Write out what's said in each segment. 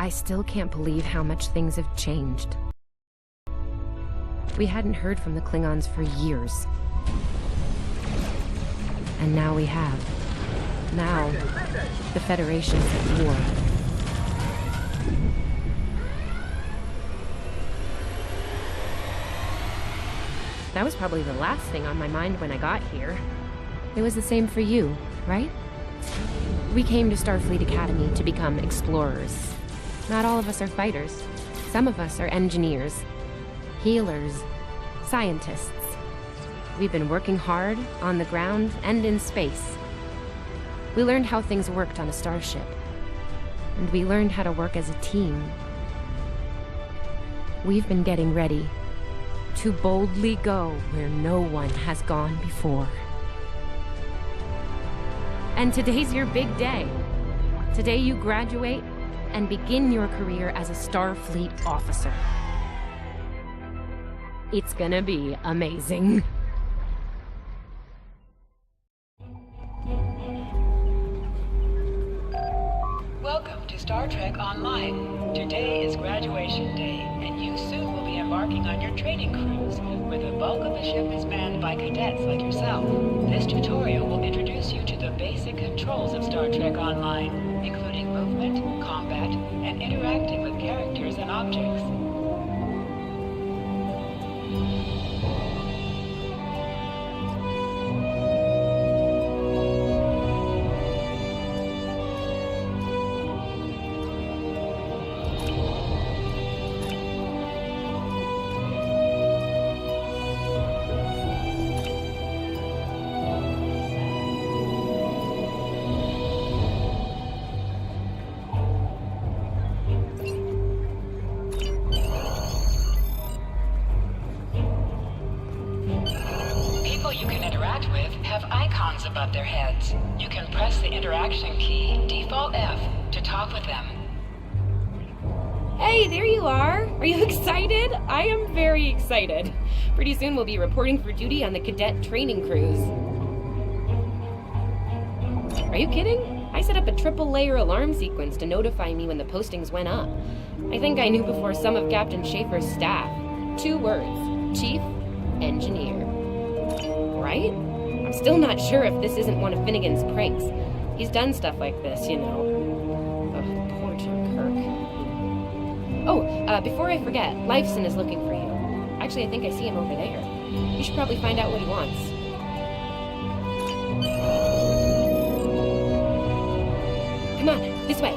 I still can't believe how much things have changed. We hadn't heard from the Klingons for years. And now we have. Now, the Federation's at war. That was probably the last thing on my mind when I got here. It was the same for you, right? We came to Starfleet Academy to become explorers. Not all of us are fighters. Some of us are engineers, healers, scientists. We've been working hard on the ground and in space. We learned how things worked on a starship. And we learned how to work as a team. We've been getting ready to boldly go where no one has gone before. And today's your big day. Today you graduate and begin your career as a Starfleet officer. It's gonna be amazing. Welcome to Star Trek Online. Today is graduation day, and you soon will be embarking on your training cruise, where the bulk of the ship is manned by cadets like yourself. This tutorial will introduce you to the basic controls of Star Trek Online, including movement, combat, and interacting with characters and objects. You can interact with have icons above their heads. You can press the interaction key, Default F, to talk with them. Hey, there you are! Are you excited? I am very excited. Pretty soon we'll be reporting for duty on the cadet training cruise. Are you kidding? I set up a triple-layer alarm sequence to notify me when the postings went up. I think I knew before some of Captain Schaefer's staff. 2 words: Chief Engineer. Right? I'm still not sure if this isn't one of Finnegan's pranks. He's done stuff like this, you know. Ugh, poor Jim Kirk. Oh, before I forget, Lifeson is looking for you. Actually, I think I see him over there. You should probably find out what he wants. Come on, this way.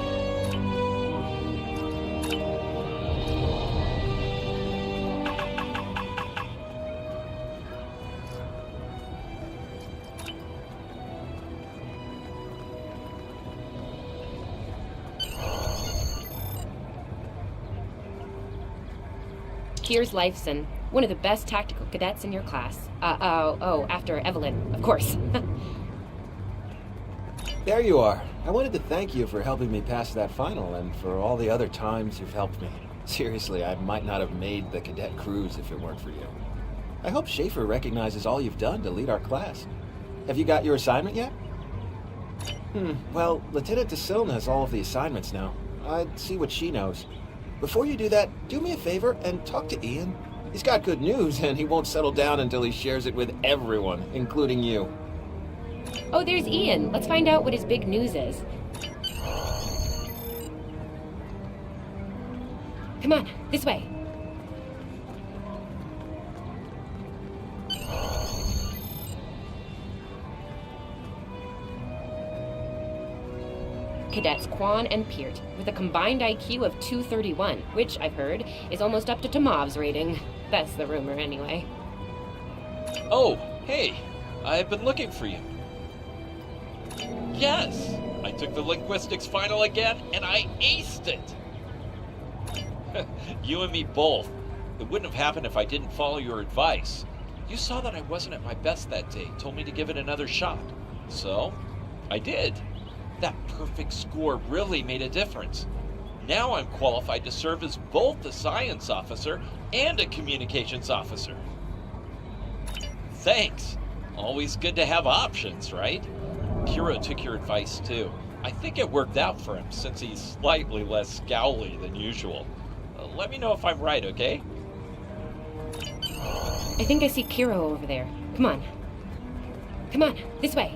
Here's Lifeson, one of the best tactical cadets in your class. After Evelyn, of course. There you are. I wanted to thank you for helping me pass that final and for all the other times you've helped me. Seriously, I might not have made the cadet cruise if it weren't for you. I hope Schaefer recognizes all you've done to lead our class. Have you got your assignment yet? Well, Lieutenant DeSilne has all of the assignments now. I'd see what she knows. Before you do that, do me a favor and talk to Ian. He's got good news, and he won't settle down until he shares it with everyone, including you. Oh, there's Ian. Let's find out what his big news is. Come on, this way. Cadets Kwan and Peart, with a combined IQ of 231, which, I've heard, is almost up to Tomov's rating. That's the rumor, anyway. Oh, hey, I've been looking for you. Yes, I took the linguistics final again, and I aced it. You and me both. It wouldn't have happened if I didn't follow your advice. You saw that I wasn't at my best that day, told me to give it another shot. So, I did. That perfect score really made a difference. Now I'm qualified to serve as both a science officer and a communications officer. Thanks. Always good to have options, right? Kira took your advice too. I think it worked out for him since he's slightly less scowly than usual. Let me know if I'm right, okay? I think I see Kiro over there. Come on. Come on, this way.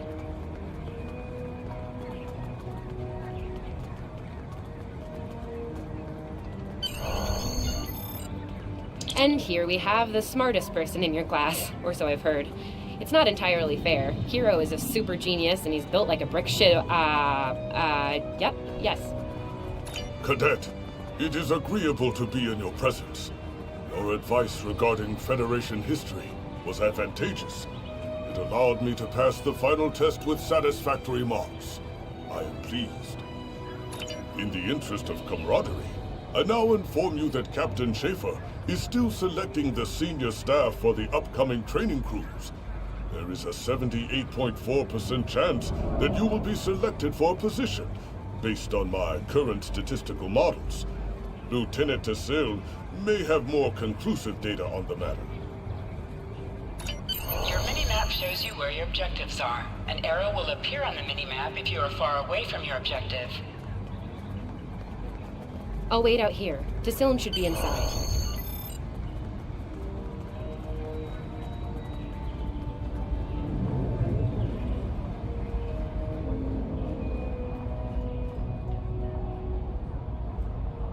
And here we have the smartest person in your class, or so I've heard. It's not entirely fair. Kiro is a super genius and he's built like a brick shit. Yep, yes. Cadet, it is agreeable to be in your presence. Your advice regarding Federation history was advantageous. It allowed me to pass the final test with satisfactory marks. I am pleased. In the interest of camaraderie, I now inform you that Captain Schaefer is still selecting the senior staff for the upcoming training cruise. There is a 78.4% chance that you will be selected for a position, based on my current statistical models. Lieutenant Tassil may have more conclusive data on the matter. Your minimap shows you where your objectives are. An arrow will appear on the minimap if you are far away from your objective. I'll wait out here. Tassiln should be inside.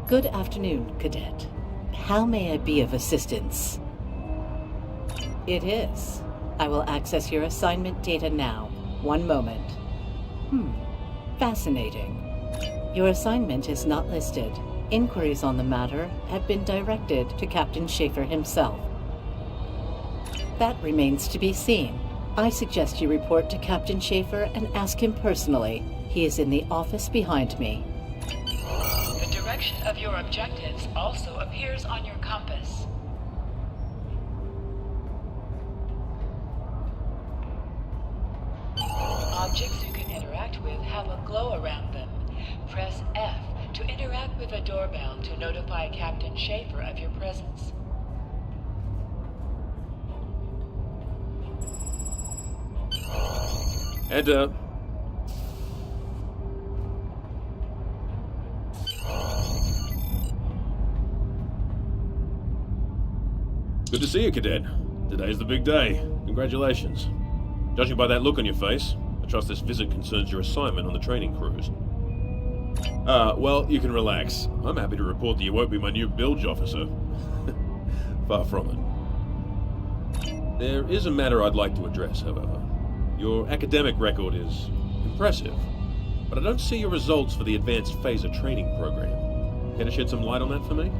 Good afternoon, Cadet. How may I be of assistance? It is. I will access your assignment data now. One moment. Fascinating. Your assignment is not listed. Inquiries on the matter have been directed to Captain Schaefer himself. That remains to be seen. I suggest you report to Captain Schaefer and ask him personally. He is in the office behind me. The direction of your objectives also appears on your compass. Objects you can interact with have a glow around them. Press F to interact with a doorbell to notify Captain Schaefer of your presence. Enter. Good to see you, Cadet. Today's the big day. Congratulations. Judging by that look on your face, I trust this visit concerns your assignment on the training cruise. Well, you can relax. I'm happy to report that you won't be my new bilge officer. Far from it. There is a matter I'd like to address, however. Your academic record is impressive, but I don't see your results for the Advanced Phaser training program. Care to shed some light on that for me?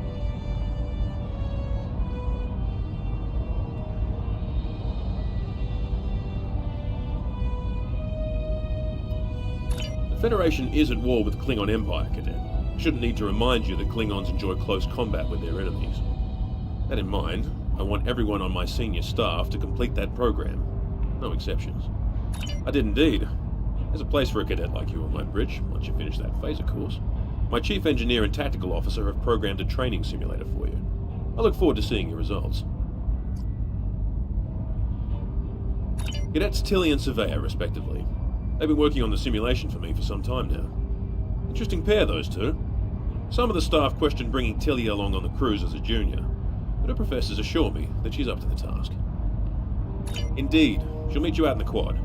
The Federation is at war with the Klingon Empire, Cadet. I shouldn't need to remind you that Klingons enjoy close combat with their enemies. That in mind, I want everyone on my senior staff to complete that program. No exceptions. I did indeed. There's a place for a cadet like you on my bridge, once you finish that phaser course. My chief engineer and tactical officer have programmed a training simulator for you. I look forward to seeing your results. Cadets Tilly and Surveyor, respectively. They've been working on the simulation for me for some time now. Interesting pair, those two. Some of the staff question bringing Tilly along on the cruise as a junior, but her professors assure me that she's up to the task. Indeed, she'll meet you out in the quad.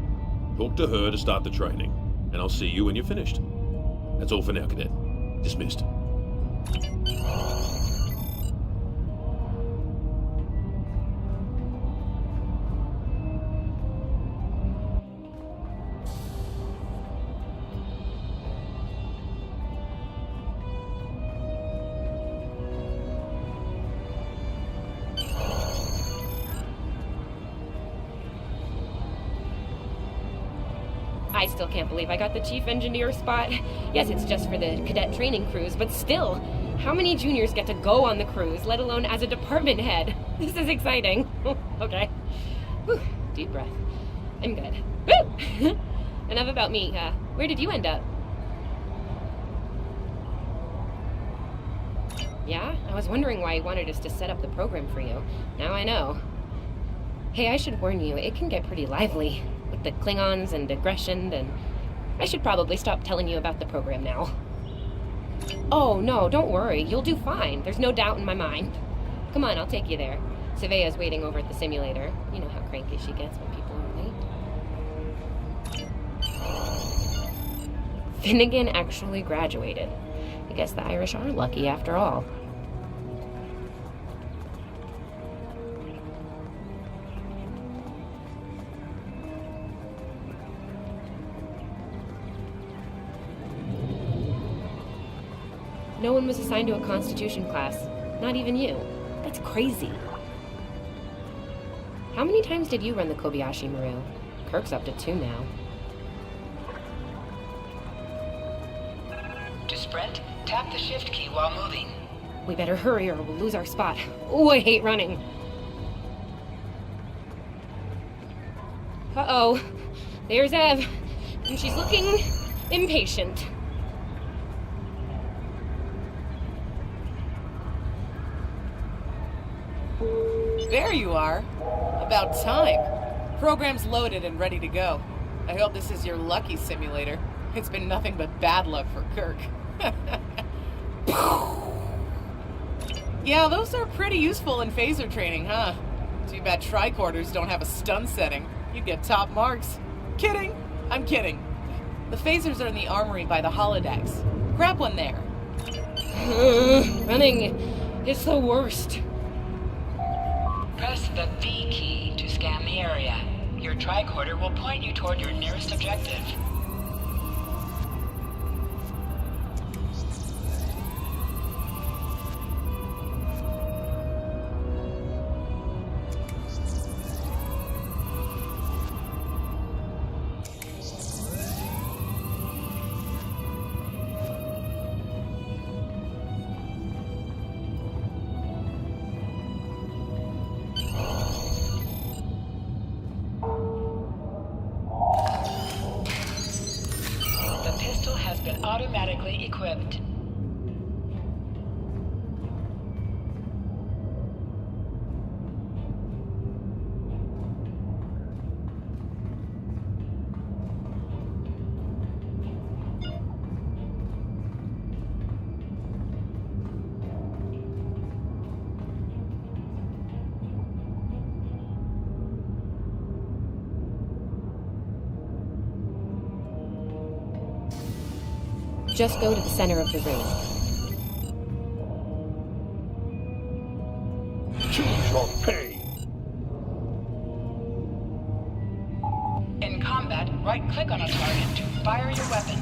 Talk to her to start the training, and I'll see you when you're finished. That's all for now, Cadet. Dismissed. I still can't believe I got the chief engineer spot. Yes, it's just for the cadet training cruise, but still, how many juniors get to go on the cruise, let alone as a department head? This is exciting. Okay. Whew, deep breath. I'm good. Woo! Enough about me. Where did you end up? Yeah? I was wondering why you wanted us to set up the program for you. Now I know. Hey, I should warn you, it can get pretty lively. With the Klingons and aggression and... I should probably stop telling you about the program now. Oh, no, don't worry. You'll do fine. There's no doubt in my mind. Come on, I'll take you there. Savea's waiting over at the simulator. You know how cranky she gets when people are late. Finnegan actually graduated. I guess the Irish are lucky after all. No one was assigned to a Constitution class. Not even you. That's crazy. How many times did you run the Kobayashi Maru? Kirk's up to 2 now. To sprint, tap the shift key while moving. We better hurry or we'll lose our spot. Oh, I hate running. Uh-oh. There's Ev. And she's looking impatient. There you are. About time. Program's loaded and ready to go. I hope this is your lucky simulator. It's been nothing but bad luck for Kirk. Yeah, those are pretty useful in phaser training, huh? Too bad tricorders don't have a stun setting. You'd get top marks. Kidding. I'm kidding. The phasers are in the armory by the holodecks. Grab one there. Running is the worst. Press the V key to scan the area. Your tricorder will point you toward your nearest objective. Automatically equipped. Just go to the center of the ring. Choose your pain. In combat, right-click on a target to fire your weapon.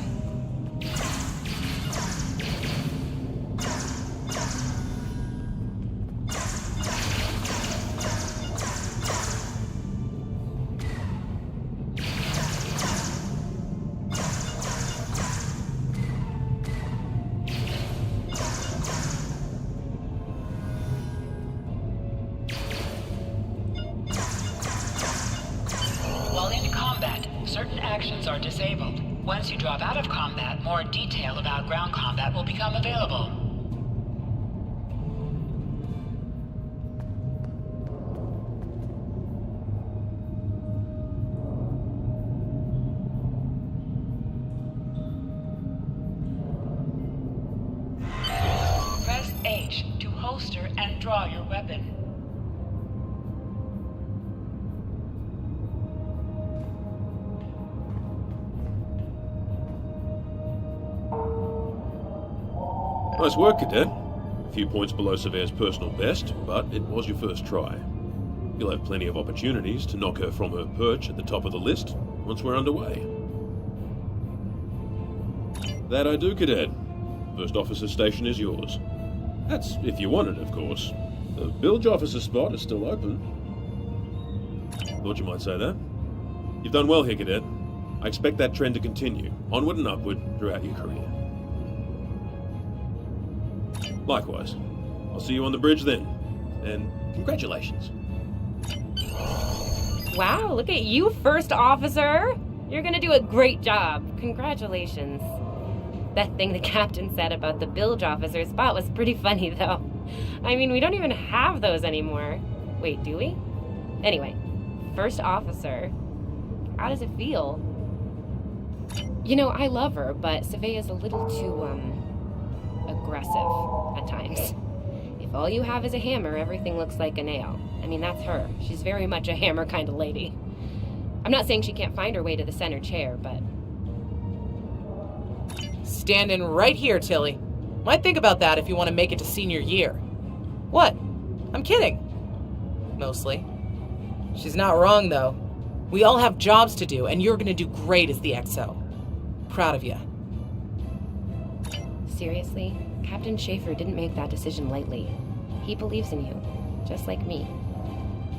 Certain actions are disabled. Once you drop out of combat, more detail about ground combat will become available. Press H to holster and draw your weapon. Nice work, Cadet. A few points below Severe's personal best, but it was your first try. You'll have plenty of opportunities to knock her from her perch at the top of the list once we're underway. That I do, Cadet. First officer station is yours. That's if you want it, of course. The bilge officer spot is still open. Thought you might say that. You've done well here, Cadet. I expect that trend to continue, onward and upward, throughout your career. Likewise. I'll see you on the bridge then. And congratulations. Wow, look at you, first officer! You're gonna do a great job. Congratulations. That thing the captain said about the bilge officer spot was pretty funny, though. I mean, we don't even have those anymore. Wait, do we? Anyway, first officer. How does it feel? You know, I love her, but Savea's a little too, aggressive at times. If all you have is a hammer, everything looks like a nail. I mean, that's her. She's very much a hammer kind of lady. I'm not saying she can't find her way to the center chair, but... Standing right here, Tilly. Might think about that if you want to make it to senior year. What? I'm kidding. Mostly. She's not wrong, though. We all have jobs to do, and you're gonna do great as the XO. Proud of you. Seriously, Captain Schaefer didn't make that decision lightly. He believes in you, just like me.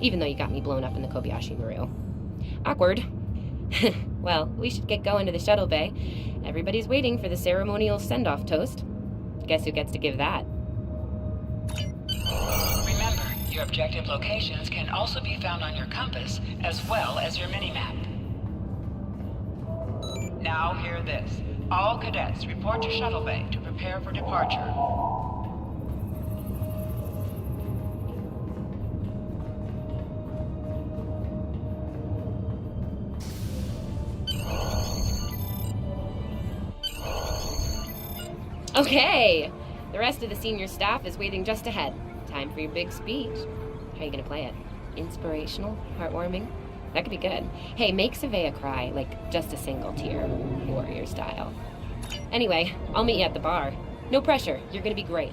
Even though you got me blown up in the Kobayashi Maru. Awkward. Well, we should get going to the shuttle bay. Everybody's waiting for the ceremonial send-off toast. Guess who gets to give that? Remember, your objective locations can also be found on your compass, as well as your mini-map. Now hear this. All cadets report to shuttle bay to prepare for departure. Okay! The rest of the senior staff is waiting just ahead. Time for your big speech. How are you gonna play it? Inspirational? Heartwarming? That could be good. Hey, make Savea cry, like just a single tear. Warrior style. Anyway, I'll meet you at the bar. No pressure, you're gonna be great.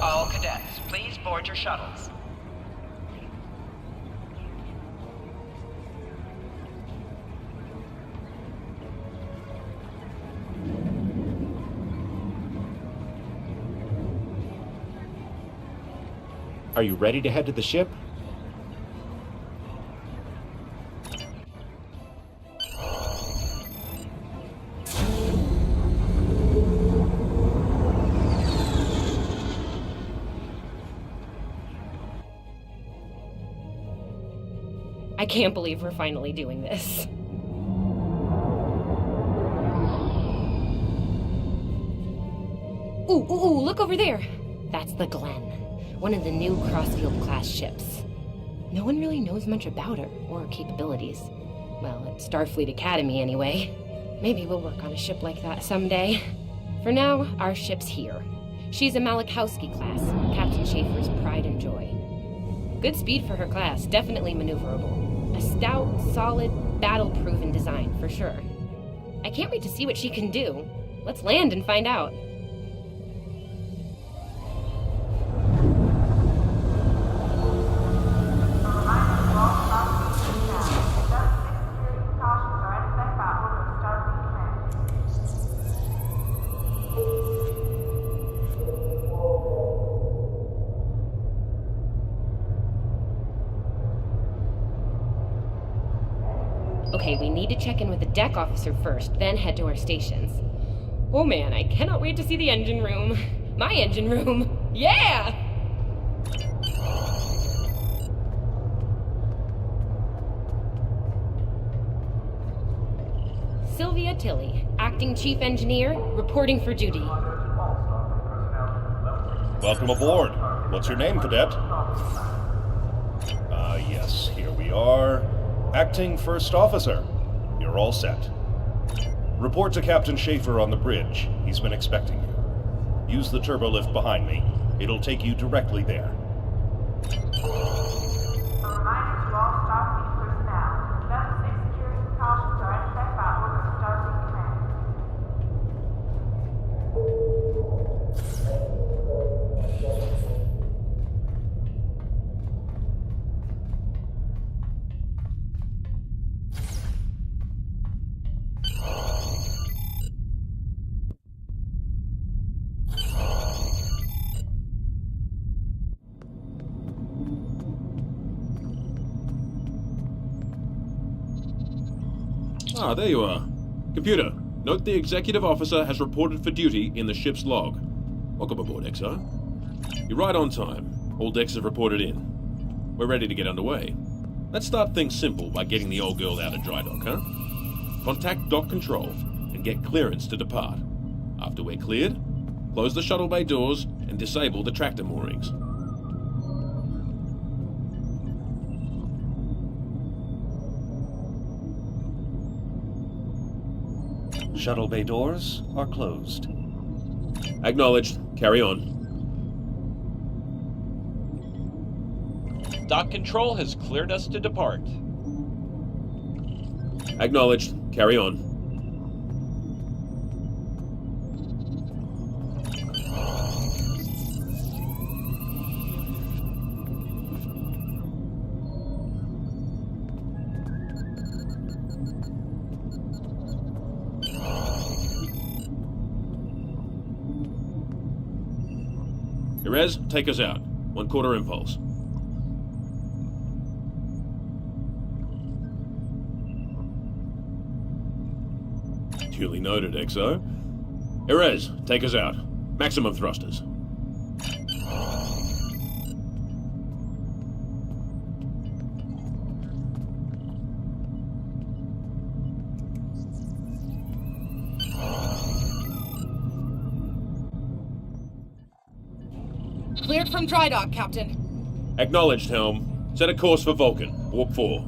All cadets, please board your shuttles. Are you ready to head to the ship? I can't believe we're finally doing this. Ooh, look over there! That's the Glen, one of the new Crossfield-class ships. No one really knows much about her, or her capabilities. Well, at Starfleet Academy, anyway. Maybe we'll work on a ship like that someday. For now, our ship's here. She's a Malachowski class, Captain Schaefer's pride and joy. Good speed for her class, definitely maneuverable. A stout, solid, battle-proven design, for sure. I can't wait to see what she can do. Let's land and find out. Okay, we need to check in with the deck officer first, then head to our stations. Oh man, I cannot wait to see the engine room. My engine room. Yeah! Sylvia Tilly, Acting Chief Engineer, reporting for duty. Welcome aboard. What's your name, Cadet? Yes, here we are. Acting First Officer. You're all set. Report to Captain Schaefer on the bridge. He's been expecting you. Use the turbolift behind me. It'll take you directly there. Ah, there you are. Computer, note the executive officer has reported for duty in the ship's log. Welcome aboard, XO. You're right on time. All decks have reported in. We're ready to get underway. Let's start things simple by getting the old girl out of dry dock, huh? Contact dock control and get clearance to depart. After we're cleared, close the shuttle bay doors and disable the tractor moorings. Shuttle bay doors are closed. Acknowledged. Carry on. Dock control has cleared us to depart. Acknowledged. Carry on. Erez, take us out. 1/4 impulse. Duly noted, XO. Erez, take us out. Maximum thrusters. Cleared from dry dock, Captain. Acknowledged, Helm. Set a course for Vulcan. Warp 4.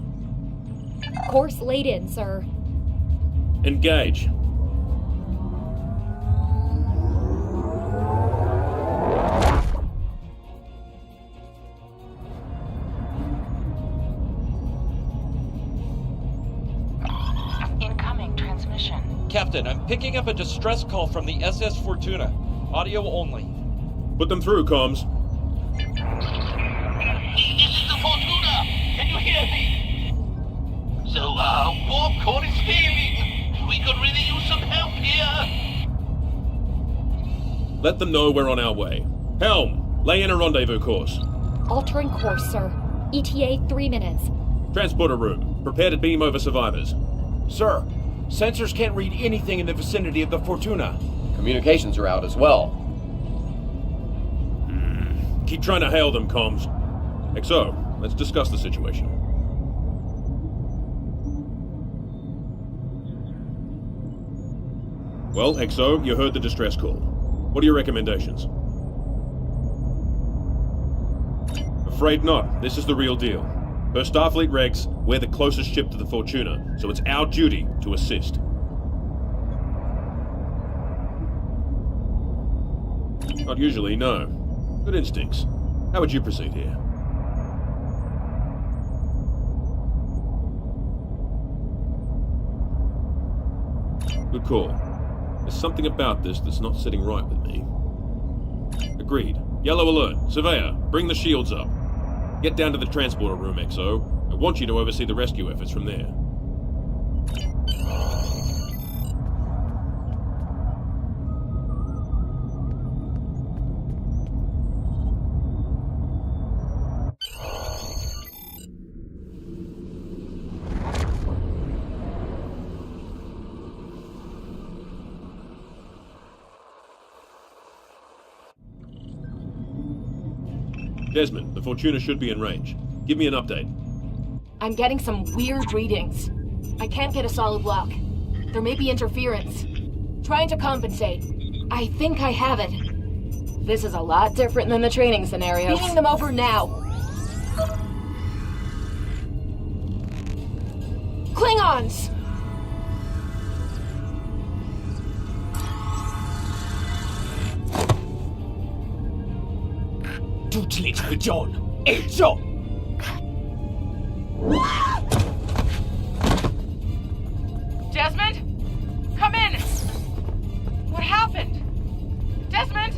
Course laid in, sir. Engage. Incoming transmission. Captain, I'm picking up a distress call from the SS Fortuna. Audio only. Put them through, comms. This is the Fortuna! Can you hear me? So, warp core is failing. We could really use some help here. Let them know we're on our way. Helm, lay in a rendezvous course. Altering course, sir. ETA 3 minutes. Transporter room. Prepare to beam over survivors. Sir, sensors can't read anything in the vicinity of the Fortuna. Communications are out as well. Keep trying to hail them, comms. XO, let's discuss the situation. Well, XO, you heard the distress call. What are your recommendations? Afraid not. This is the real deal. Per Starfleet regs, we're the closest ship to the Fortuna, so it's our duty to assist. Not usually, no. Good instincts. How would you proceed here? Good call. There's something about this that's not sitting right with me. Agreed. Yellow alert. Surveyor, bring the shields up. Get down to the transporter room, XO. I want you to oversee the rescue efforts from there. Desmond, the Fortuna should be in range. Give me an update. I'm getting some weird readings. I can't get a solid lock. There may be interference. Trying to compensate. I think I have it. This is a lot different than the training scenarios. Beating them over now. Klingons! Desmond? Come in! What happened? Desmond?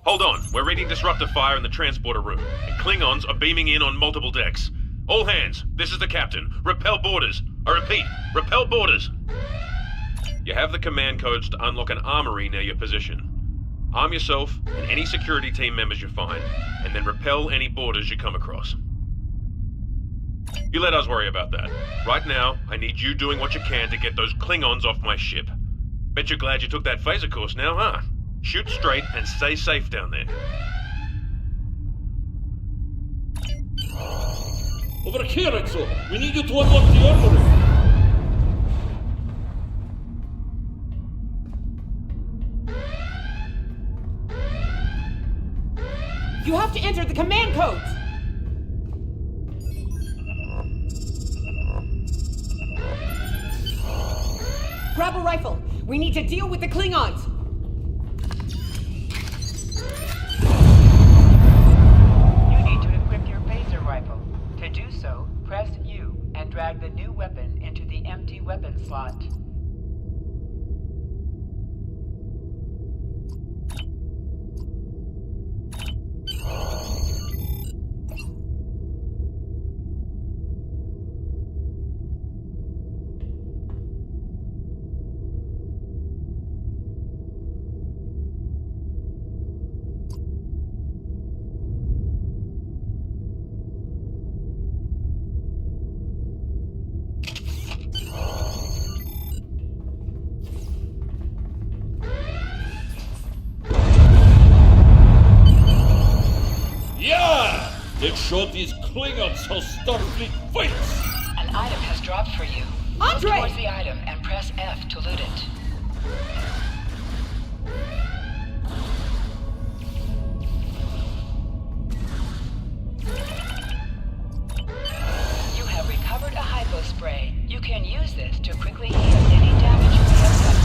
Hold on. We're reading disruptor fire in the transporter room, and Klingons are beaming in on multiple decks. All hands, this is the captain. Repel boarders. I repeat, repel boarders. You have the command codes to unlock an armory near your position. Arm yourself and any security team members you find, and then repel any boarders you come across. You let us worry about that. Right now, I need you doing what you can to get those Klingons off my ship. Bet you're glad you took that phaser course now, huh? Shoot straight and stay safe down there. Over here, Exo! We need you to unlock the armory! You have to enter the command codes! Grab a rifle! We need to deal with the Klingons! You need to equip your phaser rifle. To do so, press U and drag the new weapon into the empty weapon slot. Let's show these Klingons how Starfleet fights! An item has dropped for you. Andre! Move towards the item and press F to loot it. You have recovered a hypo spray. You can use this to quickly heal any damage you have suffered.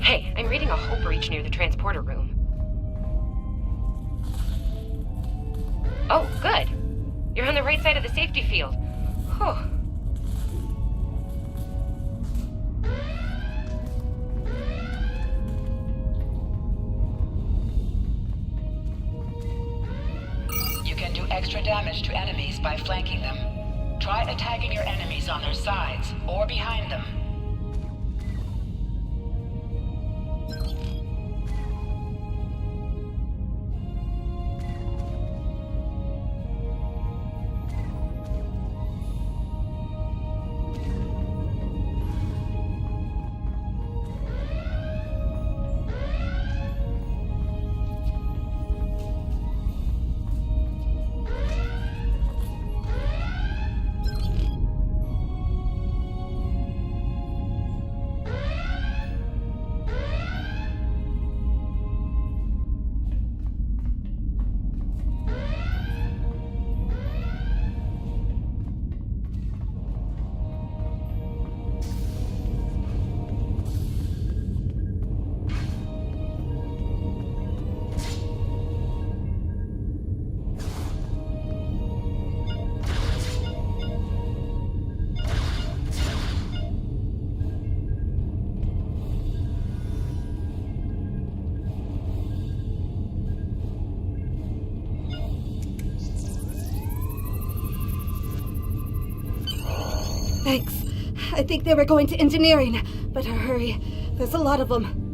Hey, I'm reading a hull breach near the transporter room. Oh, good. You're on the right side of the safety field. Whew. You can do extra damage to enemies by flanking them. Try attacking your enemies on their sides or behind them. Thanks. I think they were going to engineering. Better hurry. There's a lot of them.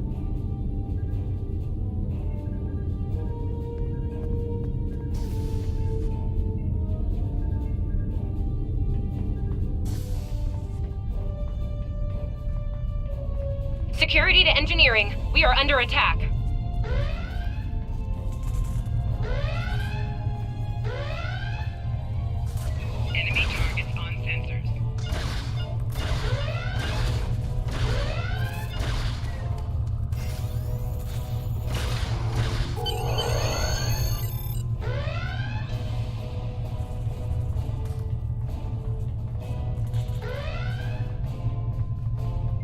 Security to engineering. We are under attack. Enemy targets on sensors.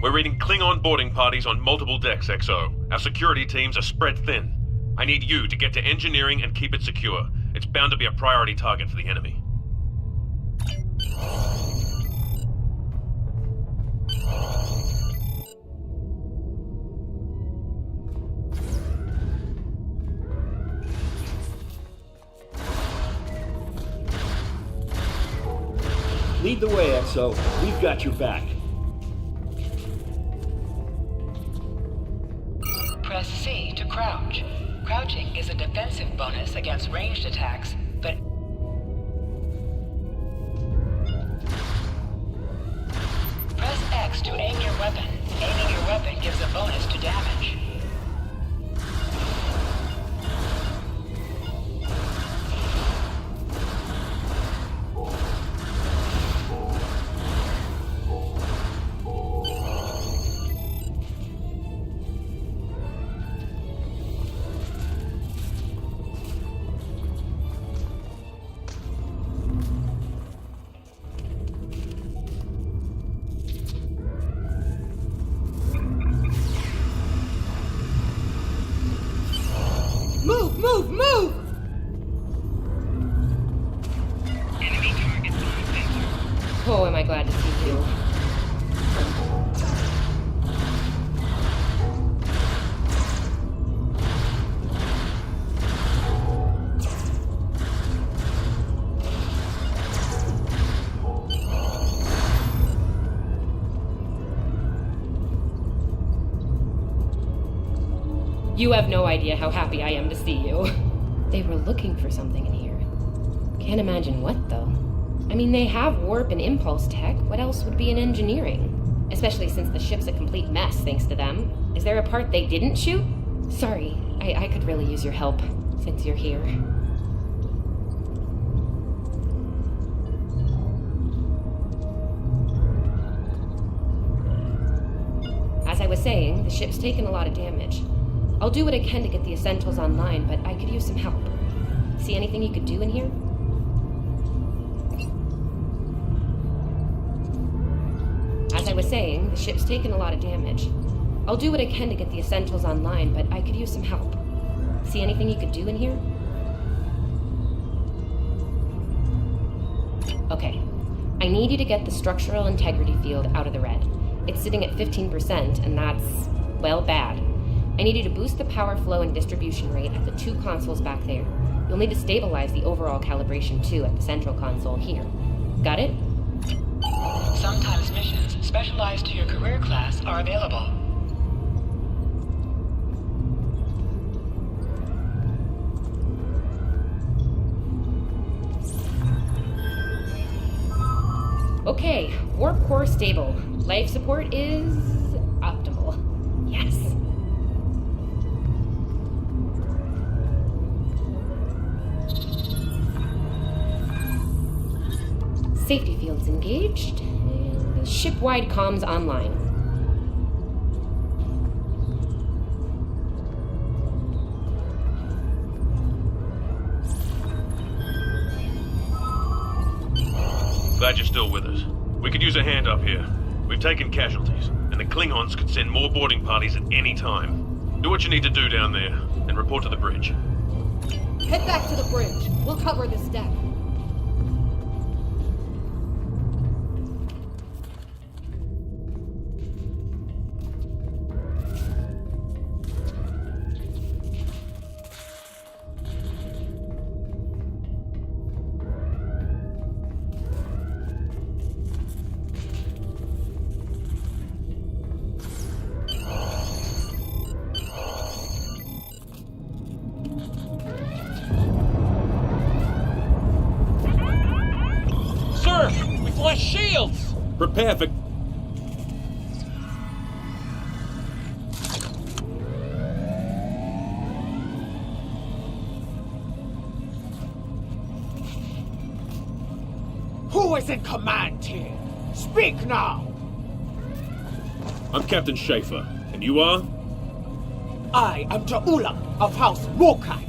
We're reading Klingon boarding parties on multiple decks, XO. Our security teams are spread thin. I need you to get to engineering and keep it secure. It's bound to be a priority target for the enemy. Lead the way, XO. We've got your back. Press C to crouch. Crouching is a defensive bonus against ranged attacks, but... Press X to aim your weapon. Aiming your weapon gives a bonus to damage. Move, move, move! Oh, am I glad to see you. You have no idea how happy I am to see you. They were looking for something in here. Can't imagine what, though. I mean, they have warp and impulse tech. What else would be in engineering? Especially since the ship's a complete mess, thanks to them. Is there a part they didn't shoot? Sorry, I could really use your help, since you're here. As I was saying, the ship's taken a lot of damage. I'll do what I can to get the essentials online, but I could use some help. See anything you could do in here? As I was saying, the ship's taken a lot of damage. I'll do what I can to get the essentials online, but I could use some help. See anything you could do in here? Okay. I need you to get the structural integrity field out of the red. It's sitting at 15%, and that's, well, bad. I need you to boost the power flow and distribution rate at the 2 consoles back there. You'll need to stabilize the overall calibration too at the central console here. Got it? Sometimes missions specialized to your career class are available. Okay, warp core stable. Life support is optimal. Yes. Safety fields engaged, and ship-wide comms online. Glad you're still with us. We could use a hand up here. We've taken casualties, and the Klingons could send more boarding parties at any time. Do what you need to do down there, and report to the bridge. Head back to the bridge. We'll cover this deck. Shields! Prepare for... Who is in command here? Speak now! I'm Captain Schaefer, and you are? I am Ta'ula of House Mokai.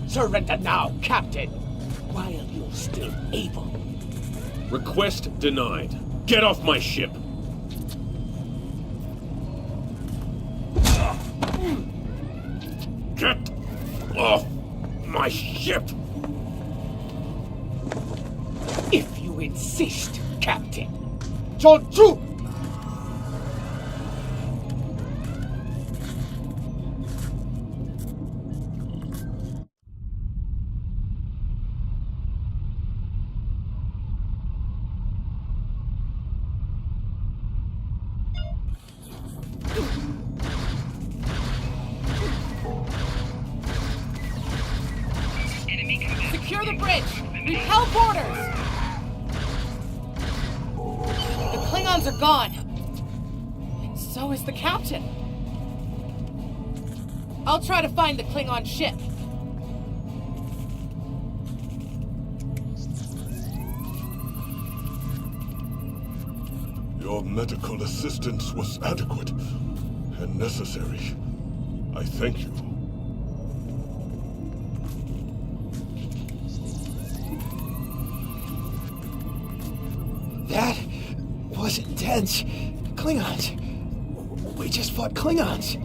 Surrender now, Captain, while you're still able. Request denied. Get off my ship! Get off my ship! If you insist, Captain. Jonju! Secure the bridge! Repel boarders! The Klingons are gone. And so is the captain. I'll try to find the Klingon ship. Your medical assistance was adequate and necessary. I thank you. That was intense. Klingons. We just fought Klingons.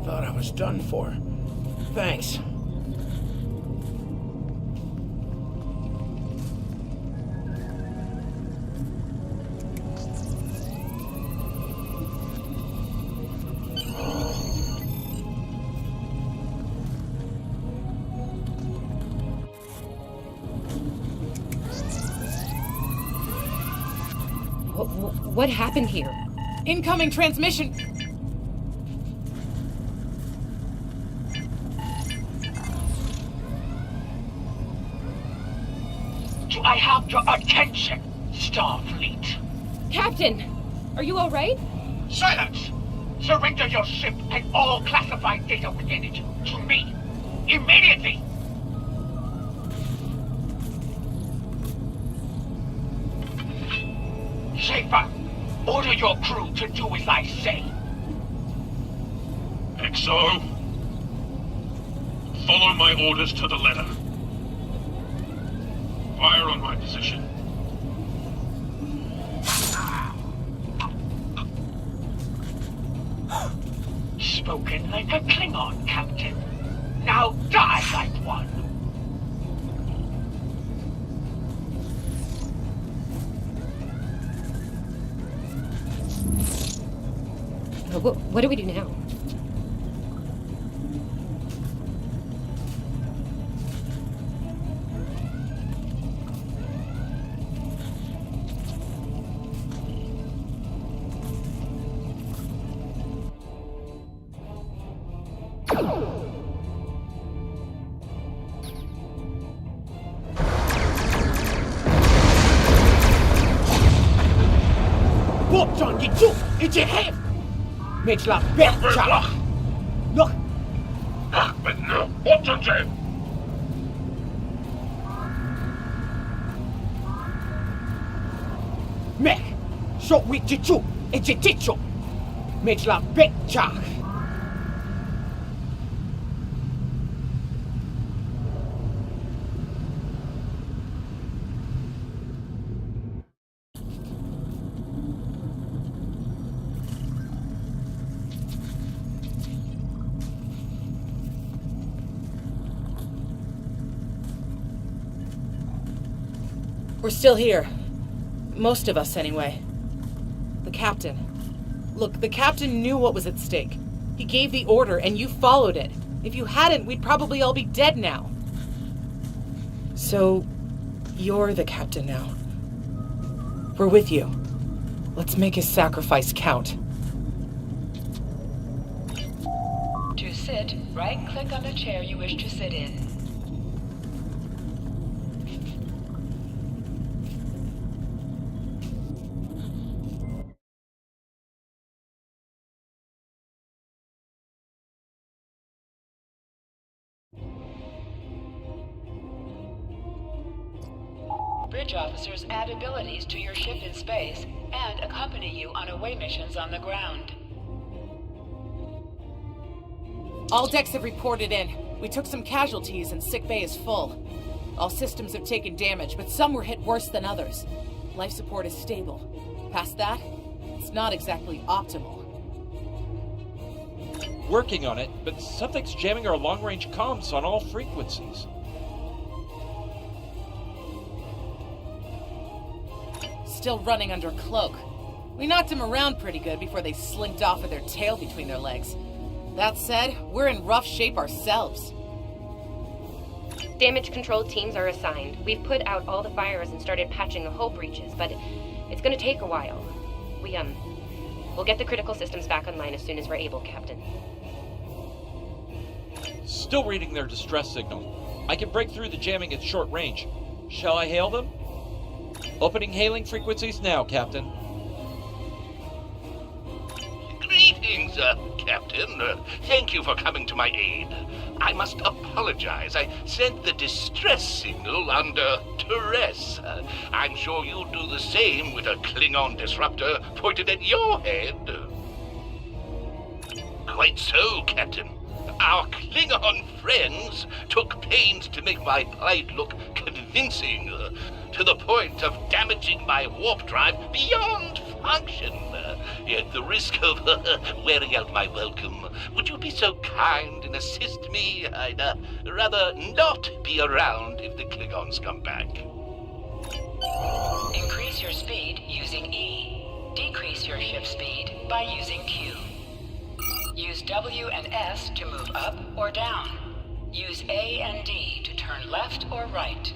Thought I was done for. Thanks. What happened here? Incoming transmission! Do I have your attention, Starfleet? Captain! Are you alright? Silence! Surrender your ship and all classified data within it to me. Immediately! Schaefer, order your crew to do as I say. XO, follow my orders to the letter. Fire on my position. Spoken like a Klingon, Captain. Now die like one. What do we do now? John, get you! It's your head! Makes la bête, Look! But no, what to do? Mec, so we did you, it's a ditch. Makes la bête, We're still here. Most of us, anyway. The captain. Look, the captain knew what was at stake. He gave the order, and you followed it. If you hadn't, we'd probably all be dead now. So, you're the captain now. We're with you. Let's make his sacrifice count. To sit, right-click on the chair you wish to sit in. Bridge officers add abilities to your ship in space and accompany you on away missions on the ground. All decks have reported in. We took some casualties and sickbay is full. All systems have taken damage, but some were hit worse than others. Life support is stable. Past that, it's not exactly optimal. Working on it, but something's jamming our long-range comms on all frequencies. Still running under cloak. We knocked them around pretty good before they slinked off with their tail between their legs. That said, we're in rough shape ourselves. Damage control teams are assigned. We've put out all the fires and started patching the hull breaches, but it's gonna take a while. We'll get the critical systems back online as soon as we're able, Captain. Still reading their distress signal. I can break through the jamming at short range. Shall I hail them? Opening hailing frequencies now, Captain. Greetings, Captain. Thank you for coming to my aid. I must apologize. I sent the distress signal under duress. I'm sure you'd do the same with a Klingon disruptor pointed at your head. Quite so, Captain. Our Klingon friends took pains to make my plight look convincing, to the point of damaging my warp drive beyond function. At the risk of wearing out my welcome, would you be so kind and assist me? I'd rather not be around if the Klingons come back. Increase your speed using E. Decrease your ship speed by using Q. Use W and S to move up or down. Use A and D to turn left or right.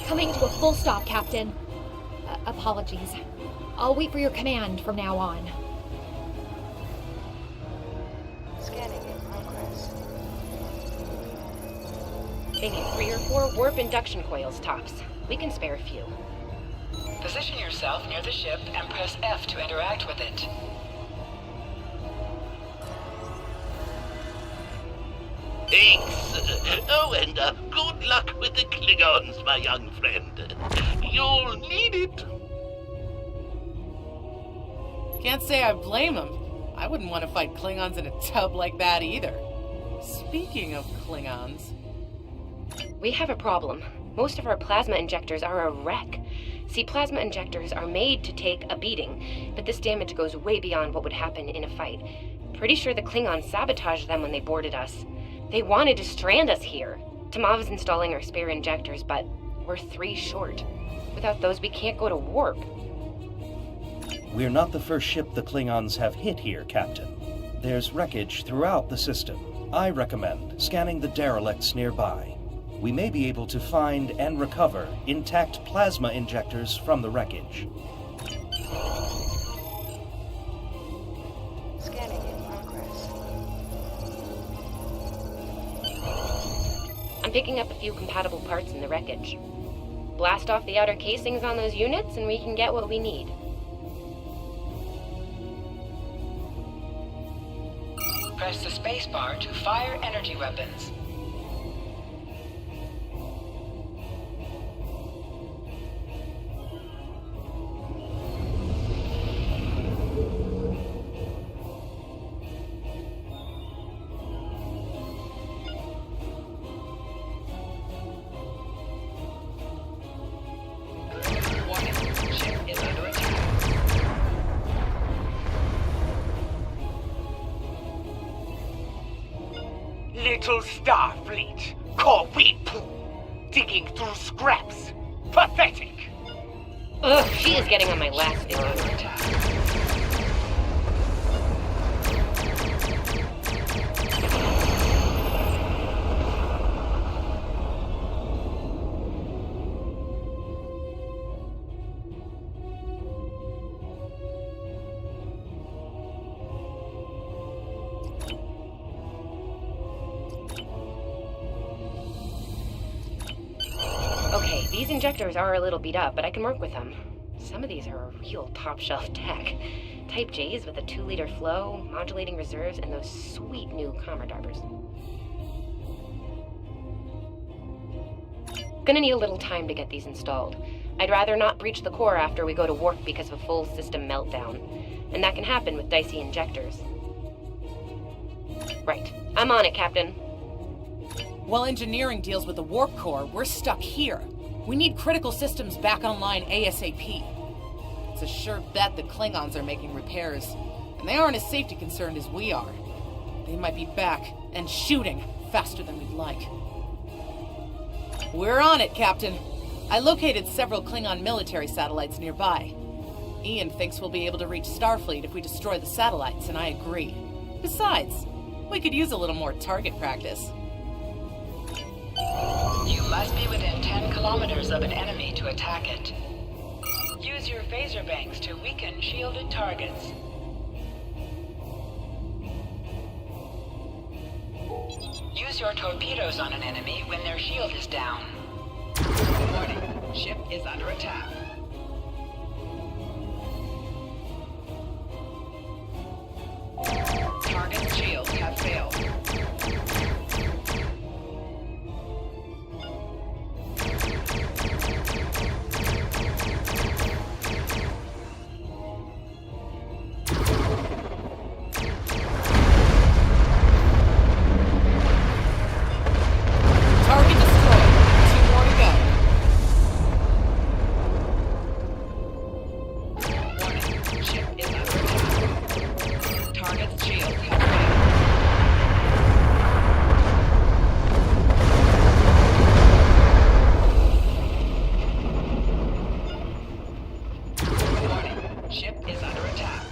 Coming to a full stop, Captain. Apologies. I'll wait for your command from now on. Scanning in progress. They need 3 or 4 warp induction coils tops. We can spare a few. Position yourself near the ship and press F to interact with it. Thanks. Oh, and good luck with the Klingons, my young friend. You'll need it. Can't say I blame him. I wouldn't want to fight Klingons in a tub like that either. Speaking of Klingons... We have a problem. Most of our plasma injectors are a wreck. See, plasma injectors are made to take a beating, but this damage goes way beyond what would happen in a fight. Pretty sure the Klingons sabotaged them when they boarded us. They wanted to strand us here. Tamav's installing our spare injectors, but we're 3 short. Without those, we can't go to warp. We're not the first ship the Klingons have hit here, Captain. There's wreckage throughout the system. I recommend scanning the derelicts nearby. We may be able to find and recover intact plasma injectors from the wreckage. Scanning in progress. I'm picking up a few compatible parts in the wreckage. Blast off the outer casings on those units and we can get what we need. Press the spacebar to fire energy weapons. Ship is under attack. Little Starfleet, caught weep, digging through scraps. Pathetic. Ugh, she is getting on my last nerve. These injectors are a little beat up, but I can work with them. Some of these are real top-shelf tech. Type J's with a 2-liter flow, modulating reserves, and those sweet new Commodarbers. Gonna need a little time to get these installed. I'd rather not breach the core after we go to warp because of a full system meltdown. And that can happen with dicey injectors. Right. I'm on it, Captain. While engineering deals with the warp core, we're stuck here. We need critical systems back online ASAP. It's a sure bet the Klingons are making repairs, and they aren't as safety concerned as we are. They might be back and shooting faster than we'd like. We're on it, Captain. I located several Klingon military satellites nearby. Ian thinks we'll be able to reach Starfleet if we destroy the satellites, and I agree. Besides, we could use a little more target practice. You must be within 10 kilometers of an enemy to attack it. Use your phaser banks to weaken shielded targets. Use your torpedoes on an enemy when their shield is down. Warning, ship is under attack. Target shields have failed. Target destroyed. 2 more to go. Warning, ship is under attack. Target's shields have failed. Warning, ship is under attack.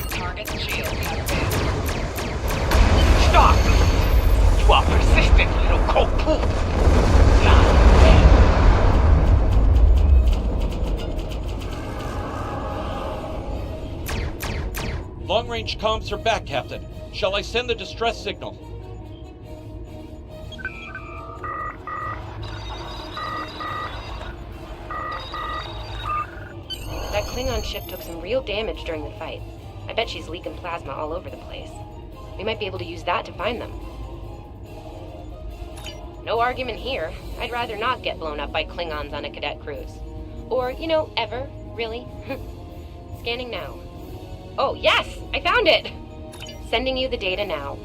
Target's shields have failed. Stop! You are persistent, little cold-poo! Long-range comms are back, Captain. Shall I send the distress signal? That Klingon ship took some real damage during the fight. I bet she's leaking plasma all over the place. We might be able to use that to find them. No argument here. I'd rather not get blown up by Klingons on a cadet cruise. Or, ever, really. Scanning now. Oh, yes! I found it! Sending you the data now.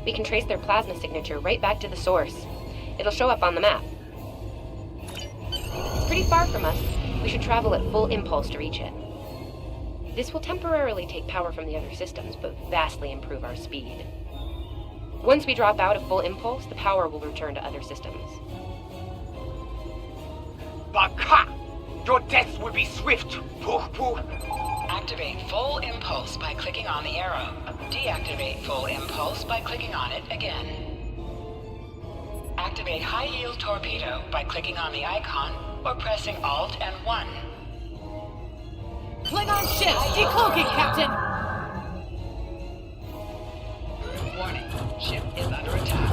We can trace their plasma signature right back to the source. It'll show up on the map. It's pretty far from us. We should travel at full impulse to reach it. This will temporarily take power from the other systems, but vastly improve our speed. Once we drop out of full impulse, the power will return to other systems. Baka! Your death will be swift, poo-poo! Activate full impulse by clicking on the arrow. Deactivate full impulse by clicking on it again. Activate high-yield torpedo by clicking on the icon or pressing Alt and 1. Klingon ships decloaking, Captain! Warning, ship is under attack.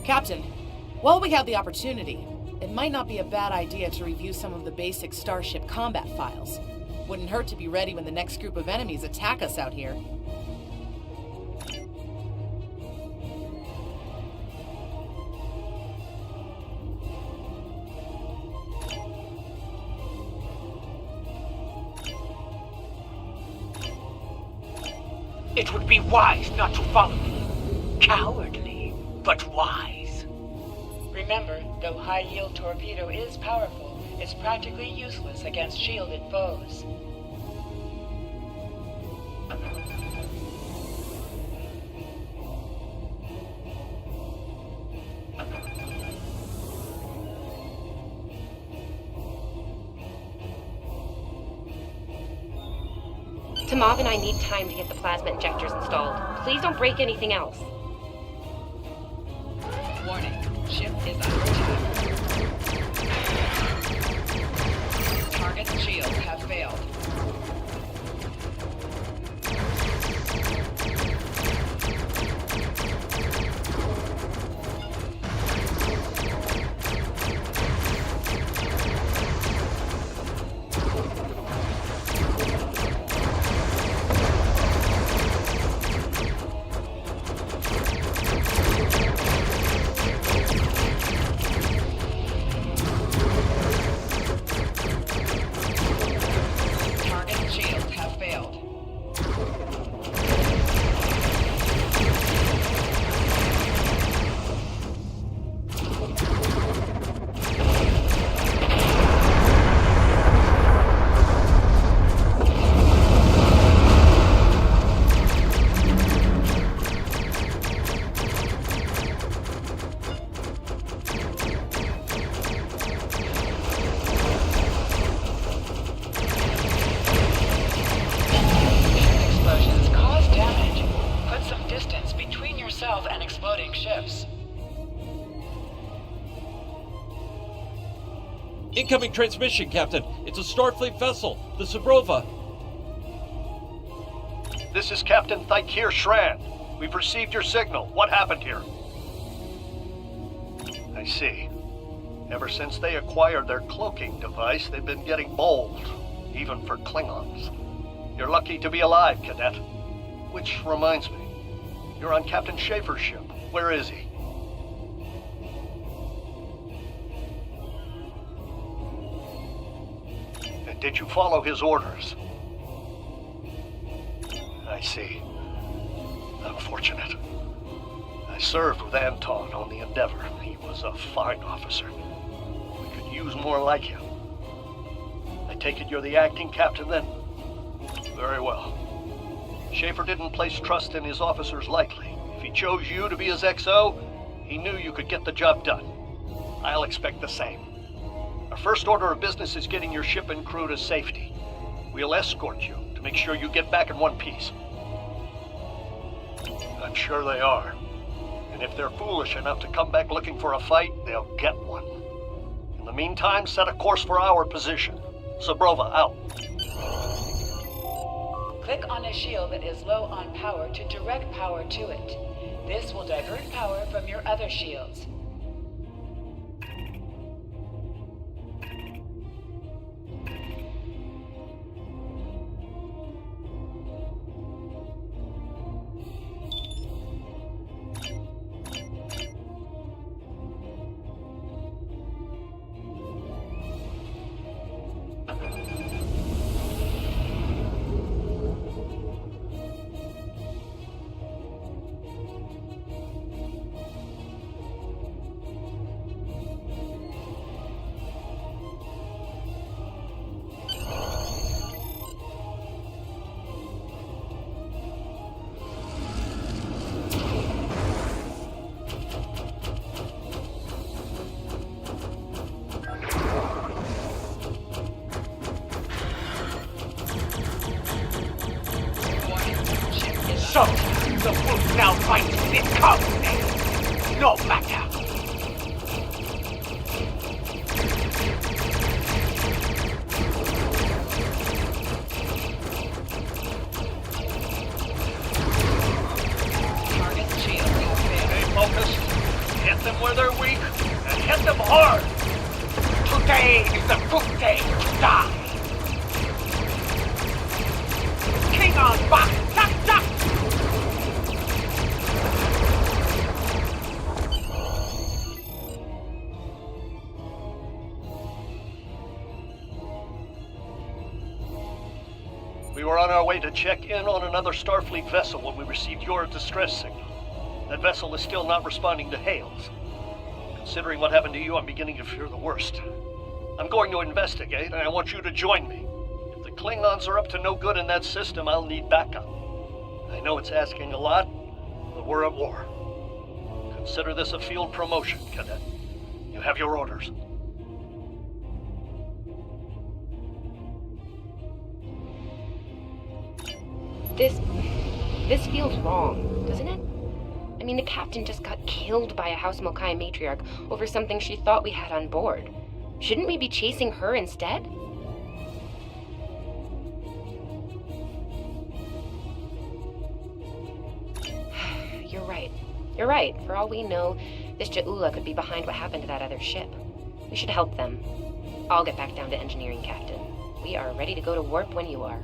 Captain, while we have the opportunity, it might not be a bad idea to review some of the basic Starship combat files. Wouldn't hurt to be ready when the next group of enemies attack us out here. It would be wise not to follow me. Cowardly, but wise. Remember, though high-yield torpedo is powerful, it's practically useless against shielded foes. Asimov and I need time to get the plasma injectors installed. Please don't break anything else. Warning, ship is under attack. Target's shields have failed. Target's shields have failed. Explosions cause damage. Put some distance between yourself and exploding ships. Incoming transmission, Captain. It's a Starfleet vessel, the Zabrova. This is Captain Thykir Shran. We've received your signal. What happened here? I see. Ever since they acquired their cloaking device, they've been getting bold, even for Klingons. You're lucky to be alive, Cadet. Which reminds me, you're on Captain Schaefer's ship. Where is he? And did you follow his orders? I see. Unfortunate. I served with Anton on the Endeavor. He was a fine officer. We could use more like him. I take it you're the acting captain then? Very well. Schaefer didn't place trust in his officers lightly. If he chose you to be his XO, he knew you could get the job done. I'll expect the same. Our first order of business is getting your ship and crew to safety. We'll escort you to make sure you get back in one piece. I'm sure they are. And if they're foolish enough to come back looking for a fight, they'll get one. In the meantime, set a course for our position. Zabrova, out. Click on a shield that is low on power to direct power to it. This will divert power from your other shields. So, the wolf now fights with its cubs. No matter. Target shield has failed. Stay focused. Hit them where they're weak, and hit them hard. Today is the good day to die. King on back. Duck, duck. We were on our way to check in on another Starfleet vessel when we received your distress signal. That vessel is still not responding to hails. Considering what happened to you, I'm beginning to fear the worst. I'm going to investigate, and I want you to join me. If the Klingons are up to no good in that system, I'll need backup. I know it's asking a lot, but we're at war. Consider this a field promotion, Cadet. You have your orders. This feels wrong, doesn't it? I mean, the captain just got killed by a House Mokai matriarch over something she thought we had on board. Shouldn't we be chasing her instead? You're right. You're right. For all we know, this Ja'ula could be behind what happened to that other ship. We should help them. I'll get back down to engineering, Captain. We are ready to go to warp when you are.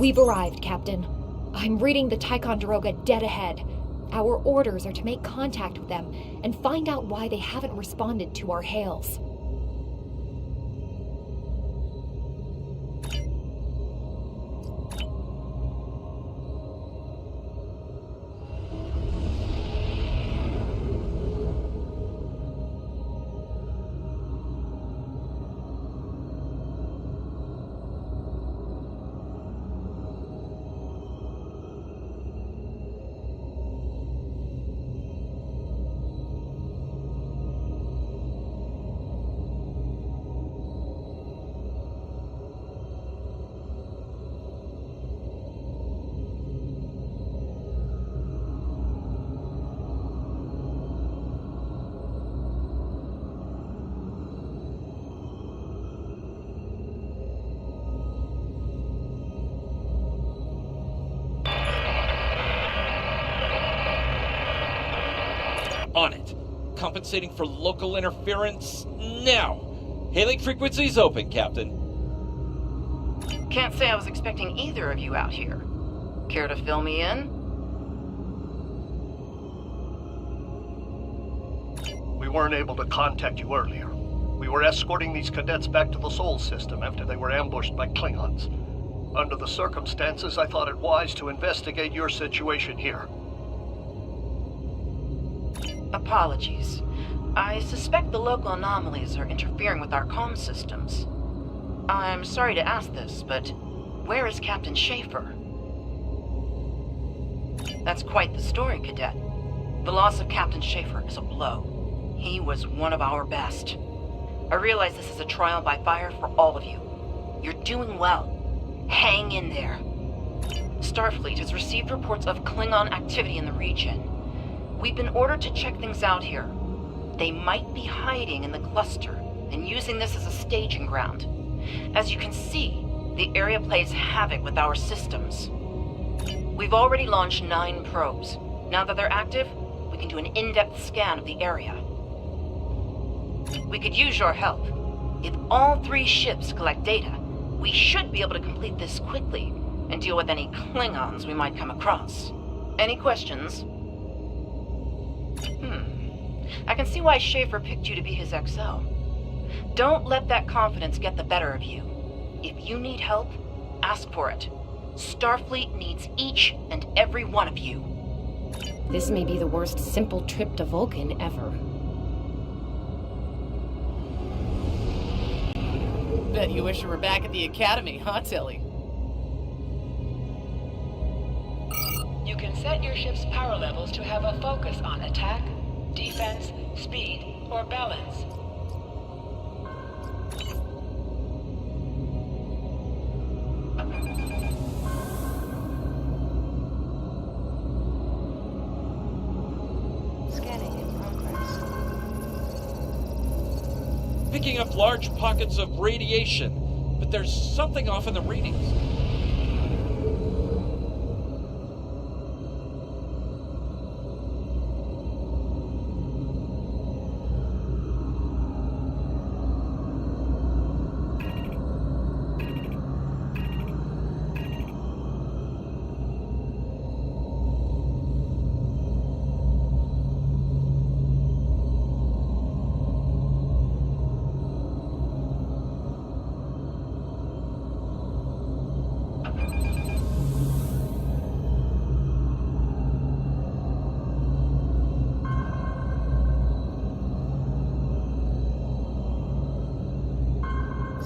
We've arrived, Captain. I'm reading the Ticonderoga dead ahead. Our orders are to make contact with them and find out why they haven't responded to our hails. On it. Compensating for local interference now. Hailing frequencies open, Captain. Can't say I was expecting either of you out here. Care to fill me in? We weren't able to contact you earlier. We were escorting these cadets back to the Sol system after they were ambushed by Klingons. Under the circumstances, I thought it wise to investigate your situation here. Apologies. I suspect the local anomalies are interfering with our comm systems. I'm sorry to ask this, but where is Captain Schaefer? That's quite the story, Cadet. The loss of Captain Schaefer is a blow. He was one of our best. I realize this is a trial by fire for all of you. You're doing well. Hang in there. Starfleet has received reports of Klingon activity in the region. We've been ordered to check things out here. They might be hiding in the cluster and using this as a staging ground. As you can see, the area plays havoc with our systems. We've already launched 9 probes. Now that they're active, we can do an in-depth scan of the area. We could use your help. If all 3 ships collect data, we should be able to complete this quickly and deal with any Klingons we might come across. Any questions? I can see why Schaefer picked you to be his XO. Don't let that confidence get the better of you. If you need help, ask for it. Starfleet needs each and every one of you. This may be the worst simple trip to Vulcan ever. Bet you wish you were back at the Academy, huh, Tilly? You can set your ship's power levels to have a focus on attack, defense, speed, or balance. Scanning in progress. Picking up large pockets of radiation, but there's something off in the readings.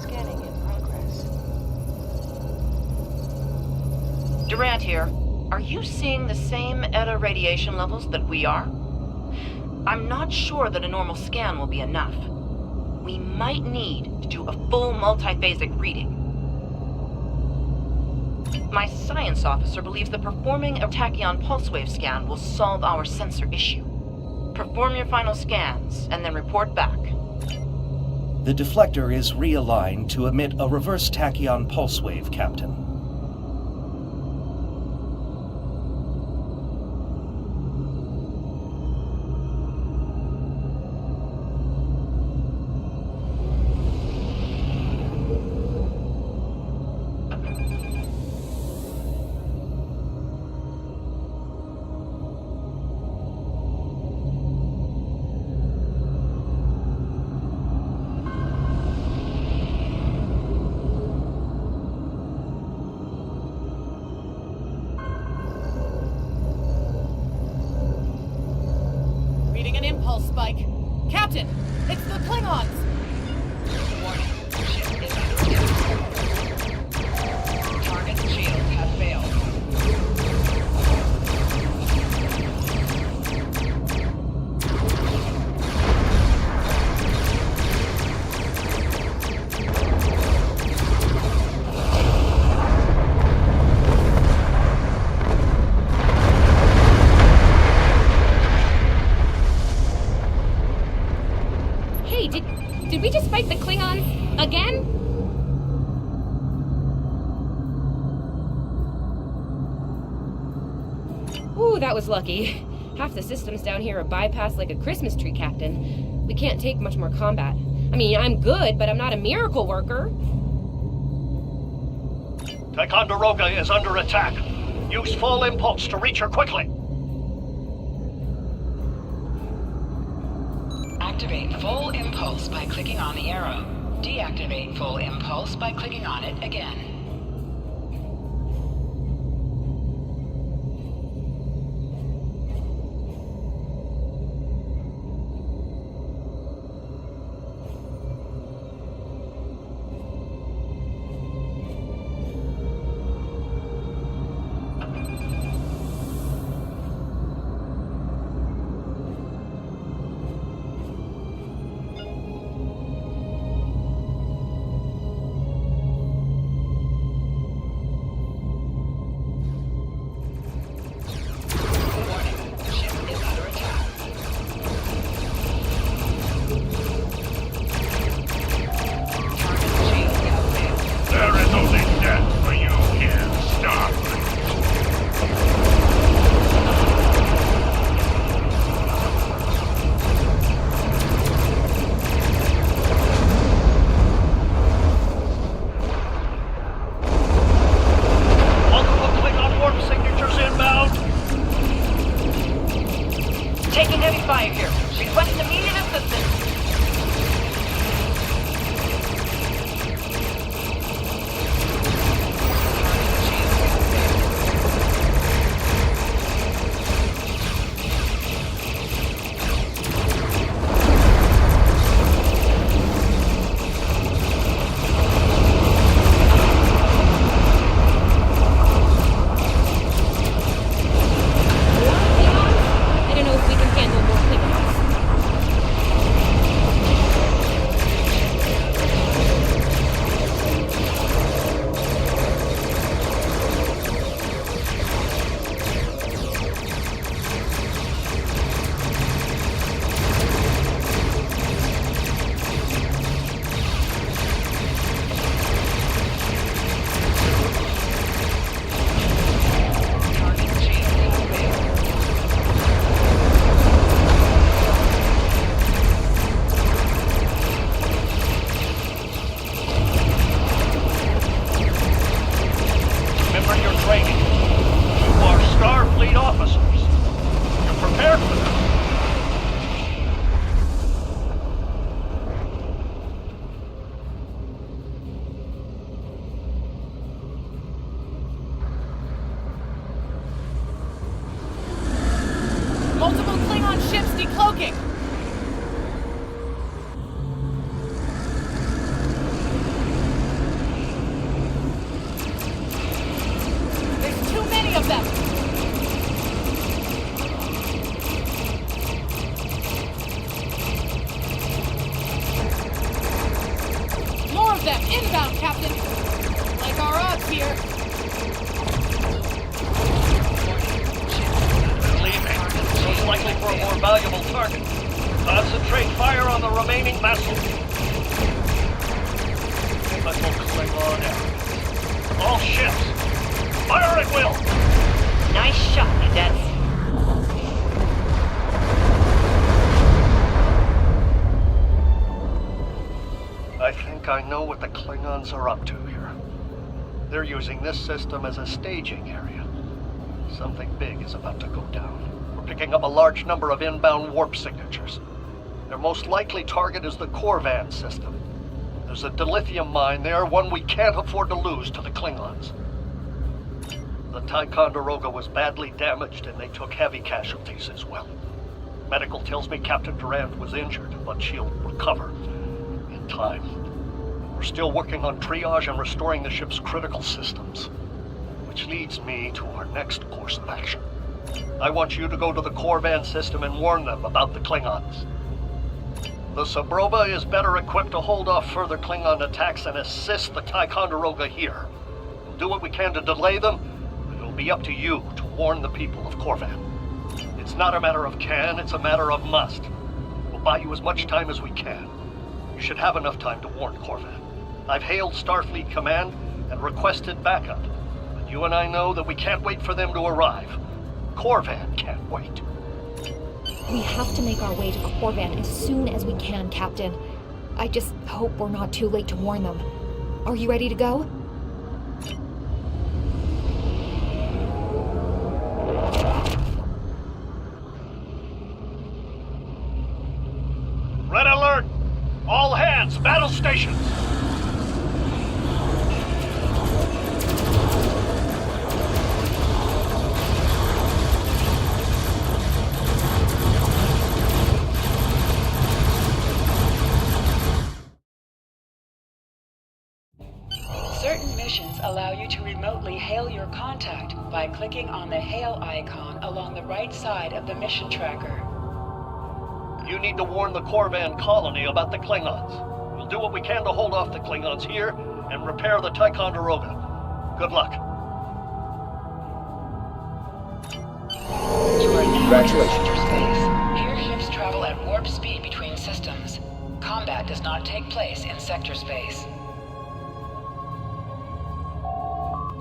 Scanning in progress. Durant here. Are you seeing the same ETA radiation levels that we are? I'm not sure that a normal scan will be enough. We might need to do a full multiphasic reading. My science officer believes that performing a tachyon pulse wave scan will solve our sensor issue. Perform your final scans and then report back. The deflector is realigned to emit a reverse tachyon pulse wave, Captain. Reading an impulse spike. Captain, it's the Klingons! Warning. Ship is under attack. Target's shields have failed. Hey, did we just fight the Klingons again? Ooh, that was lucky. Half the systems down here are bypassed like a Christmas tree, Captain. We can't take much more combat. I mean, I'm good, but I'm not a miracle worker. Ticonderoga is under attack. Use full impulse to reach her quickly. Activate full impulse by clicking on the arrow. Deactivate full impulse by clicking on it again. of them! Inbound, Captain! Like our odds here. Believe me, most likely for a more valuable target. Concentrate fire on the remaining vessels. Missile Klingon out. All ships, fire at will! Nice shot, cadets. I think I know what the Klingons are up to here. They're using this system as a staging area. Something big is about to go down. We're picking up a large number of inbound warp signatures. Their most likely target is the Corvan system. There's a dilithium mine there, one we can't afford to lose to the Klingons. The Ticonderoga was badly damaged and they took heavy casualties as well. Medical tells me Captain Durand was injured, but she'll recover in time. We're still working on triage and restoring the ship's critical systems, which leads me to our next course of action. I want you to go to the Corvan system and warn them about the Klingons. The Sabrova is better equipped to hold off further Klingon attacks and assist the Ticonderoga here. We'll do what we can to delay them, but it'll be up to you to warn the people of Corvan. It's not a matter of can, it's a matter of must. We'll buy you as much time as we can. You should have enough time to warn Corvan. I've hailed Starfleet Command and requested backup, but you and I know that we can't wait for them to arrive. Corvan can't wait. We have to make our way to Corvan as soon as we can, Captain. I just hope we're not too late to warn them. Are you ready to go? Red alert! All hands, battle stations! Certain missions allow you to remotely hail your contact by clicking on the hail icon along the right side of the mission tracker. You need to warn the Corvan colony about the Klingons. We'll do what we can to hold off the Klingons here and repair the Ticonderoga. Good luck. You are now in sector space. Here ships travel at warp speed between systems. Combat does not take place in sector space.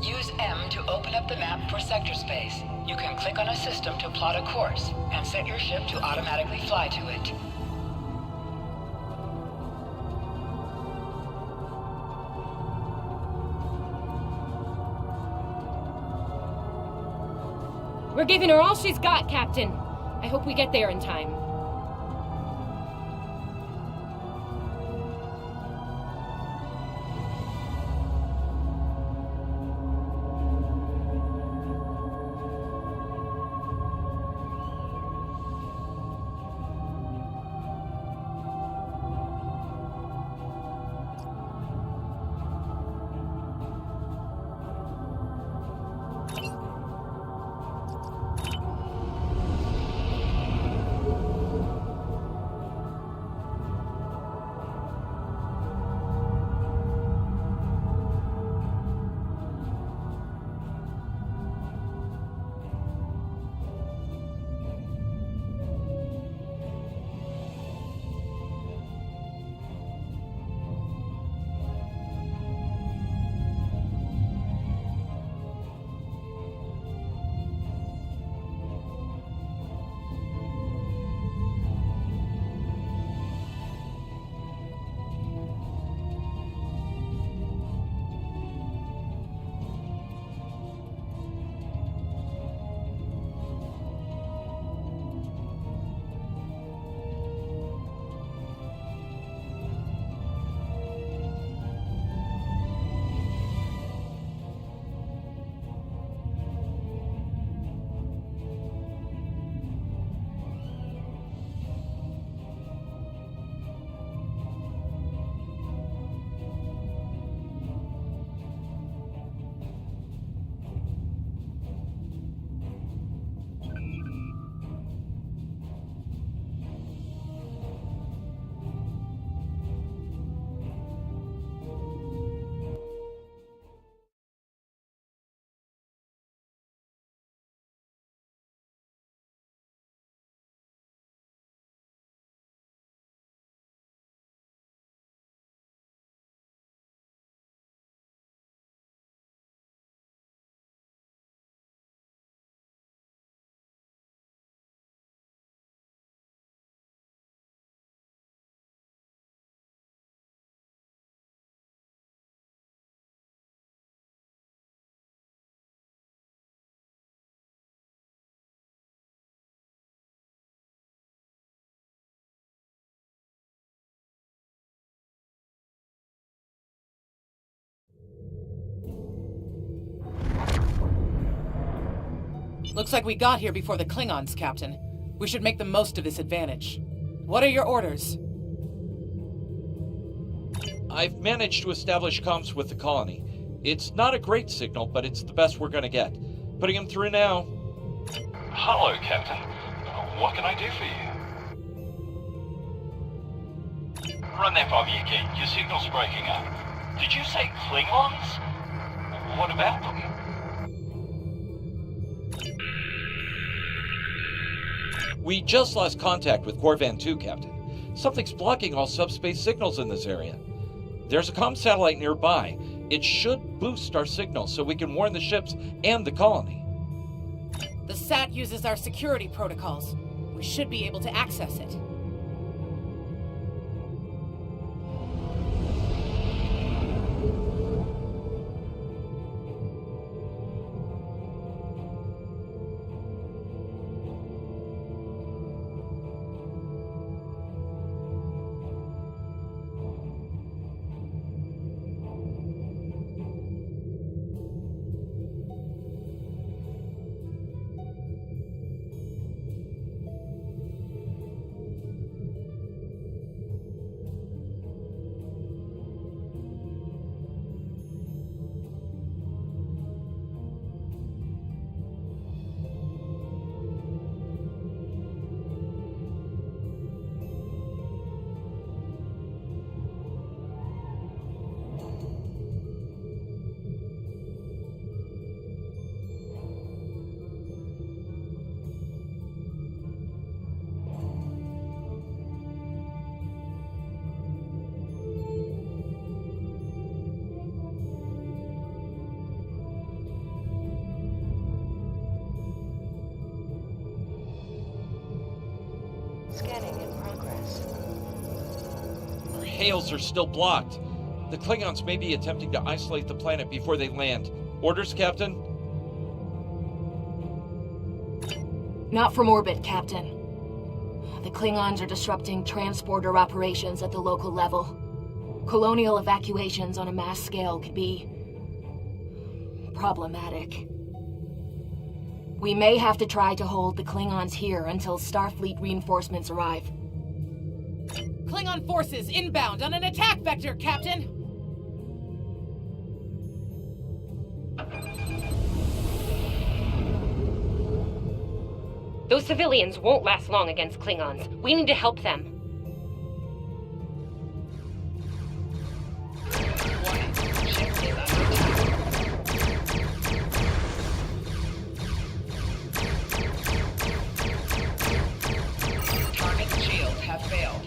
Use M to open up the map for sector space. You can click on a system to plot a course, and set your ship to automatically fly to it. We're giving her all she's got, Captain. I hope we get there in time. Looks like we got here before the Klingons, Captain. We should make the most of this advantage. What are your orders? I've managed to establish comms with the colony. It's not a great signal, but it's the best we're gonna get. Putting him through now. Hello, Captain. What can I do for you? Run that by me again. Your signal's breaking up. Did you say Klingons? What about them? We just lost contact with Corvan 2, Captain. Something's blocking all subspace signals in this area. There's a comm satellite nearby. It should boost our signal so we can warn the ships and the colony. The SAT uses our security protocols. We should be able to access it. Scanning in progress. Our hails are still blocked. The Klingons may be attempting to isolate the planet before they land. Orders, Captain? Not from orbit, Captain. The Klingons are disrupting transporter operations at the local level. Colonial evacuations on a mass scale could be problematic. We may have to try to hold the Klingons here until Starfleet reinforcements arrive. Klingon forces inbound on an attack vector, Captain! Those civilians won't last long against Klingons. We need to help them. Target shields have failed.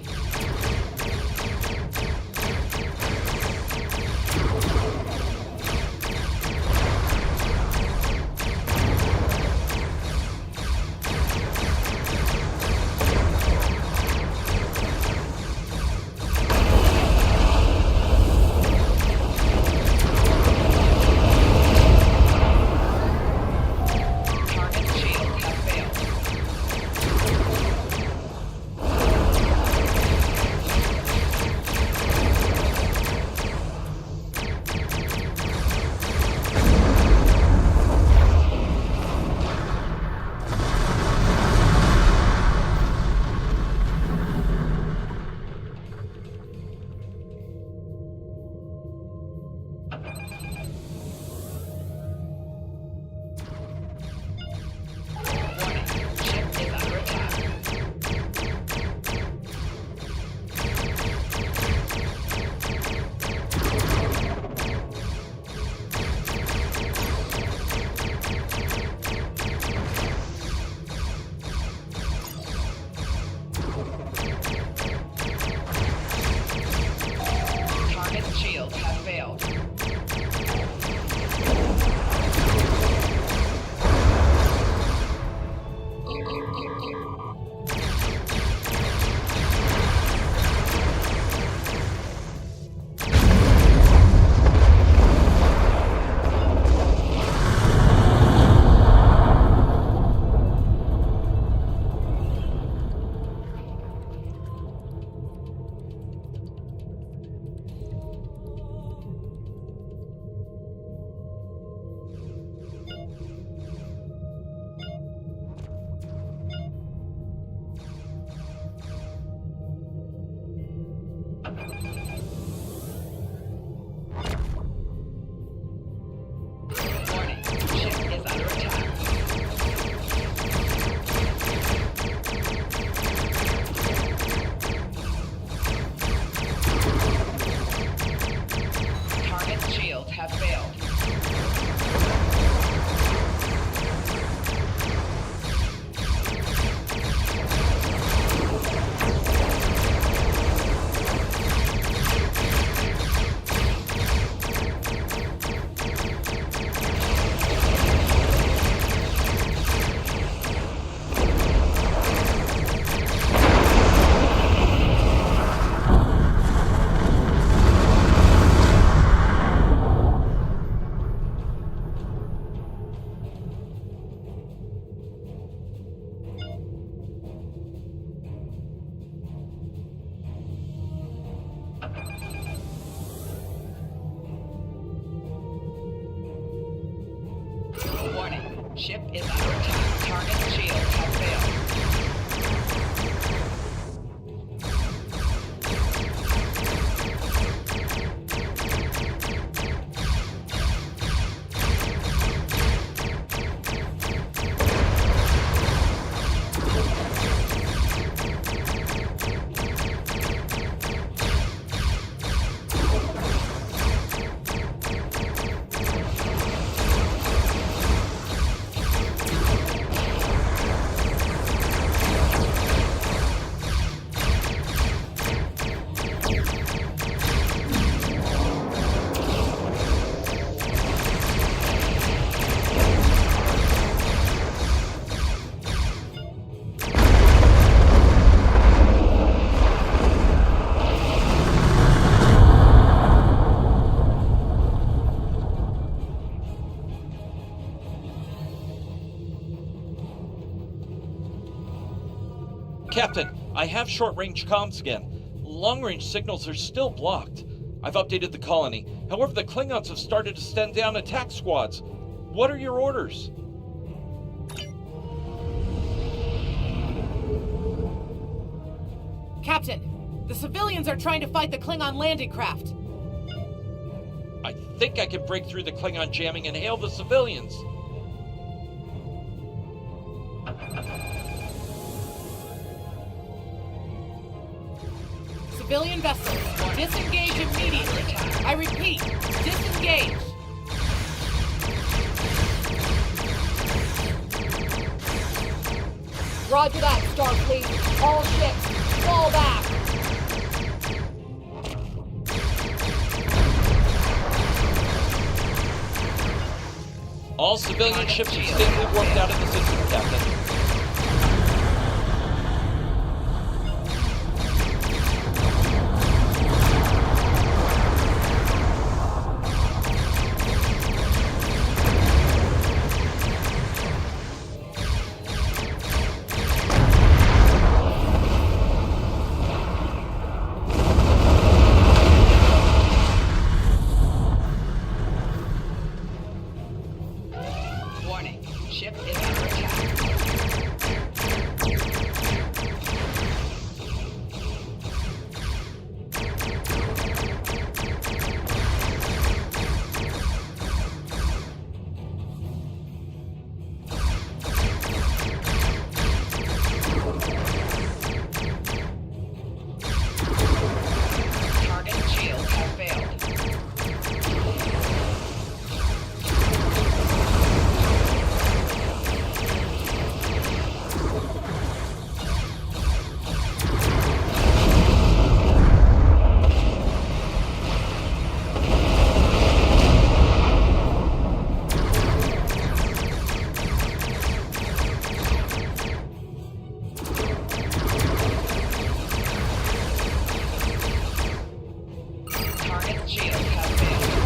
Ship is under attack. Target shields have failed. Captain, I have short-range comms again. Long-range signals are still blocked. I've updated the colony. However, the Klingons have started to send down attack squads. What are your orders? Captain, the civilians are trying to fight the Klingon landing craft. I think I can break through the Klingon jamming and hail the civilians. Civilian vessels, disengage immediately. I repeat, disengage. Roger that, Starfleet. All ships, fall back. All civilian ships are safely warped out of the system, Captain. Warning. Ship is under attack. Target shields have failed. Target shields have failed.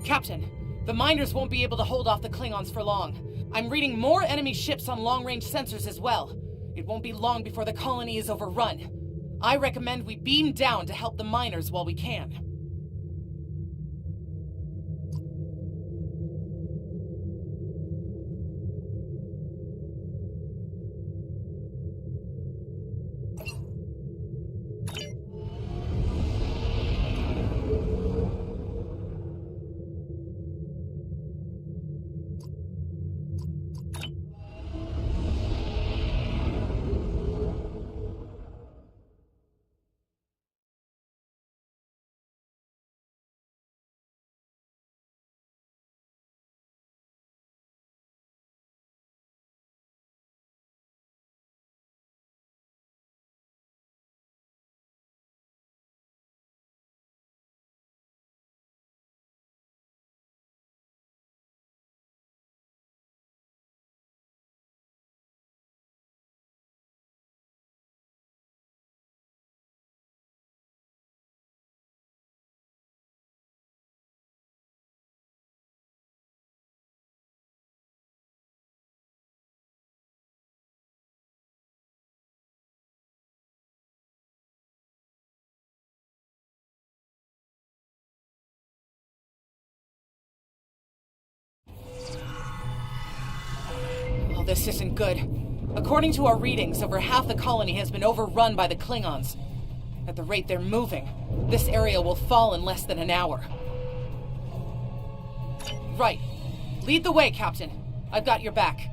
Captain, the miners won't be able to hold off the Klingons for long. I'm reading more enemy ships on long-range sensors as well. It won't be long before the colony is overrun. I recommend we beam down to help the miners while we can. this isn't good. According to our readings, over half the colony has been overrun by the Klingons. At the rate they're moving, this area will fall in less than an hour. Right. Lead the way, Captain. I've got your back.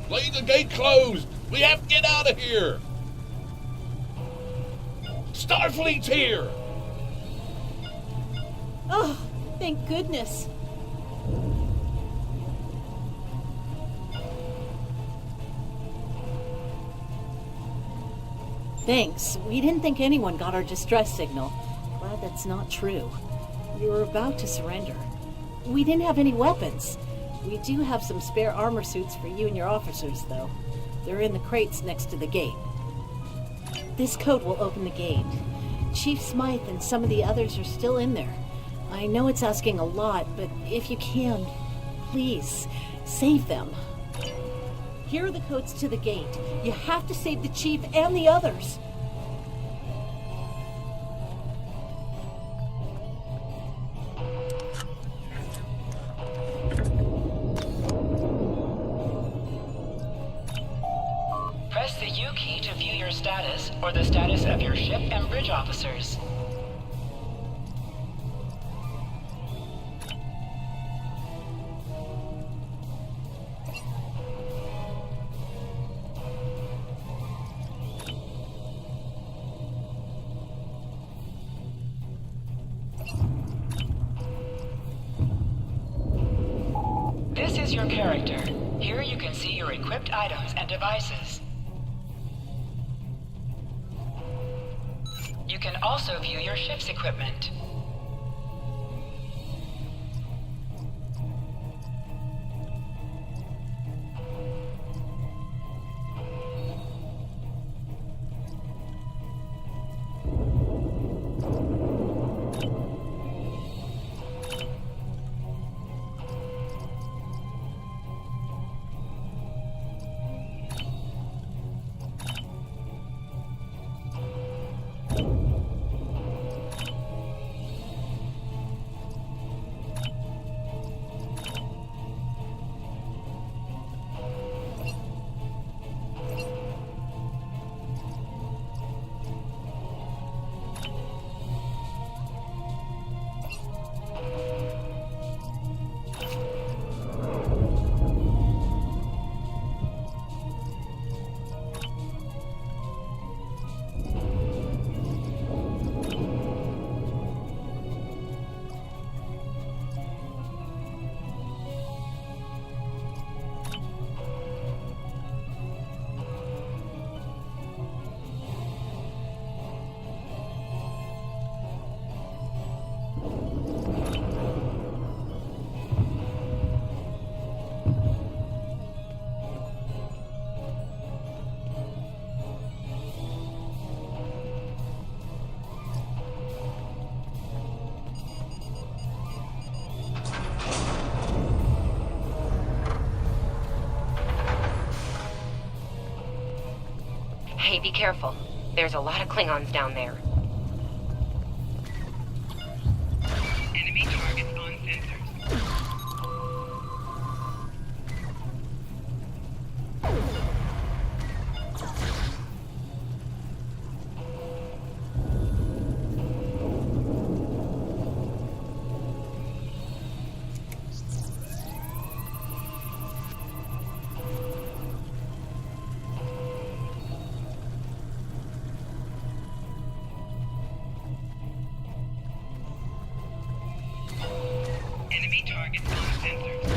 Leave the gate closed! We have to get out of here! Starfleet's here! Oh, thank goodness. Thanks. We didn't think anyone got our distress signal. Glad that's not true. We were about to surrender. We didn't have any weapons. We do have some spare armor suits for you and your officers, though. They're in the crates next to the gate. This code will open the gate. Chief Smythe and some of the others are still in there. I know it's asking a lot, but if you can, please, save them. Here are the codes to the gate. You have to save the Chief and the others. Press the U key to view your status or the status of your ship and bridge officers. This is your character. Here you can see your equipped items and devices. You can also view your ship's equipment. Hey, be careful. There's a lot of Klingons down there. Enemy targets on sensors. Enemy targets on sensors.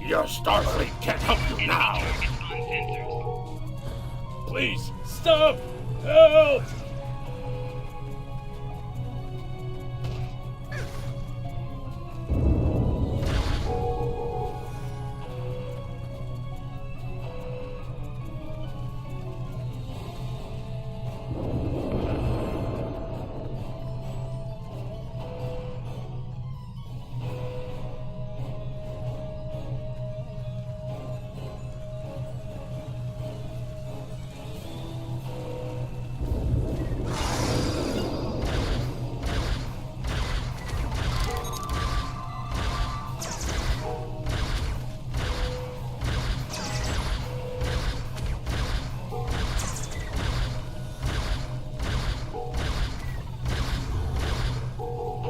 Your Starfleet can't help you now. Please, stop! Help!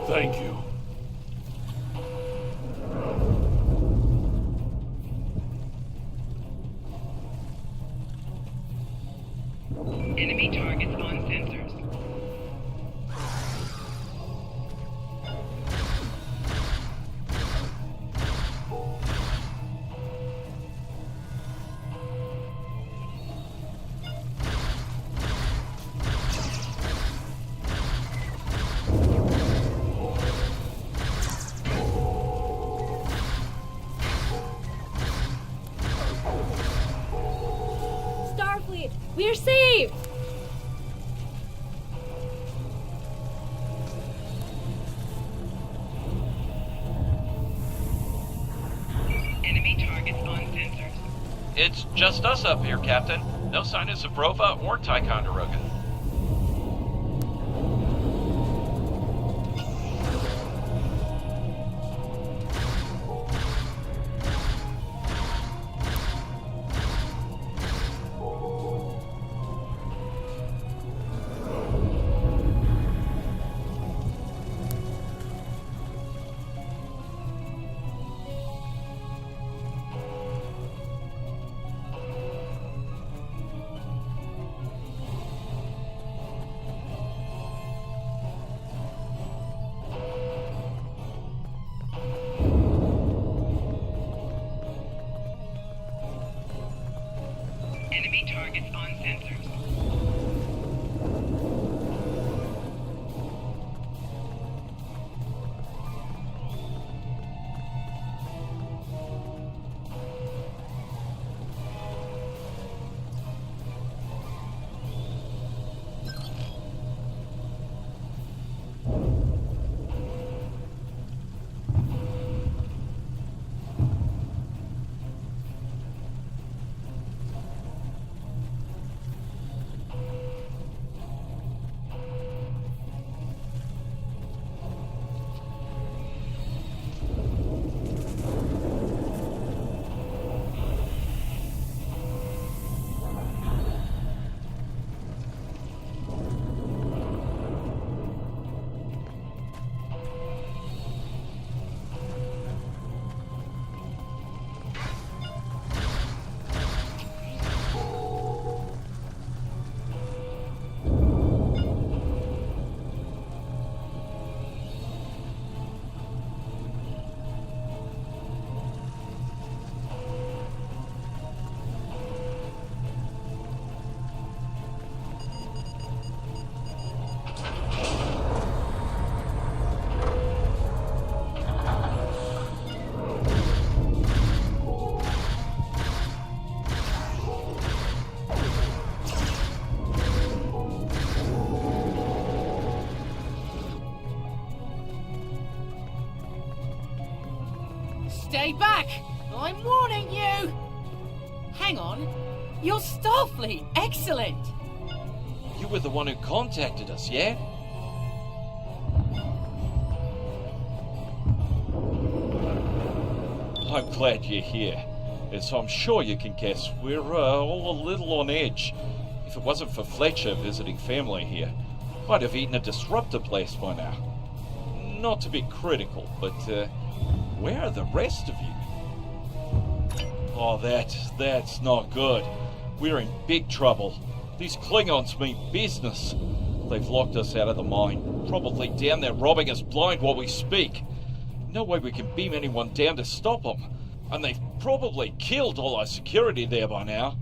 Thank you. Enemy targets on sensors. Starfleet, we're saved! Enemy targets on sensors. It's just us up here, Captain. No sign of Zabrova or Ticonderoga. Enemy targets on sensors. Stay back! I'm warning you! Hang on. You're Starfleet! Excellent! You were the one who contacted us, yeah? I'm glad you're here. As I'm sure you can guess, we're all a little on edge. If it wasn't for Fletcher visiting family here, I'd have eaten a disruptor blast by now. Not to be critical, but where are the rest of you? Oh, that's not good. We're in big trouble. These Klingons mean business. They've locked us out of the mine, probably down there robbing us blind while we speak. No way we can beam anyone down to stop them. And they've probably killed all our security there by now.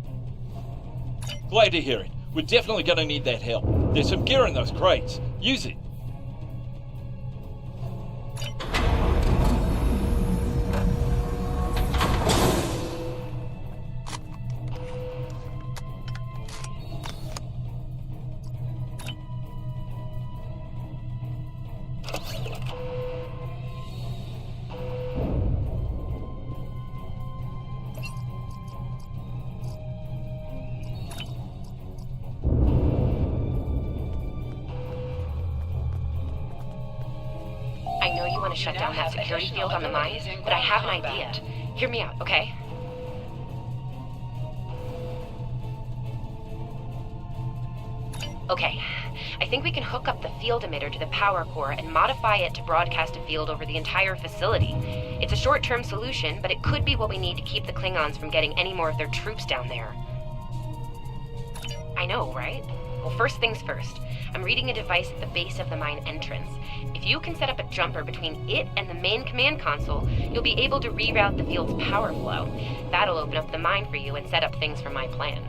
Glad to hear it. We're definitely going to need that help. There's some gear in those crates. Use it. I know you want to shut down that security field on the mine, but I have an idea. Hear me out, okay? Okay, I think we can hook up the field emitter to the power core and modify it to broadcast a field over the entire facility. It's a short-term solution, but it could be what we need to keep the Klingons from getting any more of their troops down there. I know, right? Well, first things first. I'm reading a device at the base of the mine entrance. If you can set up a jumper between it and the main command console, you'll be able to reroute the field's power flow. That'll open up the mine for you and set up things for my plan.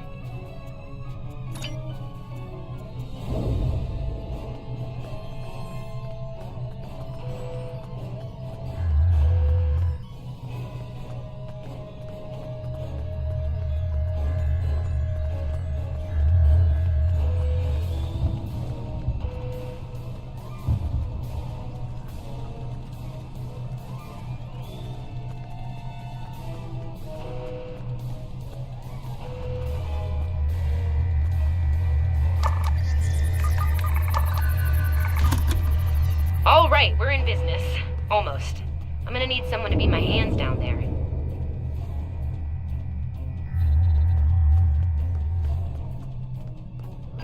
All right, we're in business. Almost. I'm gonna need someone to be my hands down there.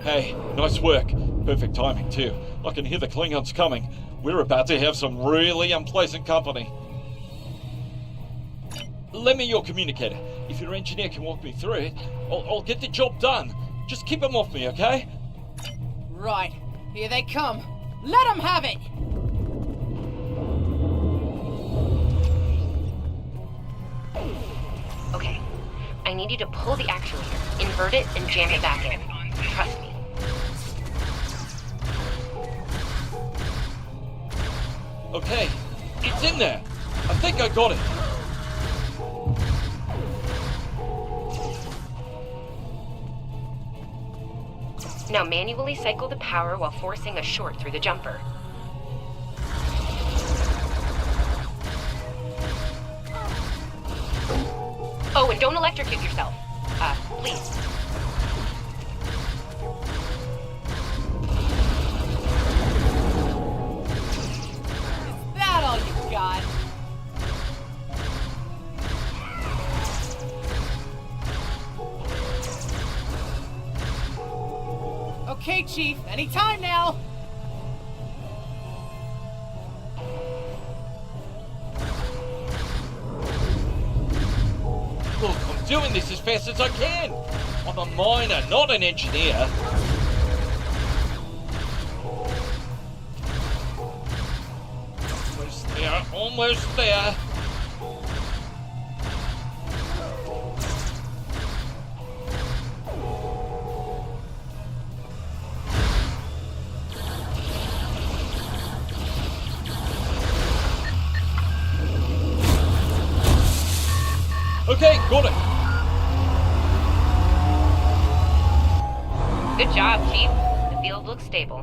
Hey, nice work. Perfect timing, too. I can hear the Klingons coming. We're about to have some really unpleasant company. Lend me your communicator. If your engineer can walk me through it, I'll get the job done. Just keep them off me, okay? Right. Here they come. Let them have it! Okay. I need you to pull the actuator, invert it, and jam it back in. Trust me. Okay, it's in there. I think I got it. Now manually cycle the power while forcing a short through the jumper. Oh, and don't electrocute yourself. Please. Is that all you got? Okay, Chief. Anytime now. Look, I'm doing this as fast as I can. I'm a miner, not an engineer. Almost there, almost there. Okay, got it. Good job, Chief. The field looks stable.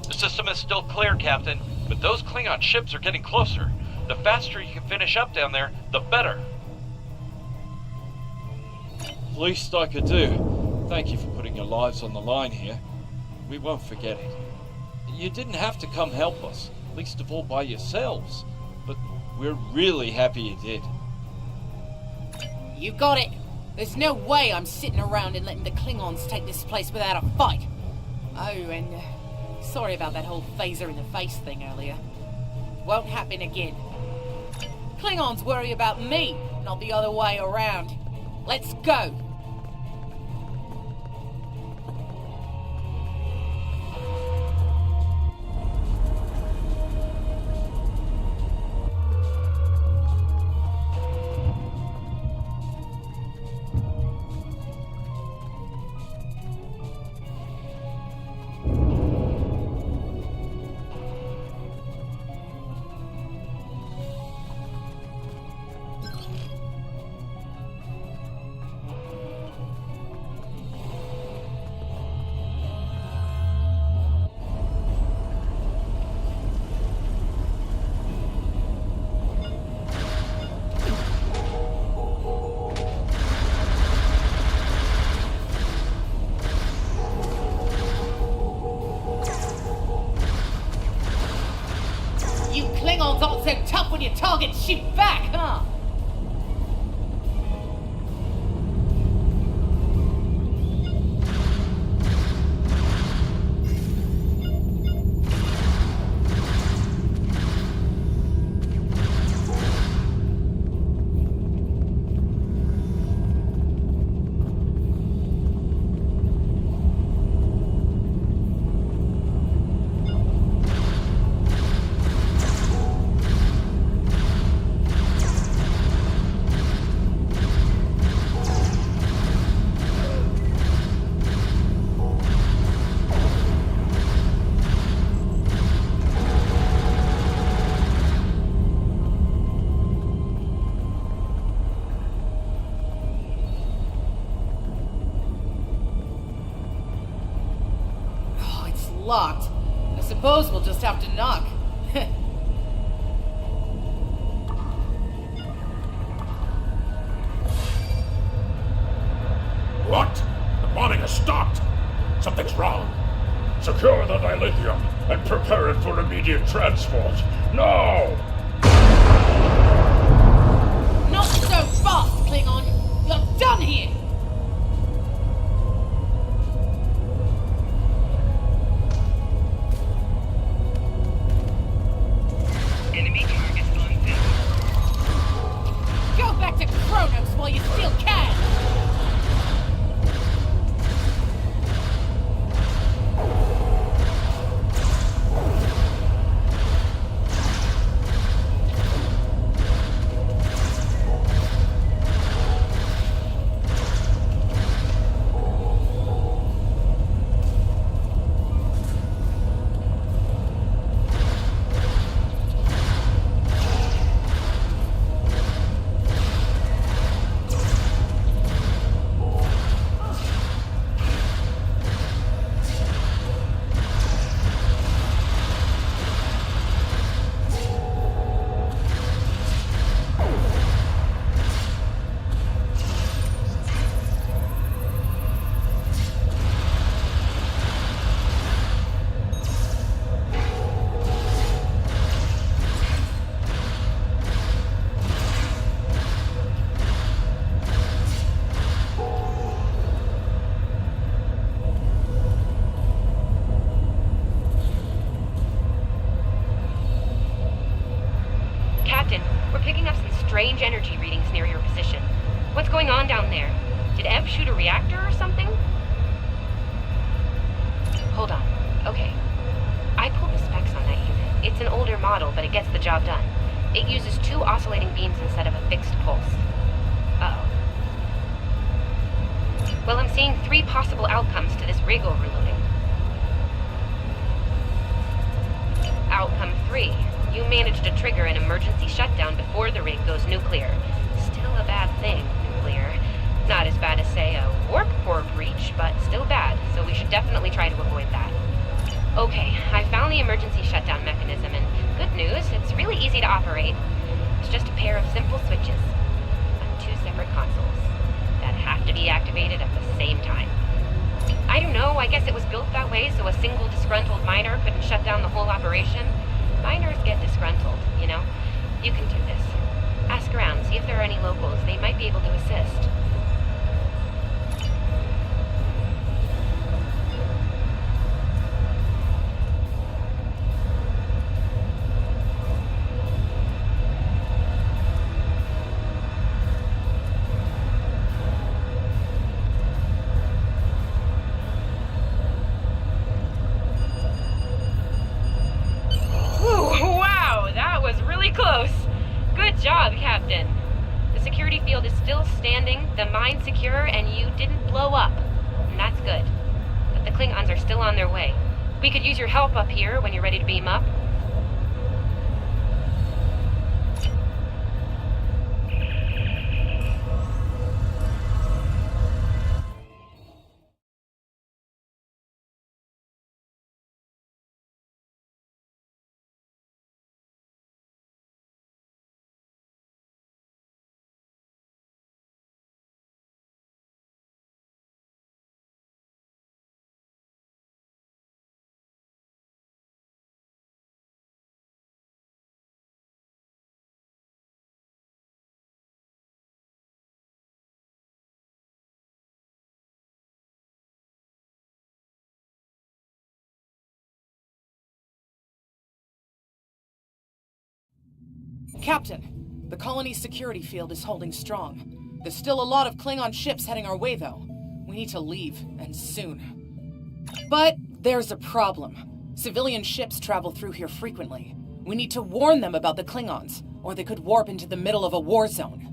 The system is still clear, Captain, but those Klingon ships are getting closer. The faster you can finish up down there, the better. Least I could do. Thank you for putting your lives on the line here. We won't forget it. You didn't have to come help us, least of all by yourselves. But we're really happy you did. You got it. There's no way I'm sitting around and letting the Klingons take this place without a fight. Oh, and sorry about that whole phaser in the face thing earlier. Won't happen again. Klingons worry about me, not the other way around. Let's go. fireballs aren't so tough when your target shoot back, huh? Locked. I suppose we'll just have to knock. What? The bombing has stopped. Something's wrong. Secure the dilithium and prepare it for immediate transport. Now! Not so fast, Klingon! You're done here! Enemy targets unseen. Go back to Kronos while you still can! Captain, we're picking up some strange energy readings near your position. What's going on down there? Did Ev shoot a reactor or something? Hold on. Okay. I pulled the specs on that unit. It's an older model, but it gets the job done. It uses 2 oscillating beams instead of a fixed pulse. Uh-oh. Well, I'm seeing 3 possible outcomes to this rig overloading. Outcome 3. You managed to trigger an emergency shutdown before the rig goes nuclear. Still a bad thing, nuclear. Not as bad as, say, a warp core breach, but still bad, so we should definitely try to avoid that. Okay, I found the emergency shutdown mechanism, and good news, it's really easy to operate. It's just a pair of simple switches on 2 separate consoles that have to be activated at the same time. I don't know, I guess it was built that way so a single disgruntled miner couldn't shut down the whole operation. Miners get disgruntled, you know? You can do this. Ask around, see if there are any locals. They might be able to assist. Close. Good job, Captain. The security field is still standing, the mine's secure, and you didn't blow up. And that's good. But the Klingons are still on their way. We could use your help up here when you're ready to beam up. Captain, the colony's security field is holding strong. There's still a lot of Klingon ships heading our way, though. We need to leave, and soon. But there's a problem. Civilian ships travel through here frequently. We need to warn them about the Klingons, or they could warp into the middle of a war zone.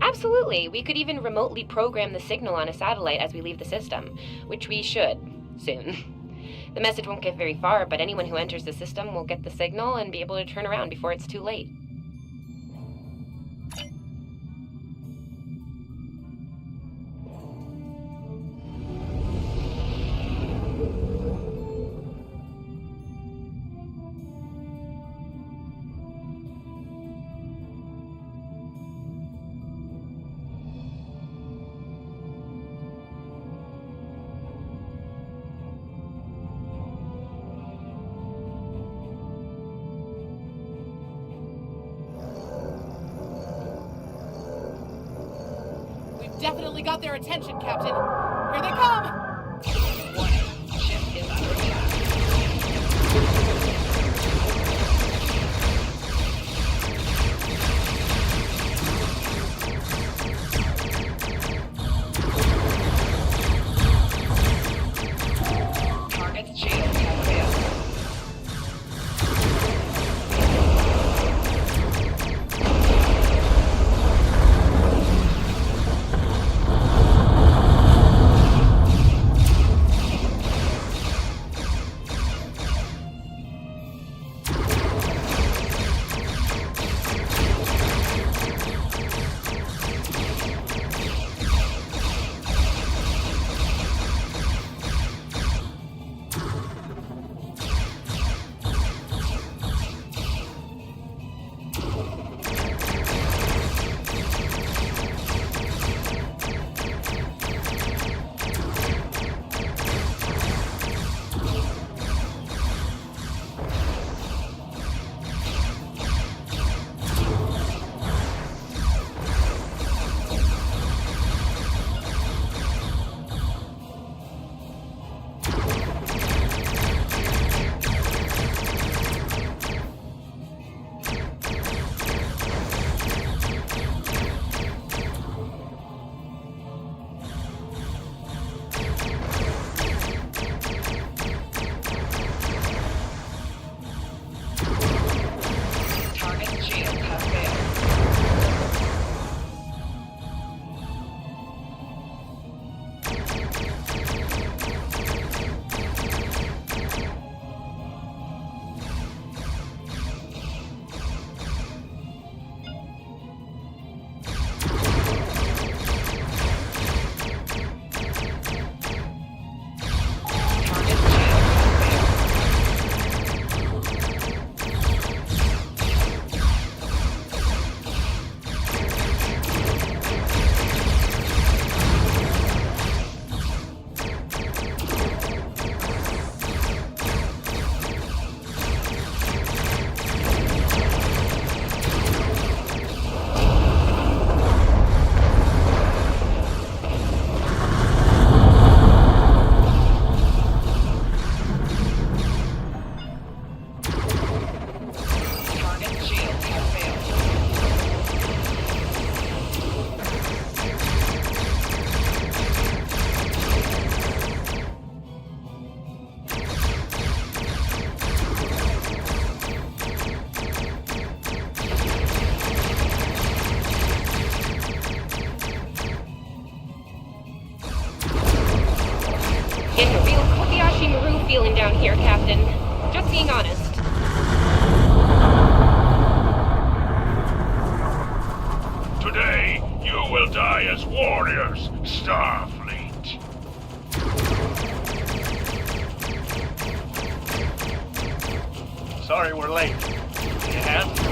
Absolutely. We could even remotely program the signal on a satellite as we leave the system, which we should, soon. The message won't get very far, but anyone who enters the system will get the signal and be able to turn around before it's too late. Definitely got their attention, Captain. Here they come! Warning, ship is under attack. Target's shields have failed. feeling down here, Captain. Just being honest. Today, you will die as warriors, Starfleet. Sorry we're late. Need a hand?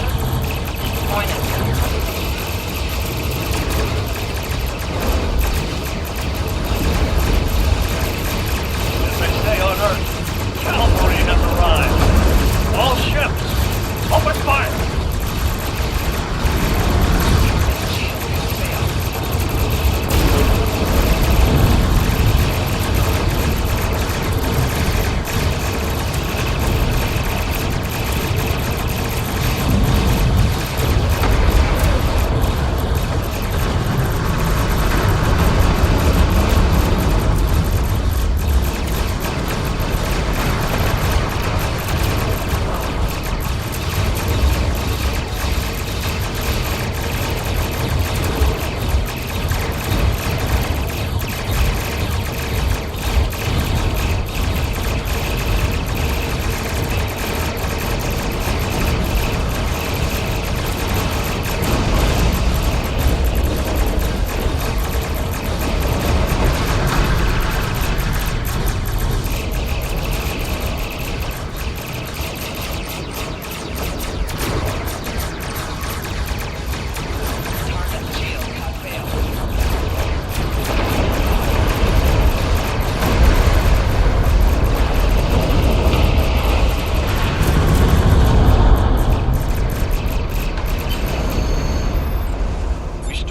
Got it? Point it. As they say on Earth, cavalry has arrived. All ships, open fire!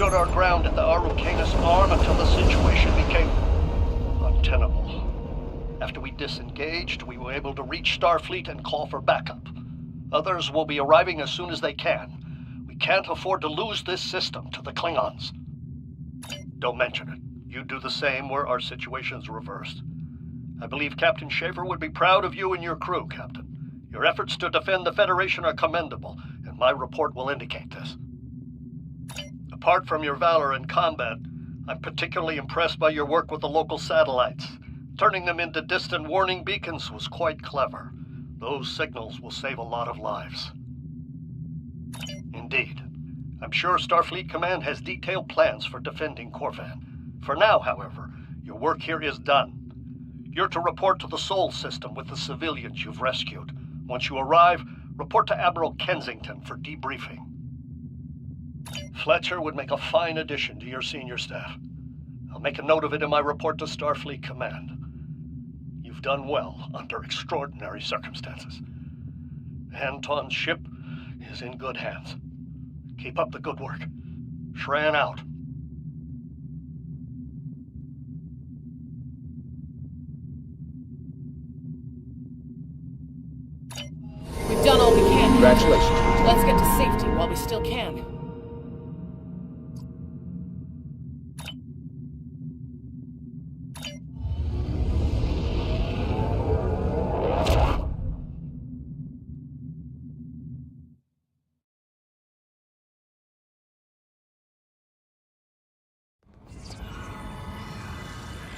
Our ground at the Araucanus Arm until the situation became untenable. After we disengaged, we were able to reach Starfleet and call for backup. Others will be arriving as soon as they can. We can't afford to lose this system to the Klingons. Don't mention it. You do the same where our situation's reversed. I believe Captain Schaefer would be proud of you and your crew, Captain. Your efforts to defend the Federation are commendable, and my report will indicate this. Apart from your valor in combat, I'm particularly impressed by your work with the local satellites. Turning them into distant warning beacons was quite clever. Those signals will save a lot of lives. Indeed. I'm sure Starfleet Command has detailed plans for defending Corvan. For now, however, your work here is done. You're to report to the Sol system with the civilians you've rescued. Once you arrive, report to Admiral Kensington for debriefing. Fletcher would make a fine addition to your senior staff. I'll make a note of it in my report to Starfleet Command. You've done well under extraordinary circumstances. Anton's ship is in good hands. Keep up the good work. Shran out. We've done all we can. Congratulations. Let's get to safety while we still can.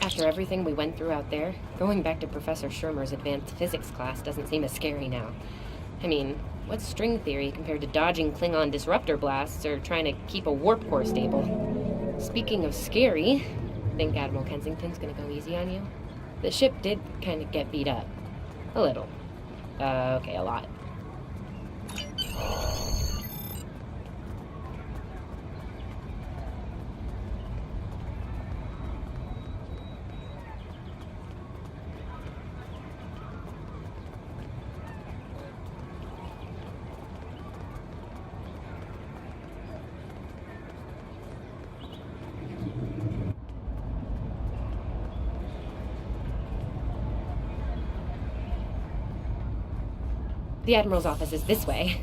After everything we went through out there, going back to Professor Schirmer's advanced physics class doesn't seem as scary now. I mean, what's string theory compared to dodging Klingon disruptor blasts or trying to keep a warp core stable? Speaking of scary, think Admiral Kensington's gonna go easy on you? The ship did kind of get beat up. A little. Okay, a lot. The Admiral's office is this way.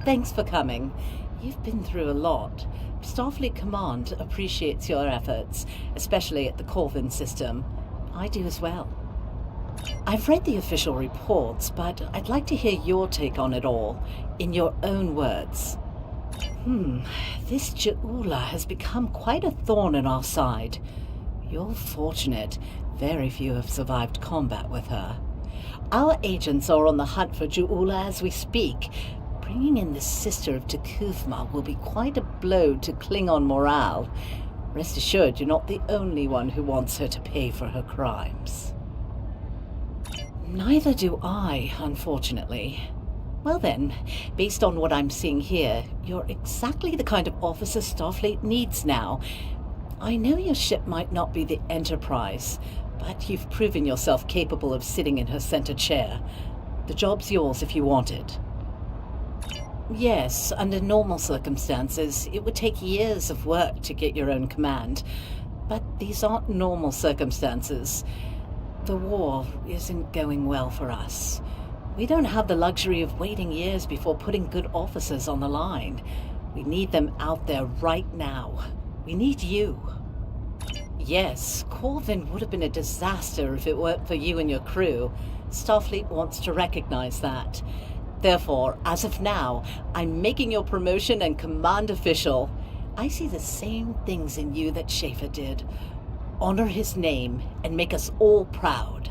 Thanks for coming. You've been through a lot. Starfleet Command appreciates your efforts, especially at the Corvin system. I do as well. I've read the official reports, but I'd like to hear your take on it all, in your own words. This Ju'ula has become quite a thorn in our side. You're fortunate. Very few have survived combat with her. Our agents are on the hunt for Ju'ula as we speak. Bringing in the sister of Takufma will be quite a blow to Klingon morale. Rest assured, you're not the only one who wants her to pay for her crimes. Neither do I, unfortunately. Well then, based on what I'm seeing here, you're exactly the kind of officer Starfleet needs now. I know your ship might not be the Enterprise, but you've proven yourself capable of sitting in her center chair. The job's yours if you want it. Yes, under normal circumstances, it would take years of work to get your own command. But these aren't normal circumstances. The war isn't going well for us. We don't have the luxury of waiting years before putting good officers on the line. We need them out there right now. We need you. Yes, Corvin would have been a disaster if it weren't for you and your crew. Starfleet wants to recognize that. Therefore, as of now, I'm making your promotion and command official. I see the same things in you that Schaefer did. Honor his name and make us all proud.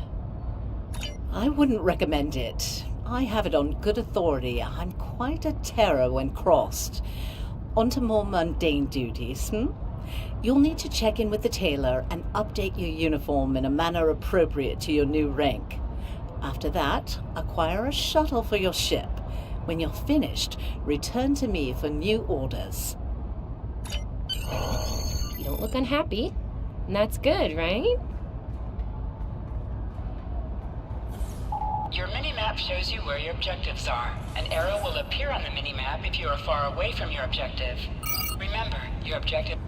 I wouldn't recommend it. I have it on good authority. I'm quite a terror when crossed. On to more mundane duties, You'll need to check in with the tailor and update your uniform in a manner appropriate to your new rank. After that, acquire a shuttle for your ship. When you're finished, return to me for new orders. You don't look unhappy. And that's good, right? Your mini-map shows you where your objectives are. An arrow will appear on the mini-map if you are far away from your objective. Remember, your objective...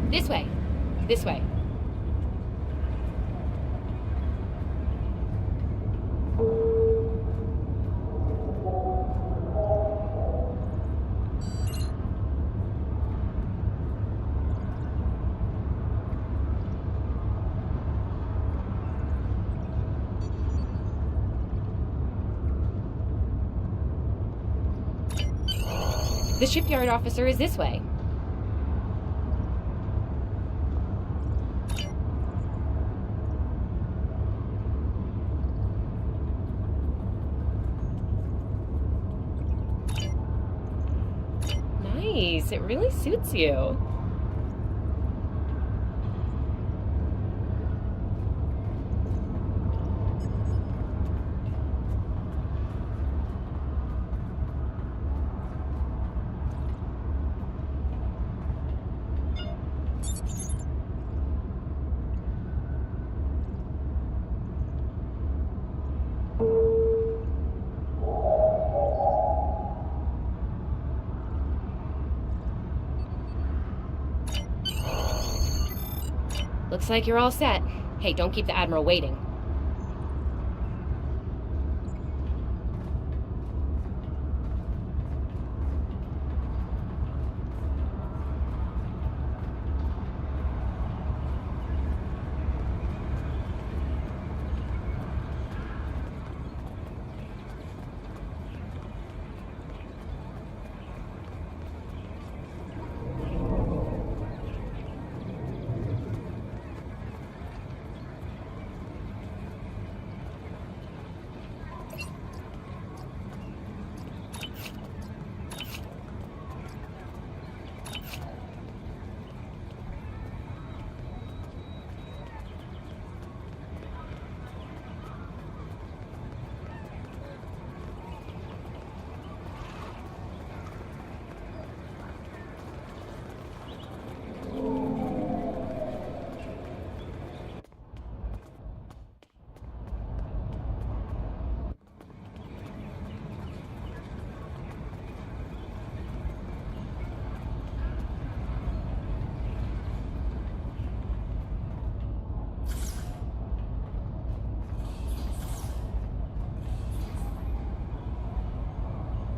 This way. This way. The shipyard officer is this way. Nice, it really suits you. Looks like you're all set. Hey, don't keep the Admiral waiting.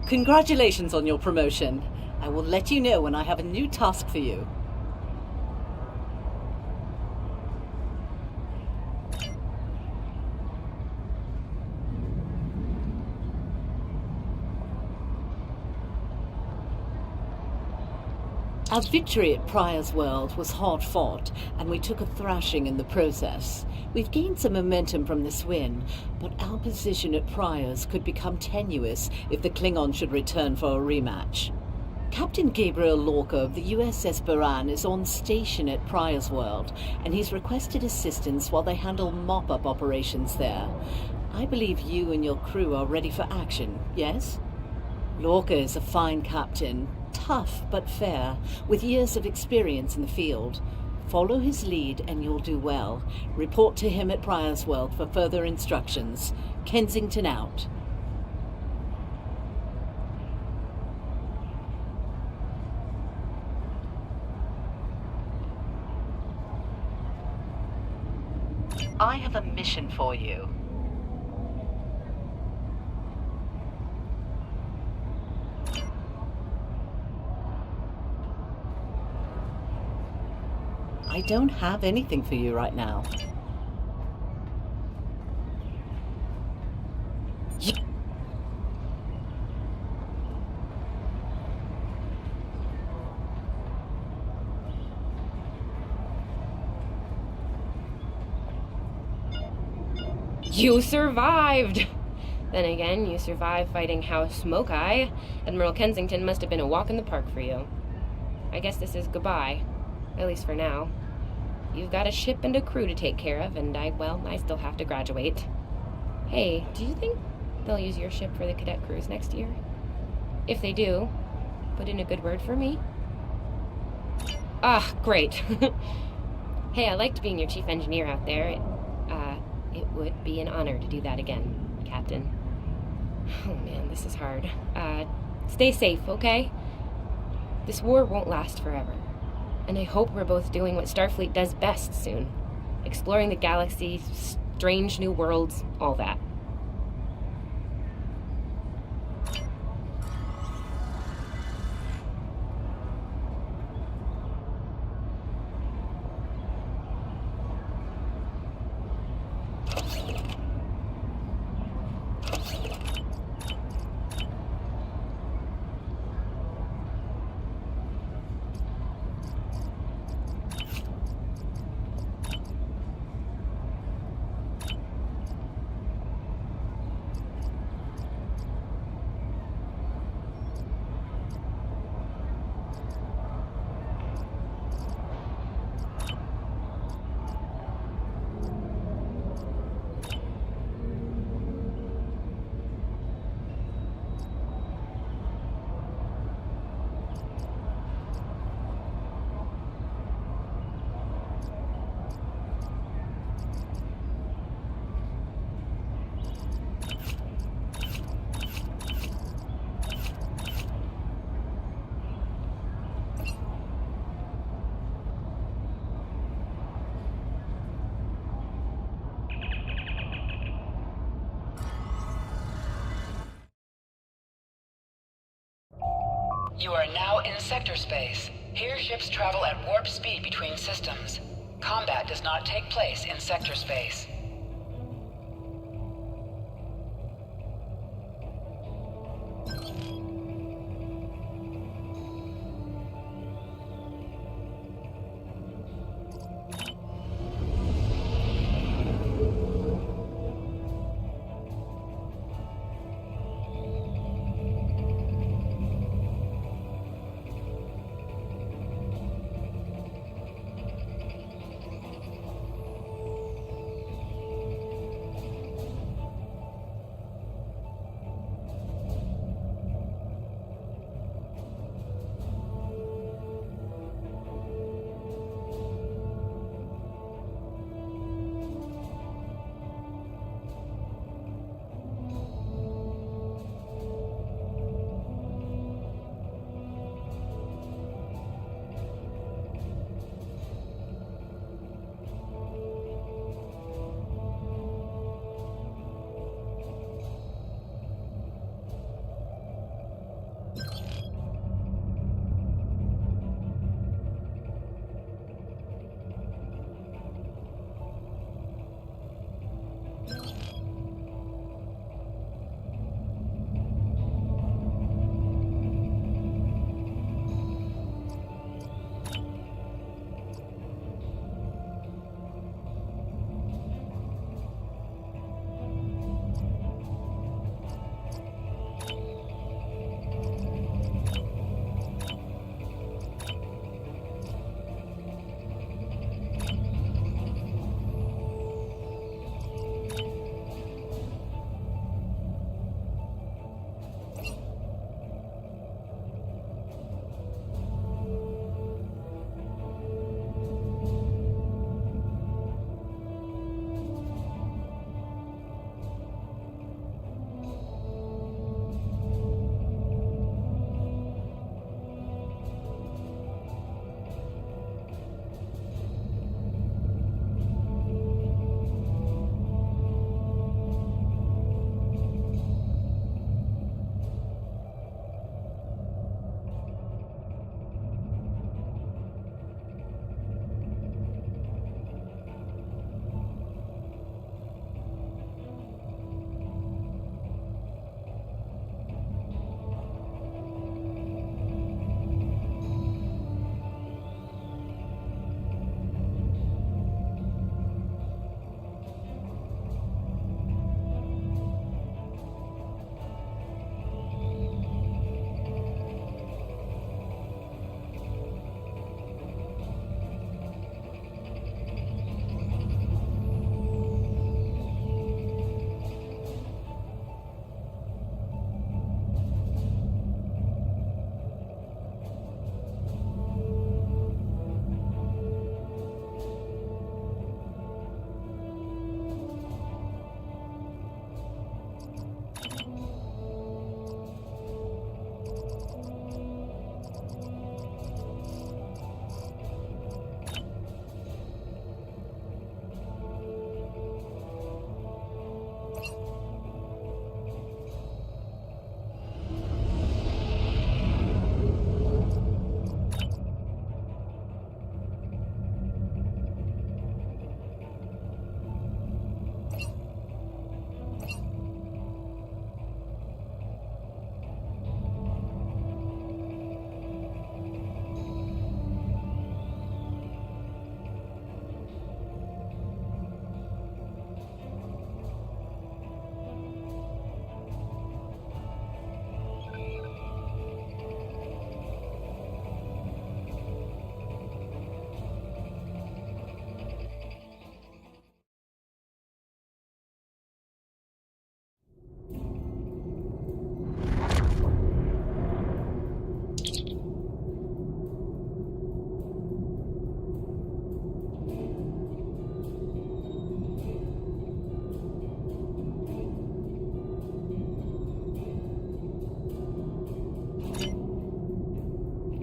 Congratulations on your promotion. I will let you know when I have a new task for you. Our victory at Pryor's World was hard fought, and we took a thrashing in the process. We've gained some momentum from this win, but our position at Pryor's could become tenuous if the Klingon should return for a rematch. Captain Gabriel Lorca of the USS Baran is on station at Pryor's World, and he's requested assistance while they handle mop-up operations there. I believe you and your crew are ready for action, yes? Lorca is a fine captain, tough but fair, with years of experience in the field. Follow his lead and you'll do well. Report to him at Pryor's World for further instructions. Kensington out. I have a mission for you. I don't have anything for you right now. You survived! Then again, you survived fighting House Smoke-Eye. Admiral Kensington must have been a walk in the park for you. I guess this is goodbye. At least for now. You've got a ship and a crew to take care of, and I still have to graduate. Hey, do you think they'll use your ship for the cadet cruise next year? If they do, put in a good word for me. Ah, great. Hey, I liked being your chief engineer out there. It would be an honor to do that again, Captain. Oh man, this is hard. Stay safe, okay? This war won't last forever. And I hope we're both doing what Starfleet does best soon. Exploring the galaxy, strange new worlds, all that. You are now in sector space. Here ships travel at warp speed between systems. Combat does not take place in sector space.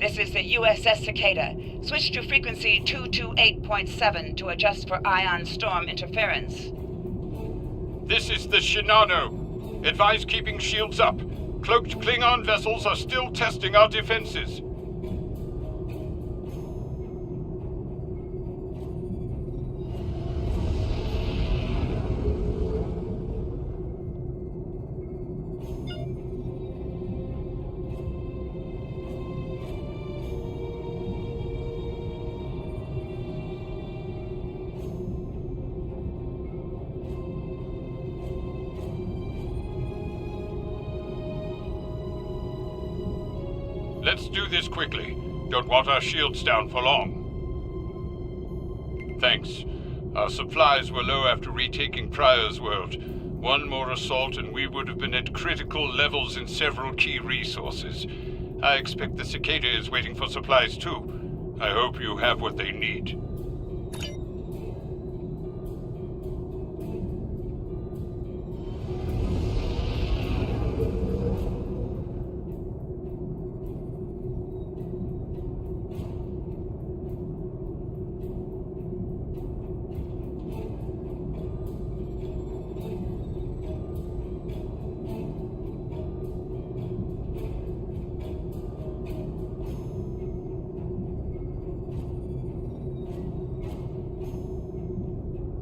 This is the USS Cicada. Switch to frequency 228.7 to adjust for ion storm interference. This is the Shinano. Advise keeping shields up. Cloaked Klingon vessels are still testing our defenses. Let's do this quickly. Don't want our shields down for long. Thanks. Our supplies were low after retaking Pryor's world. One more assault and we would have been at critical levels in several key resources. I expect the Cicada is waiting for supplies too. I hope you have what they need.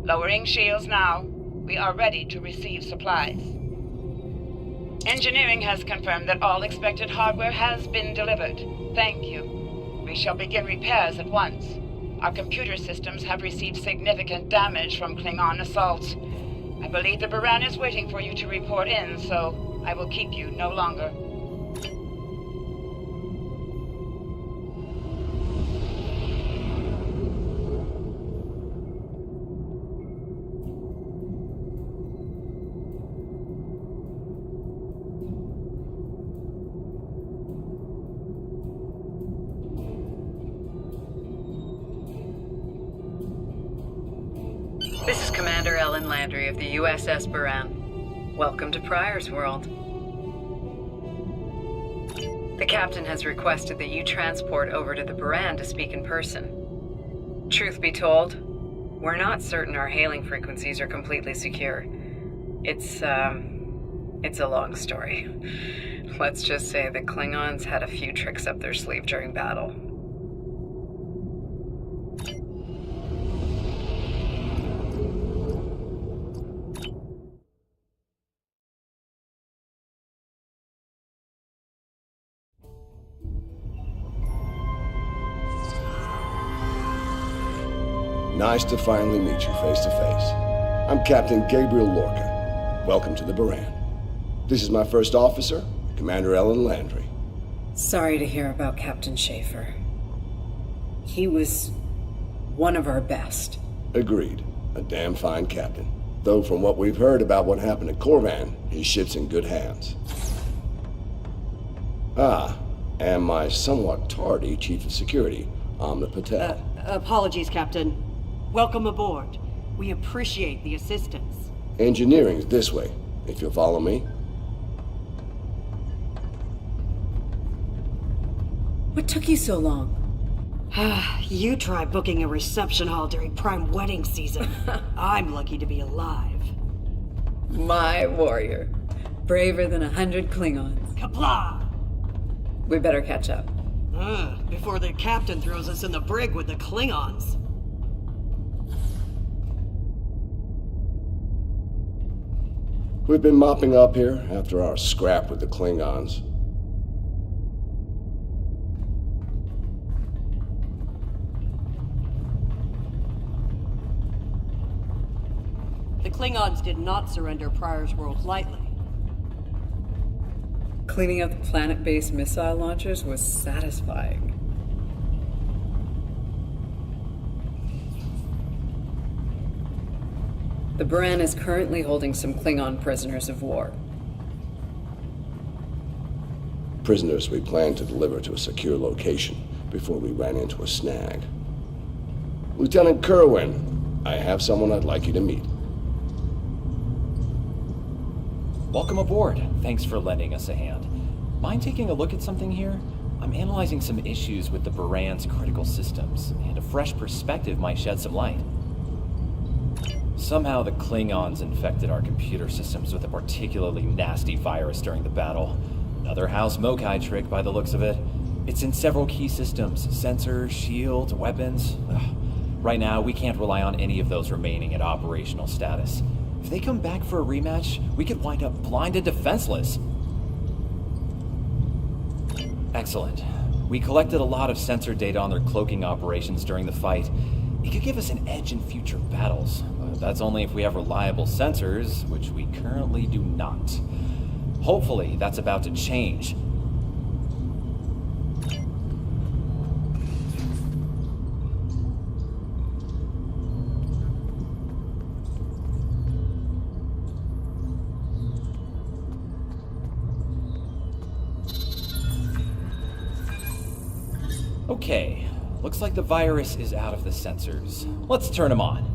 Lowering shields now. We are ready to receive supplies. Engineering has confirmed that all expected hardware has been delivered. Thank you. We shall begin repairs at once. Our computer systems have received significant damage from Klingon assaults. I believe the Baran is waiting for you to report in, so I will keep you no longer. This is Commander Ellen Landry of the USS Baran. Welcome to Pryor's world. The captain has requested that you transport over to the Baran to speak in person. Truth be told, we're not certain our hailing frequencies are completely secure. It's a long story. Let's just say the Klingons had a few tricks up their sleeve during battle. Nice to finally meet you face to face. I'm Captain Gabriel Lorca. Welcome to the Baran. This is my first officer, Commander Ellen Landry. Sorry to hear about Captain Schaefer. He was one of our best. Agreed. A damn fine captain. Though from what we've heard about what happened at Korvan, his ship's in good hands. Ah, and my somewhat tardy Chief of Security, Amna Patel. Apologies, Captain. Welcome aboard. We appreciate the assistance. Engineering's this way, if you'll follow me. What took you so long? You try booking a reception hall during prime wedding season. I'm lucky to be alive. My warrior. Braver than 100 Klingons. Kapla! We better catch up. Before the captain throws us in the brig with the Klingons. We've been mopping up here after our scrap with the Klingons. The Klingons did not surrender Pryor's world lightly. Cleaning up the planet-based missile launchers was satisfying. The Baran is currently holding some Klingon prisoners of war. Prisoners we planned to deliver to a secure location before we ran into a snag. Lieutenant Kerwin, I have someone I'd like you to meet. Welcome aboard. Thanks for lending us a hand. Mind taking a look at something here? I'm analyzing some issues with the Baran's critical systems, and a fresh perspective might shed some light. Somehow the Klingons infected our computer systems with a particularly nasty virus during the battle. Another House Mokai trick by the looks of it. It's in several key systems: sensors, shields, weapons. Right now, we can't rely on any of those remaining at operational status. If they come back for a rematch, we could wind up blind and defenseless. Excellent. We collected a lot of sensor data on their cloaking operations during the fight. It could give us an edge in future battles, but that's only if we have reliable sensors, which we currently do not. Hopefully, that's about to change. Okay, looks like the virus is out of the sensors. Let's turn them on.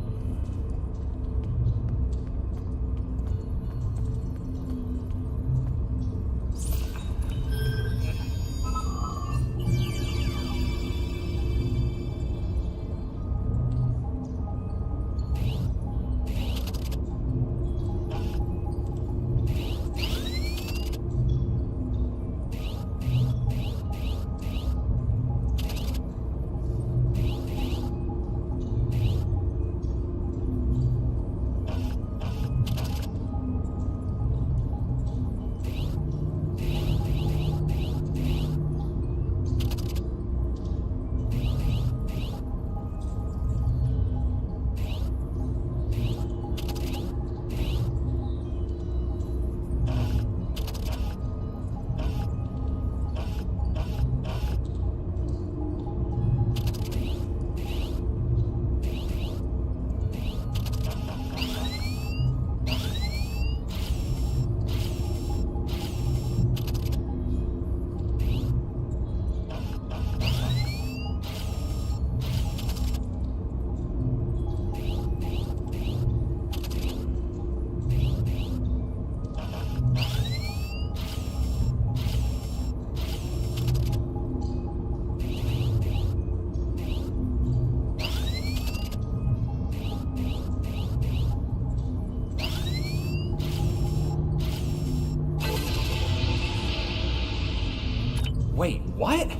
Wait, what?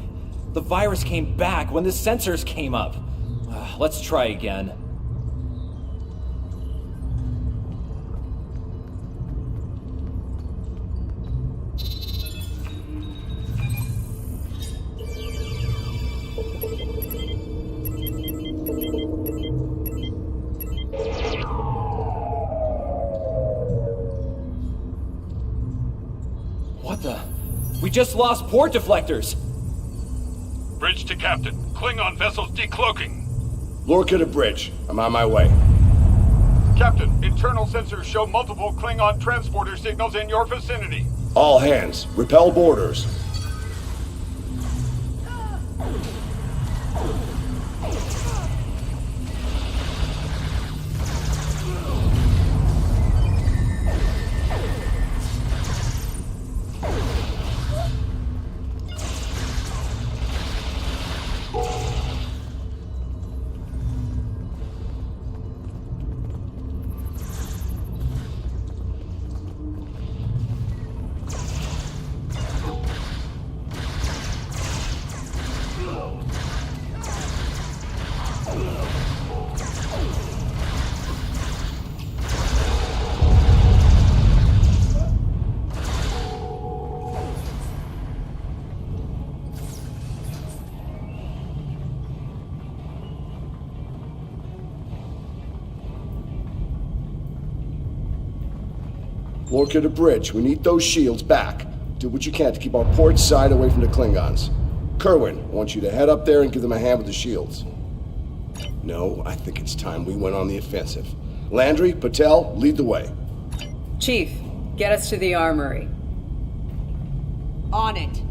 The virus came back when the sensors came up. Let's try again. What the? We just lost port deflectors! Bridge to Captain. Klingon vessels decloaking. Lorca to bridge. I'm on my way. Captain, internal sensors show multiple Klingon transporter signals in your vicinity. All hands, repel boarders. Lorca to bridge. We need those shields back. Do what you can to keep our port side away from the Klingons. Kerwin, I want you to head up there and give them a hand with the shields. No, I think it's time we went on the offensive. Landry, Patel, lead the way. Chief, get us to the armory. On it.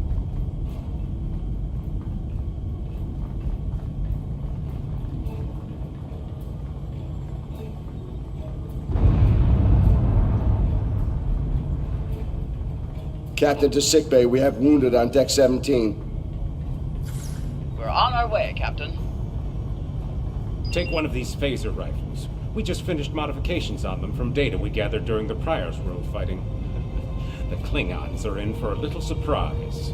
Captain to sickbay. We have wounded on deck 17. our way, Captain. Take one of these phaser rifles. We just finished modifications on them from data we gathered during the Prior's Row fighting. The Klingons are in for a little surprise.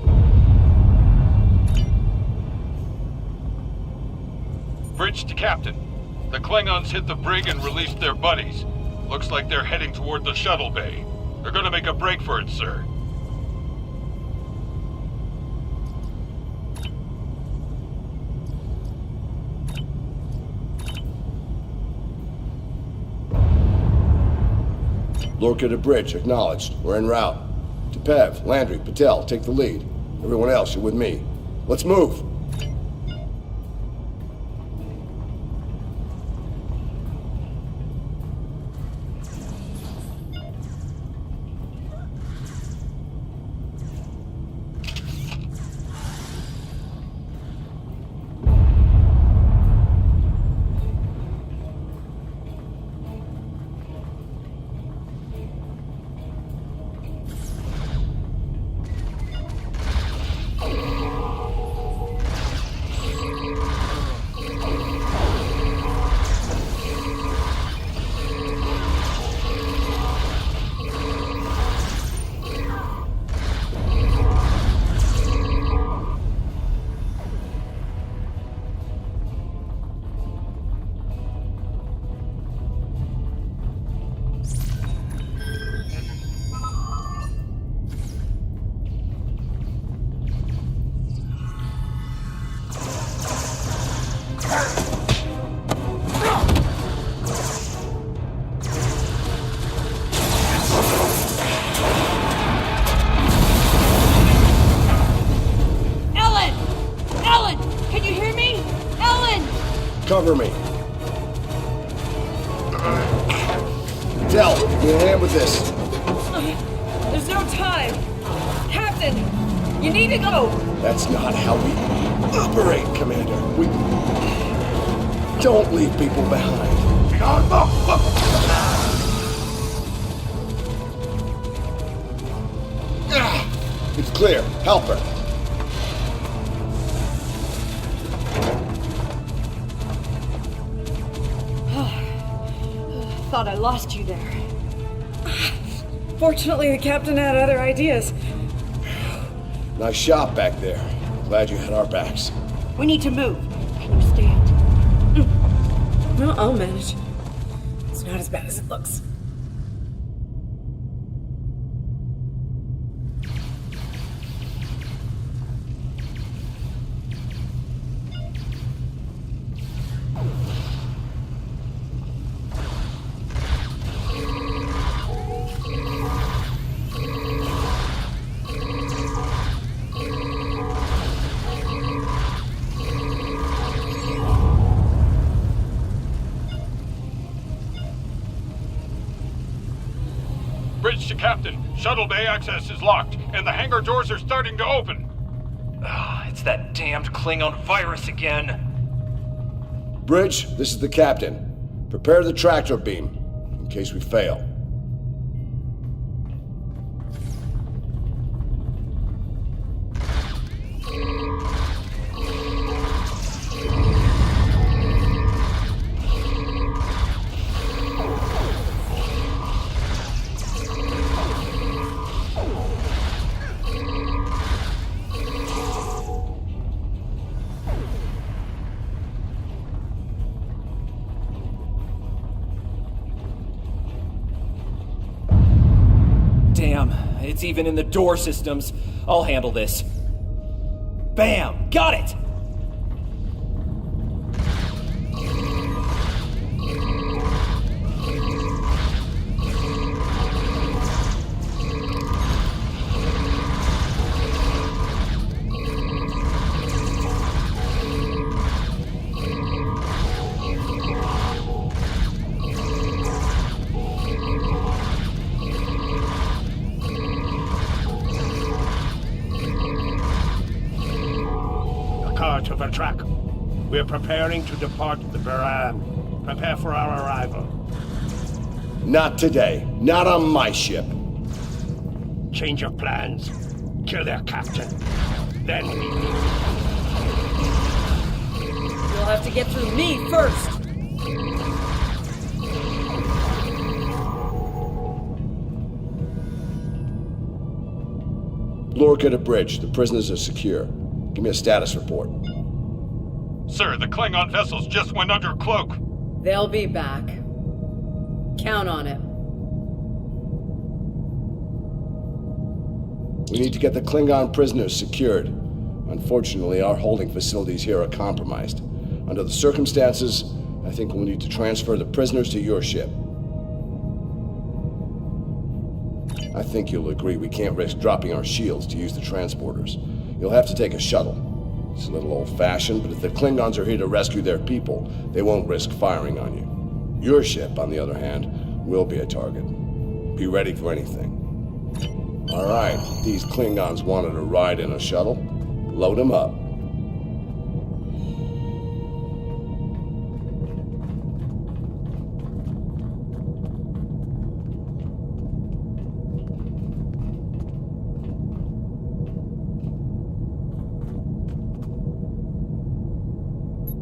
Bridge to Captain. The Klingons hit the brig and released their buddies. Looks like they're heading toward the shuttle bay. They're gonna make a break for it, sir. Lorca to bridge, acknowledged. We're en route. Tepev, Landry, Patel, take the lead. Everyone else, you're with me. Let's move! Cover me. Del, give me a hand with this. There's no time. Captain, you need to go. That's not how we operate, Commander. We don't leave people behind. It's clear. Help her. Thought I lost you there. Fortunately, the captain had other ideas. Nice shot back there. Glad you had our backs. We need to move. Can you stand? No, I'll manage. It's not as bad as it looks. Bridge to Captain. Shuttle bay access is locked, and the hangar doors are starting to open. It's that damned Klingon virus again. Bridge, this is the captain. Prepare the tractor beam, in case we fail. Damn, it's even in the door systems. I'll handle this. Bam! Got it! To the track. We're preparing to depart the Baran. Prepare for our arrival. Not today. Not on my ship. Change your plans. Kill their captain. Then meet me. You'll have to get through me first. Lorca to bridge. The prisoners are secure. Give me a status report. Sir, the Klingon vessels just went under cloak. They'll be back. Count on it. We need to get the Klingon prisoners secured. Unfortunately, our holding facilities here are compromised. Under the circumstances, I think we'll need to transfer the prisoners to your ship. I think you'll agree we can't risk dropping our shields to use the transporters. You'll have to take a shuttle. It's a little old-fashioned, but if the Klingons are here to rescue their people, they won't risk firing on you. Your ship, on the other hand, will be a target. Be ready for anything. All right, these Klingons wanted a ride in a shuttle. Load them up.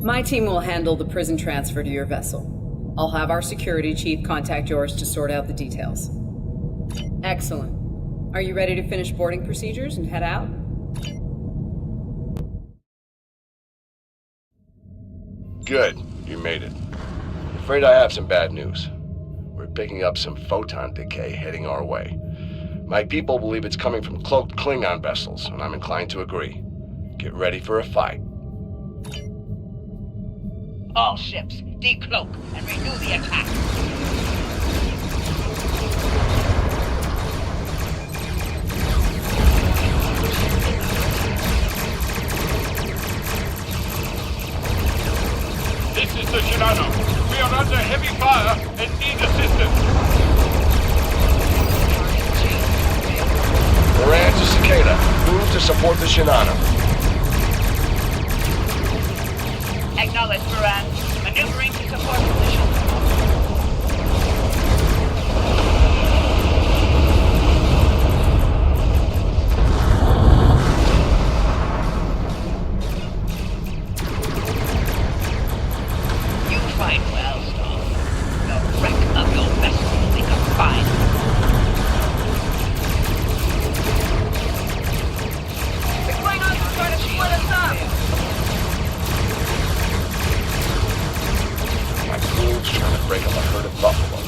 My team will handle the prison transfer to your vessel. I'll have our security chief contact yours to sort out the details. Excellent. Are you ready to finish boarding procedures and head out? Good. You made it. Afraid I have some bad news. We're picking up some photon decay heading our way. My people believe it's coming from cloaked Klingon vessels, and I'm inclined to agree. Get ready for a fight. All ships, decloak and renew the attack. This is the Shinano. We are under heavy fire and need assistance. Moran to Cicada. Move to support the Shinano. Acknowledge, Moran. Maneuvering to support position. You fight well, Storm. The wreck of your vessel will make a fine. The Klingons are trying to split us up! Wolves trying to break up a herd of buffalo.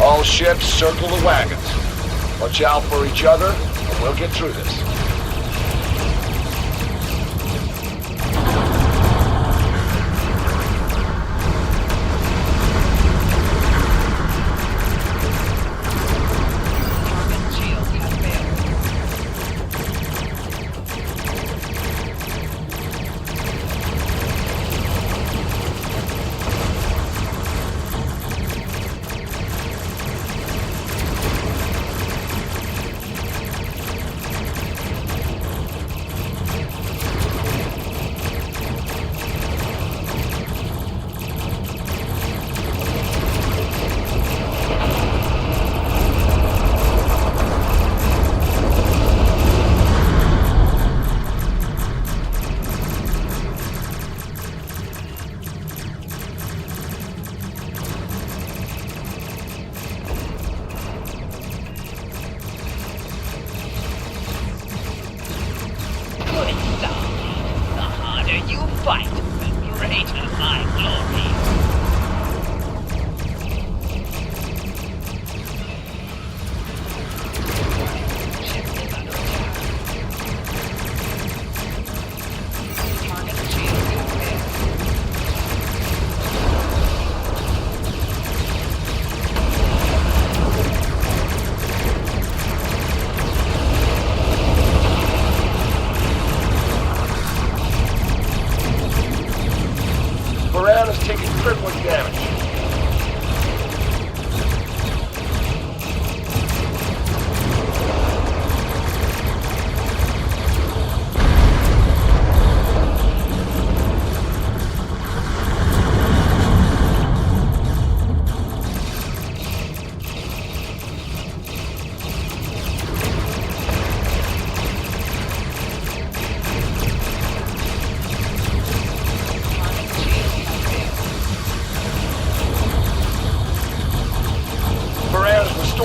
All ships circle the wagons. Watch out for each other, and we'll get through this.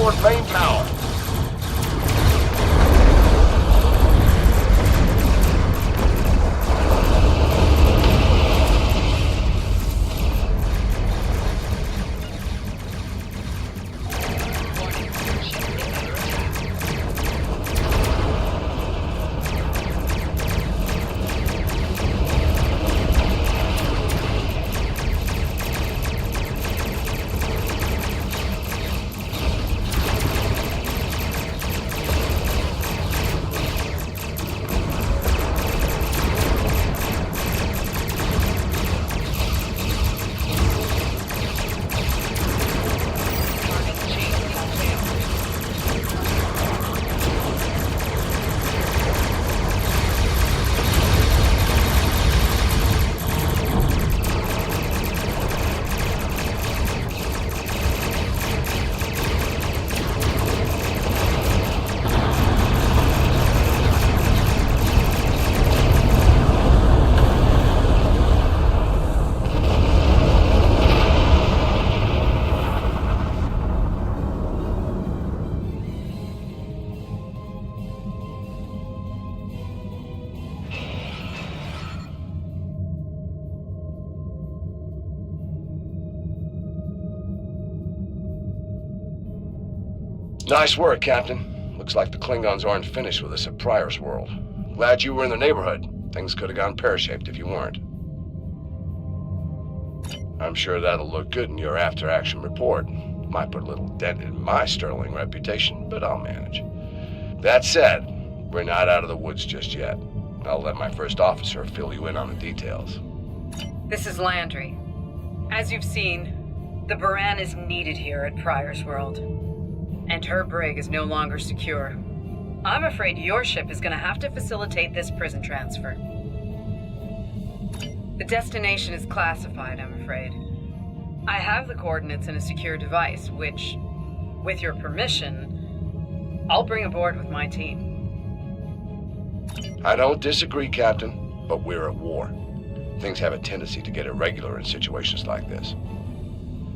restored main power. Nice work, Captain. Looks like the Klingons aren't finished with us at Pryor's World. Glad you were in the neighborhood. Things could have gone pear-shaped if you weren't. I'm sure that'll look good in your after-action report. Might put a little dent in my sterling reputation, but I'll manage. That said, we're not out of the woods just yet. I'll let my first officer fill you in on the details. This is Landry. As you've seen, the Baran is needed here at Pryor's World. And her brig is no longer secure. I'm afraid your ship is going to have to facilitate this prison transfer. The destination is classified, I'm afraid. I have the coordinates in a secure device, which, with your permission, I'll bring aboard with my team. I don't disagree, Captain, but we're at war. Things have a tendency to get irregular in situations like this.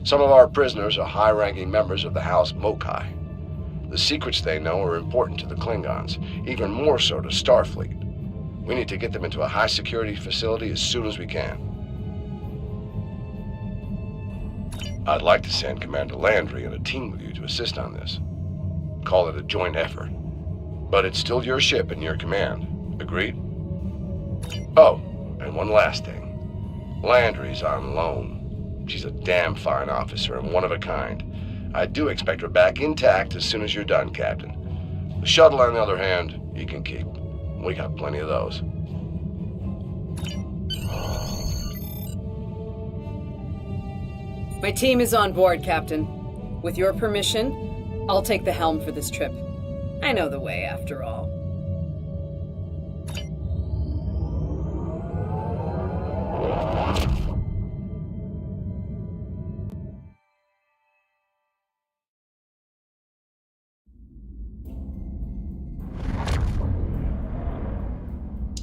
Some of our prisoners are high-ranking members of the House Mokai. The secrets they know are important to the Klingons, even more so to Starfleet. We need to get them into a high-security facility as soon as we can. I'd like to send Commander Landry and a team with you to assist on this. Call it a joint effort. But it's still your ship and your command. Agreed? Oh, and one last thing. Landry's on loan. She's a damn fine officer and one of a kind. I do expect her back intact as soon as you're done, Captain. The shuttle, on the other hand, you can keep. We got plenty of those. My team is on board, Captain. With your permission, I'll take the helm for this trip. I know the way, after all.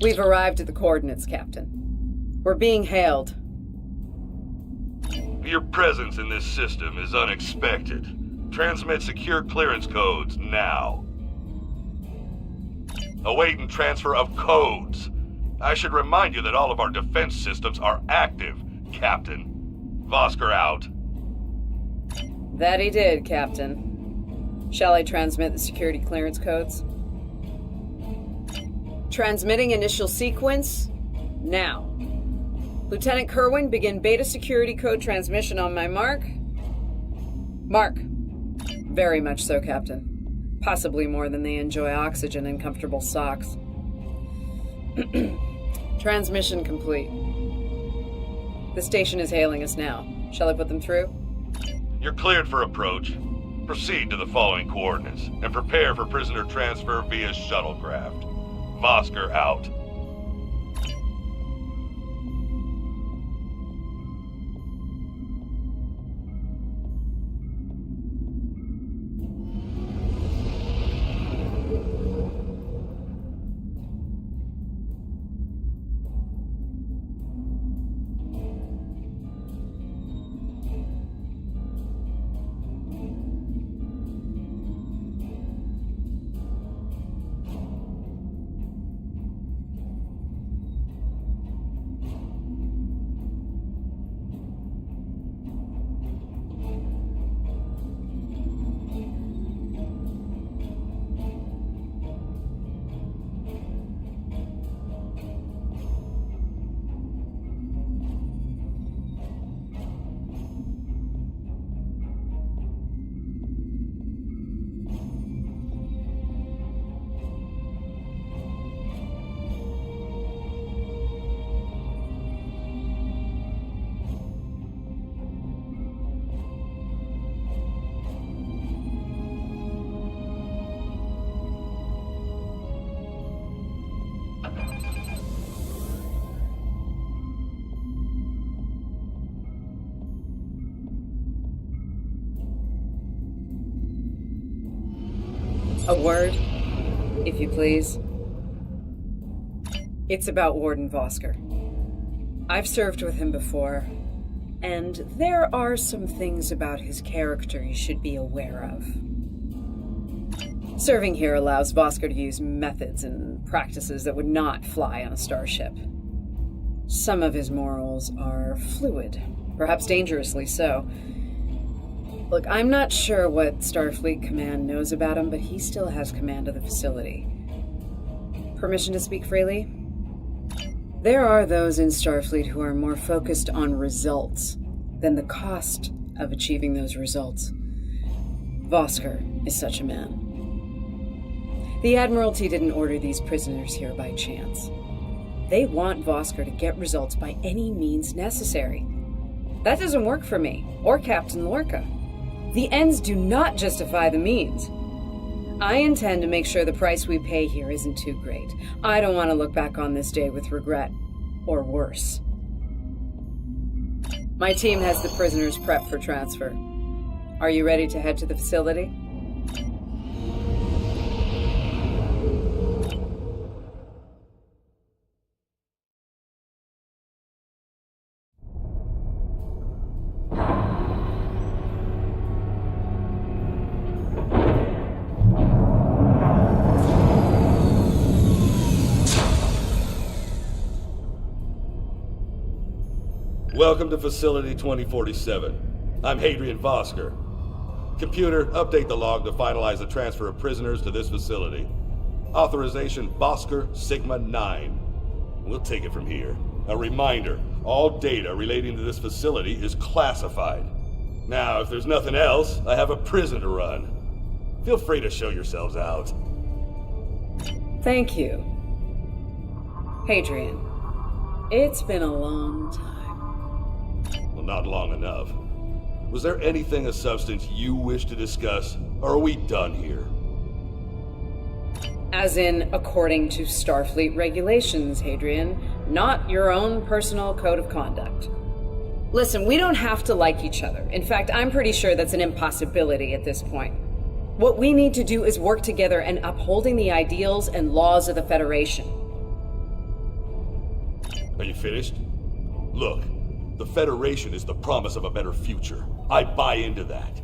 We've arrived at the coordinates, Captain. We're being hailed. Your presence in this system is unexpected. Transmit secure clearance codes now. Awaiting transfer of codes. I should remind you that all of our defense systems are active, Captain. Vosker out. That he did, Captain. Shall I transmit the security clearance codes? Transmitting initial sequence, now. Lieutenant Kerwin, begin beta security code transmission on my mark. Mark. Very much so, Captain. Possibly more than they enjoy oxygen and comfortable socks. Transmission complete. The station is hailing us now. Shall I put them through? You're cleared for approach. Proceed to the following coordinates and prepare for prisoner transfer via shuttlecraft. Vosker out. A word, if you please. It's about Warden Vosker. I've served with him before, and there are some things about his character you should be aware of. Serving here allows Vosker to use methods and practices that would not fly on a starship. Some of his morals are fluid, perhaps dangerously so. Look, I'm not sure what Starfleet Command knows about him, but he still has command of the facility. Permission to speak freely? There are those in Starfleet who are more focused on results than the cost of achieving those results. Vosker is such a man. The Admiralty didn't order these prisoners here by chance. They want Vosker to get results by any means necessary. That doesn't work for me, or Captain Lorca. The ends do not justify the means. I intend to make sure the price we pay here isn't too great. I don't want to look back on this day with regret, or worse. My team has the prisoners prepped for transfer. Are you ready to head to the facility? Welcome to Facility 2047. I'm Hadrian Vosker. Computer, update the log to finalize the transfer of prisoners to this facility. Authorization Vosker Sigma 9. We'll take it from here. A reminder, all data relating to this facility is classified. Now, if there's nothing else, I have a prison to run. Feel free to show yourselves out. Thank you. Hadrian, it's been a long time. Well, not long enough. Was there anything of substance you wish to discuss, or are we done here? As in, according to Starfleet regulations, Hadrian, not your own personal code of conduct. Listen, we don't have to like each other. In fact, I'm pretty sure that's an impossibility at this point. What we need to do is work together in upholding the ideals and laws of the Federation. Are you finished? Look, the Federation is the promise of a better future. I buy into that.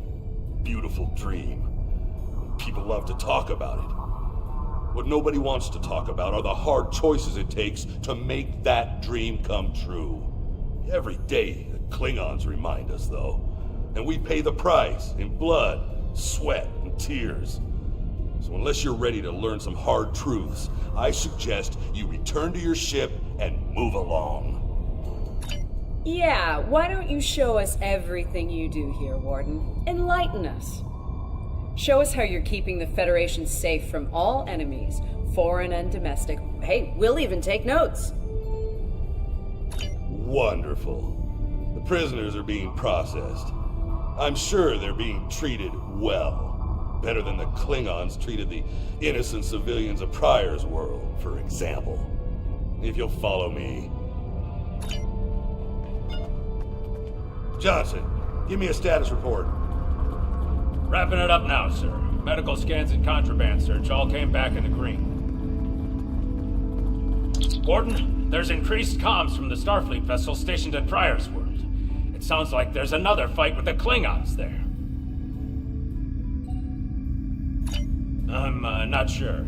Beautiful dream. People love to talk about it. What nobody wants to talk about are the hard choices it takes to make that dream come true. Every day, the Klingons remind us, though. And we pay the price in blood, sweat, and tears. So unless you're ready to learn some hard truths, I suggest you return to your ship and move along. Yeah, why don't you show us everything you do here, Warden? Enlighten us. Show us how you're keeping the Federation safe from all enemies, foreign and domestic. Hey, we'll even take notes. Wonderful. The prisoners are being processed. I'm sure they're being treated well. Better than the Klingons treated the innocent civilians of Pryor's world, for example. If you'll follow me. Johnson, give me a status report. Wrapping it up now, sir. Medical scans and contraband search all came back in the green. Warden, there's increased comms from the Starfleet vessel stationed at Pryor's world. It sounds like there's another fight with the Klingons there. I'm not sure.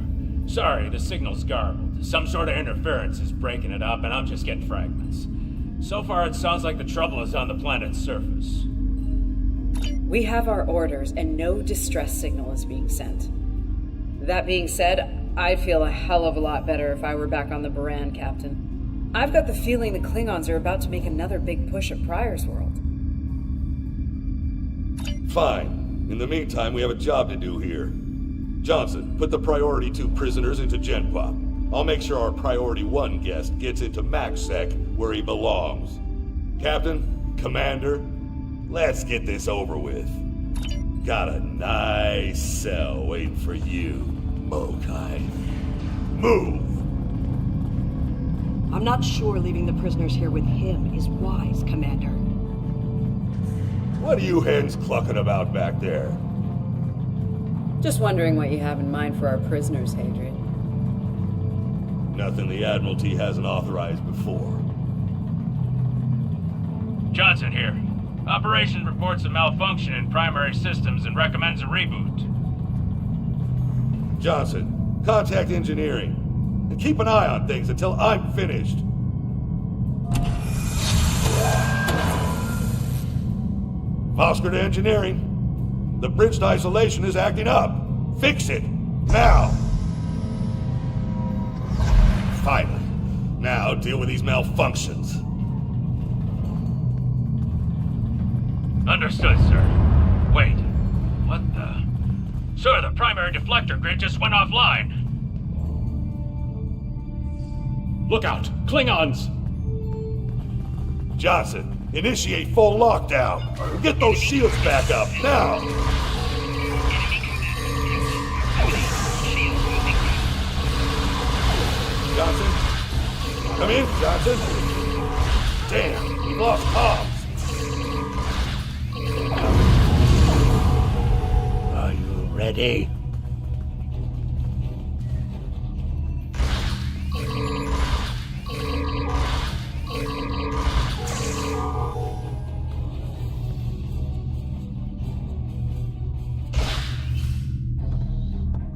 Sorry, the signal's garbled. Some sort of interference is breaking it up, and I'm just getting fragments. So far, it sounds like the trouble is on the planet's surface. We have our orders, and no distress signal is being sent. That being said, I'd feel a hell of a lot better if I were back on the Baran, Captain. I've got the feeling the Klingons are about to make another big push at Pryor's world. Fine. In the meantime, we have a job to do here. Johnson, put the Priority 2 prisoners into GenPop. I'll make sure our Priority 1 guest gets into MaxSec where he belongs. Captain, Commander, let's get this over with. Got a nice cell waiting for you, Mokai. Move! I'm not sure leaving the prisoners here with him is wise, Commander. What are you hens clucking about back there? Just wondering what you have in mind for our prisoners, Hadrian. Nothing the Admiralty hasn't authorized before. Johnson here. Operation reports a malfunction in primary systems and recommends a reboot. Johnson, contact engineering. And keep an eye on things until I'm finished. Oscar to engineering. The bridge to isolation is acting up. Fix it. Now. Finally. Now deal with these malfunctions. Understood, sir. Wait. What the... Sir, the primary deflector grid just went offline. Look out! Klingons! Johnson, initiate full lockdown. Get those shields back up, now! Johnson? Come in, Johnson. Damn, we lost comms. Are you ready?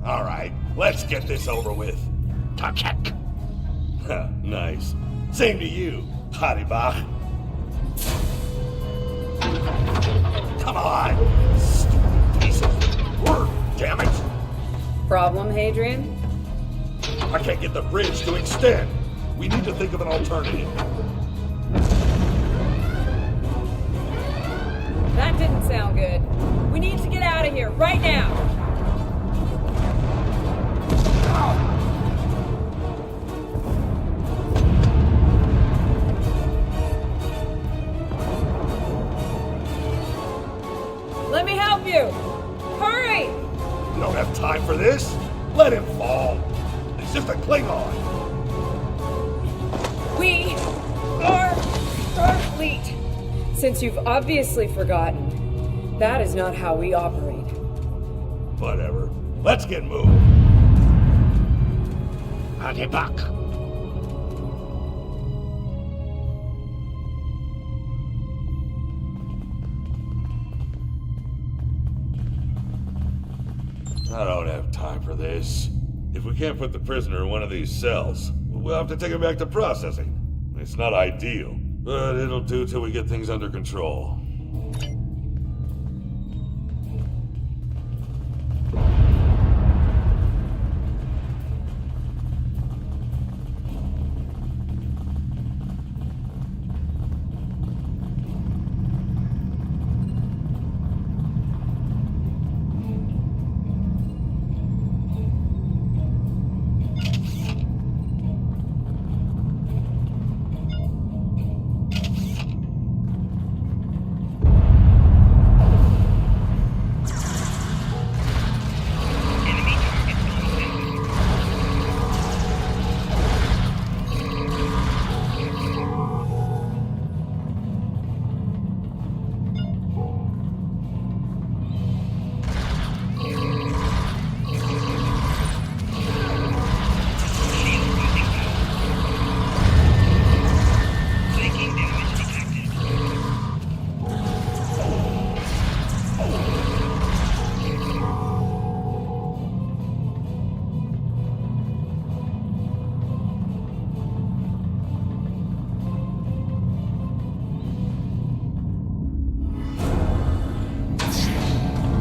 All right, let's get this over with. Tarchek. Nice. Same to you, Haribach. Come on! Stupid piece of work, damn it! Problem, Hadrian? I can't get the bridge to extend. We need to think of an alternative. That didn't sound good. We need to get out of here, right now! Let me help you! Hurry! We don't have time for this. Let him fall. It's just a Klingon. We are Starfleet! Since you've obviously forgotten, that is not how we operate. Whatever. Let's get moving. Haribach. I don't have time for this. If we can't put the prisoner in one of these cells, we'll have to take him back to processing. It's not ideal, but it'll do till we get things under control.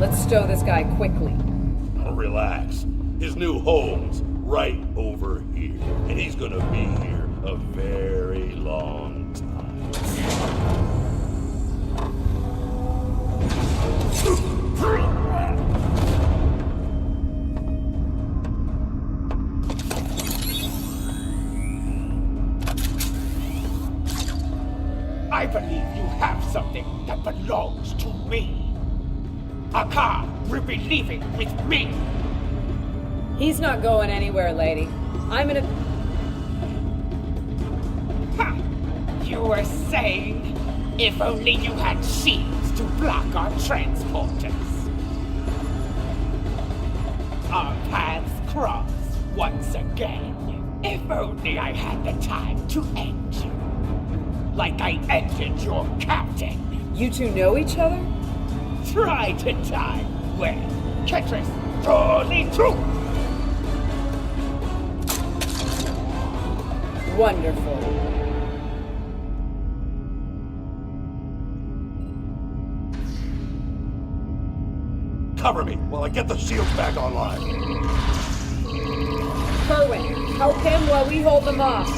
Let's stow this guy quickly. Relax. His new home's right over here, and he's gonna be here a very long time. I believe you have something that belongs to me. Akar will be leaving with me. He's not going anywhere, lady. I'm in a... Ha! You were saying, if only you had shields to block our transporters. our paths cross once again. If only I had the time to end you. Like I ended your captain. You two know each other? Try to die well. Ketris, surely true. Wonderful. Cover me while I get the shields back online. Kerwin, help him while we hold them off.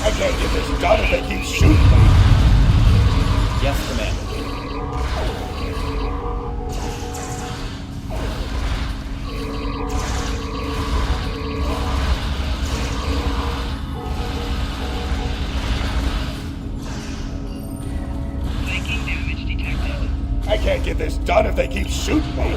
I can't get this done if they keep shooting me. Yes, Commander. Taking damage detected. I can't get this done if they keep shooting me.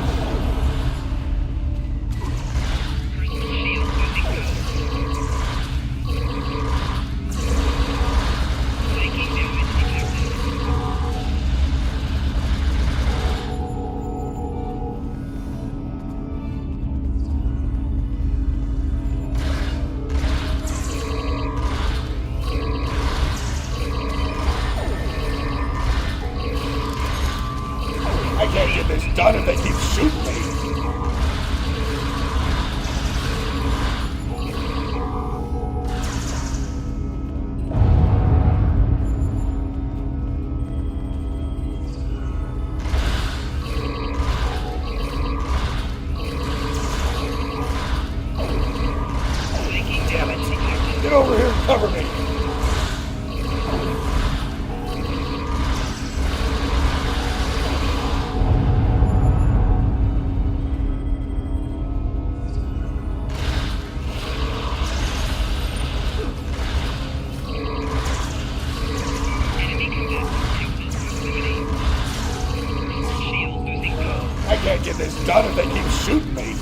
I can't get this done if they keep shooting me. Damn it. Get over here and cover me. I can't get this done if they keep shooting me.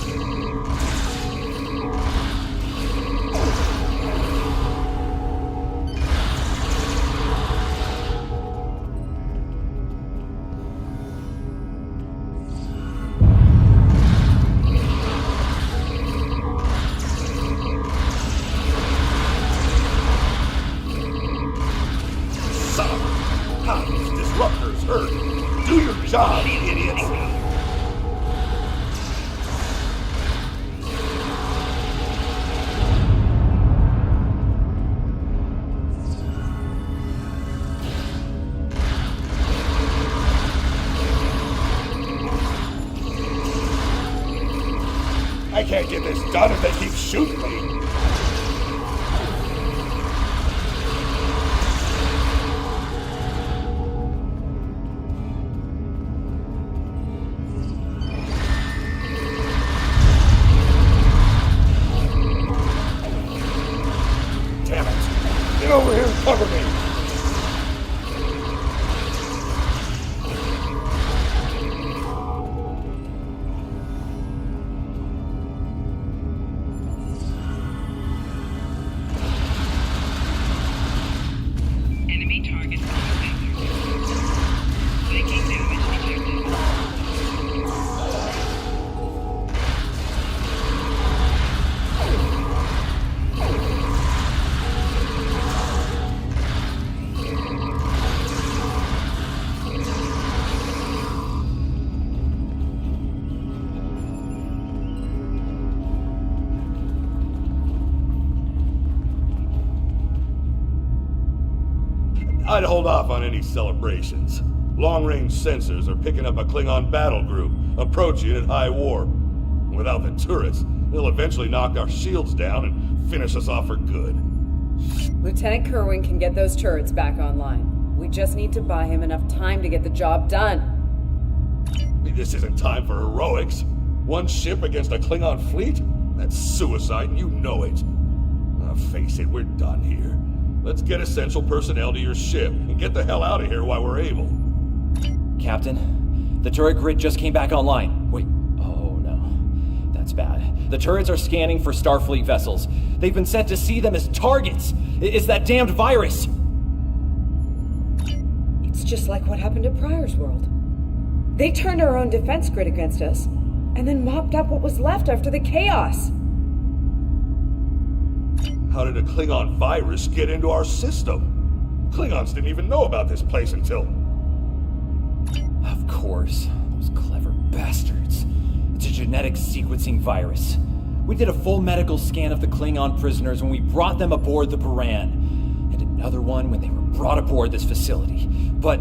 Son of a... How these disruptors hurt? Do your job, idiots! I can't get this done if they keep shooting me. Damn it. Get over here and cover me. Enemy target taking damage detected. I'd hold off on any celebrations. Long-range sensors are picking up a Klingon battle group, approaching at high warp. Without the turrets, they'll eventually knock our shields down and finish us off for good. Lieutenant Kerwin can get those turrets back online. We just need to buy him enough time to get the job done. This isn't time for heroics. One ship against a Klingon fleet? That's suicide, and you know it. Face it, we're done here. Let's get essential personnel to your ship and get the hell out of here while we're able. Captain, the turret grid just came back online. Wait, oh no. That's bad. The turrets are scanning for Starfleet vessels. They've been sent to see them as targets. It's that damned virus. It's just like what happened at Pryor's World. They turned our own defense grid against us. and then mopped up what was left after the chaos. How did a Klingon virus get into our system? Klingons didn't even know about this place until... Of course. Those clever bastards. It's a genetic sequencing virus. We did a full medical scan of the Klingon prisoners when we brought them aboard the Buran, and another one when they were brought aboard this facility. But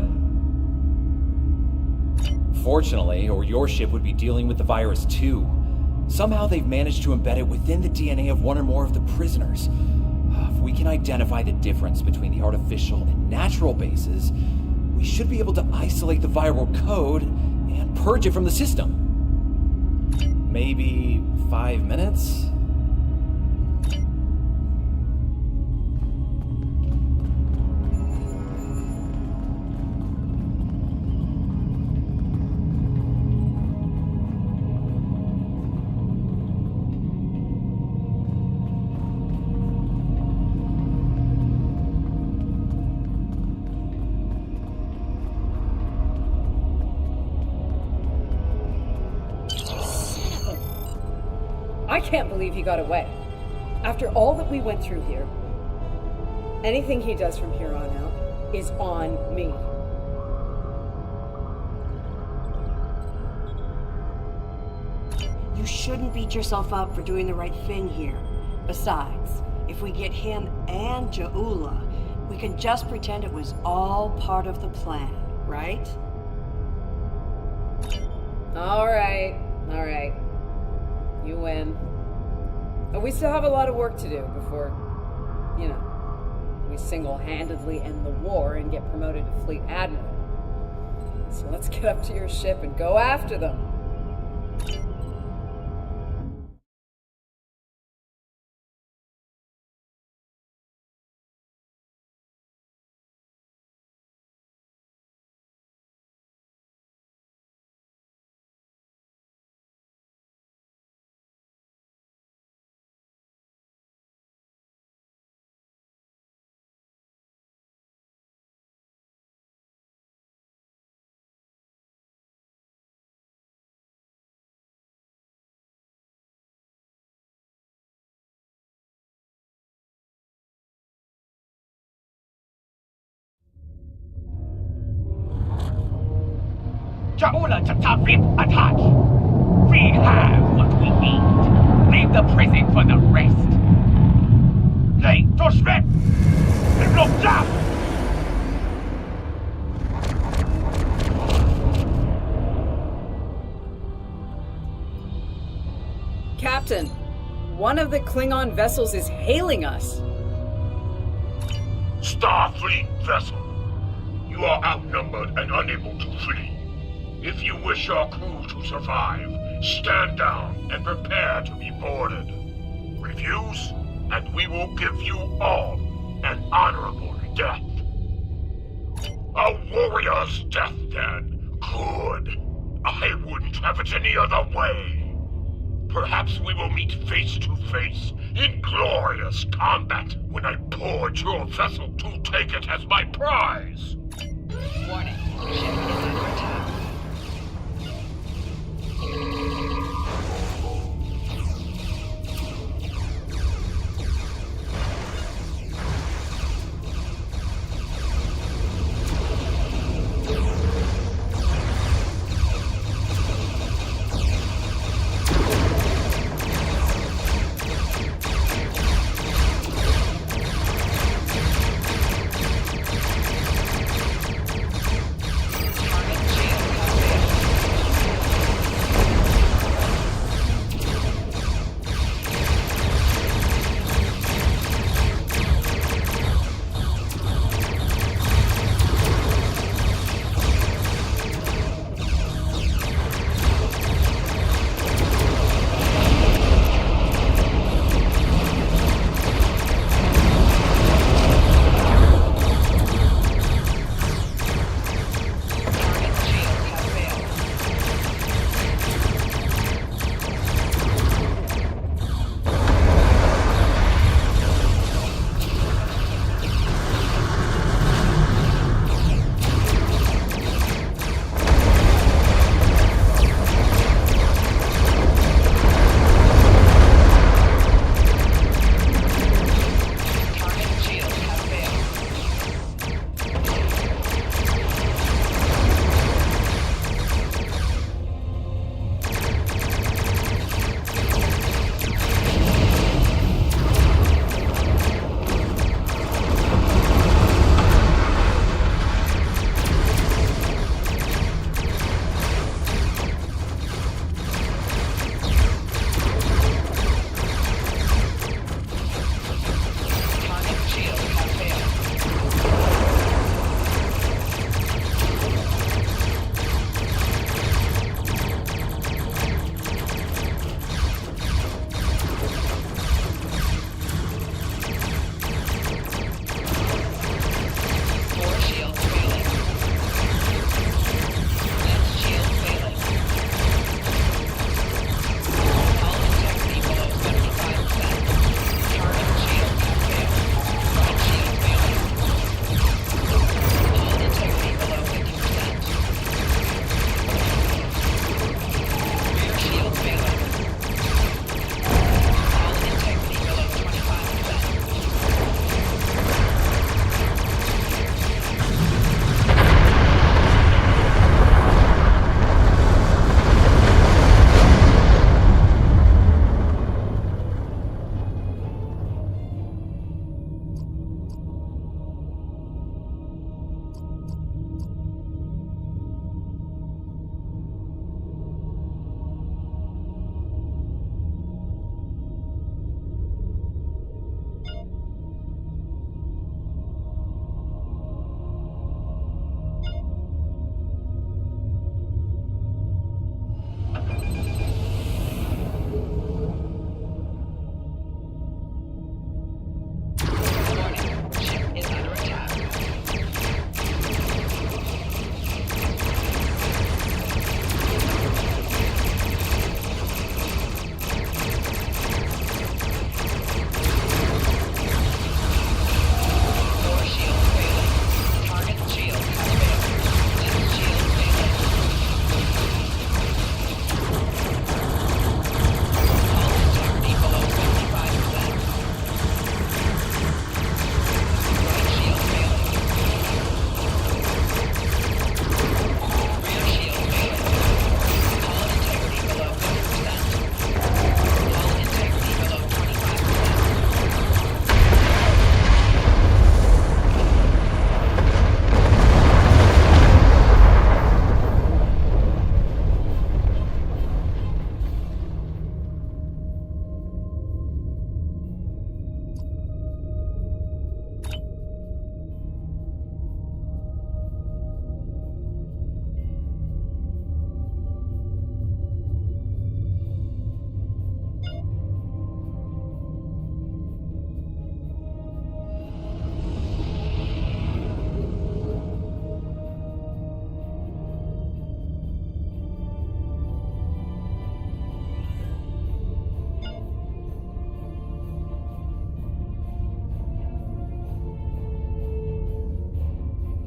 fortunately, or your ship would be dealing with the virus too. Somehow they've managed to embed it within the DNA of one or more of the prisoners. If we can identify the difference between the artificial and natural bases, we should be able to isolate the viral code and purge it from the system. Maybe 5 minutes? I can't believe he got away. After all that we went through here, anything he does from here on out is on me. You shouldn't beat yourself up for doing the right thing here. Besides, if we get him and Ja'ula, we can just pretend it was all part of the plan, right? All right. You win. But we still have a lot of work to do before, we single-handedly end the war and get promoted to Fleet Admiral. So let's get up to your ship and go after them. Ja'ula to Tafib attach! We have what we need. Leave the prison for the rest. Hey, Toshvet! Look down! Captain, one of the Klingon vessels is hailing us. Starfleet vessel. You are outnumbered and unable to flee. If you wish your crew to survive, stand down and prepare to be boarded. Refuse, and we will give you all an honorable death. A warrior's death, then. Good. I wouldn't have it any other way. Perhaps we will meet face to face in glorious combat when I board your vessel to take it as my prize. Warning, ship is under attack. Target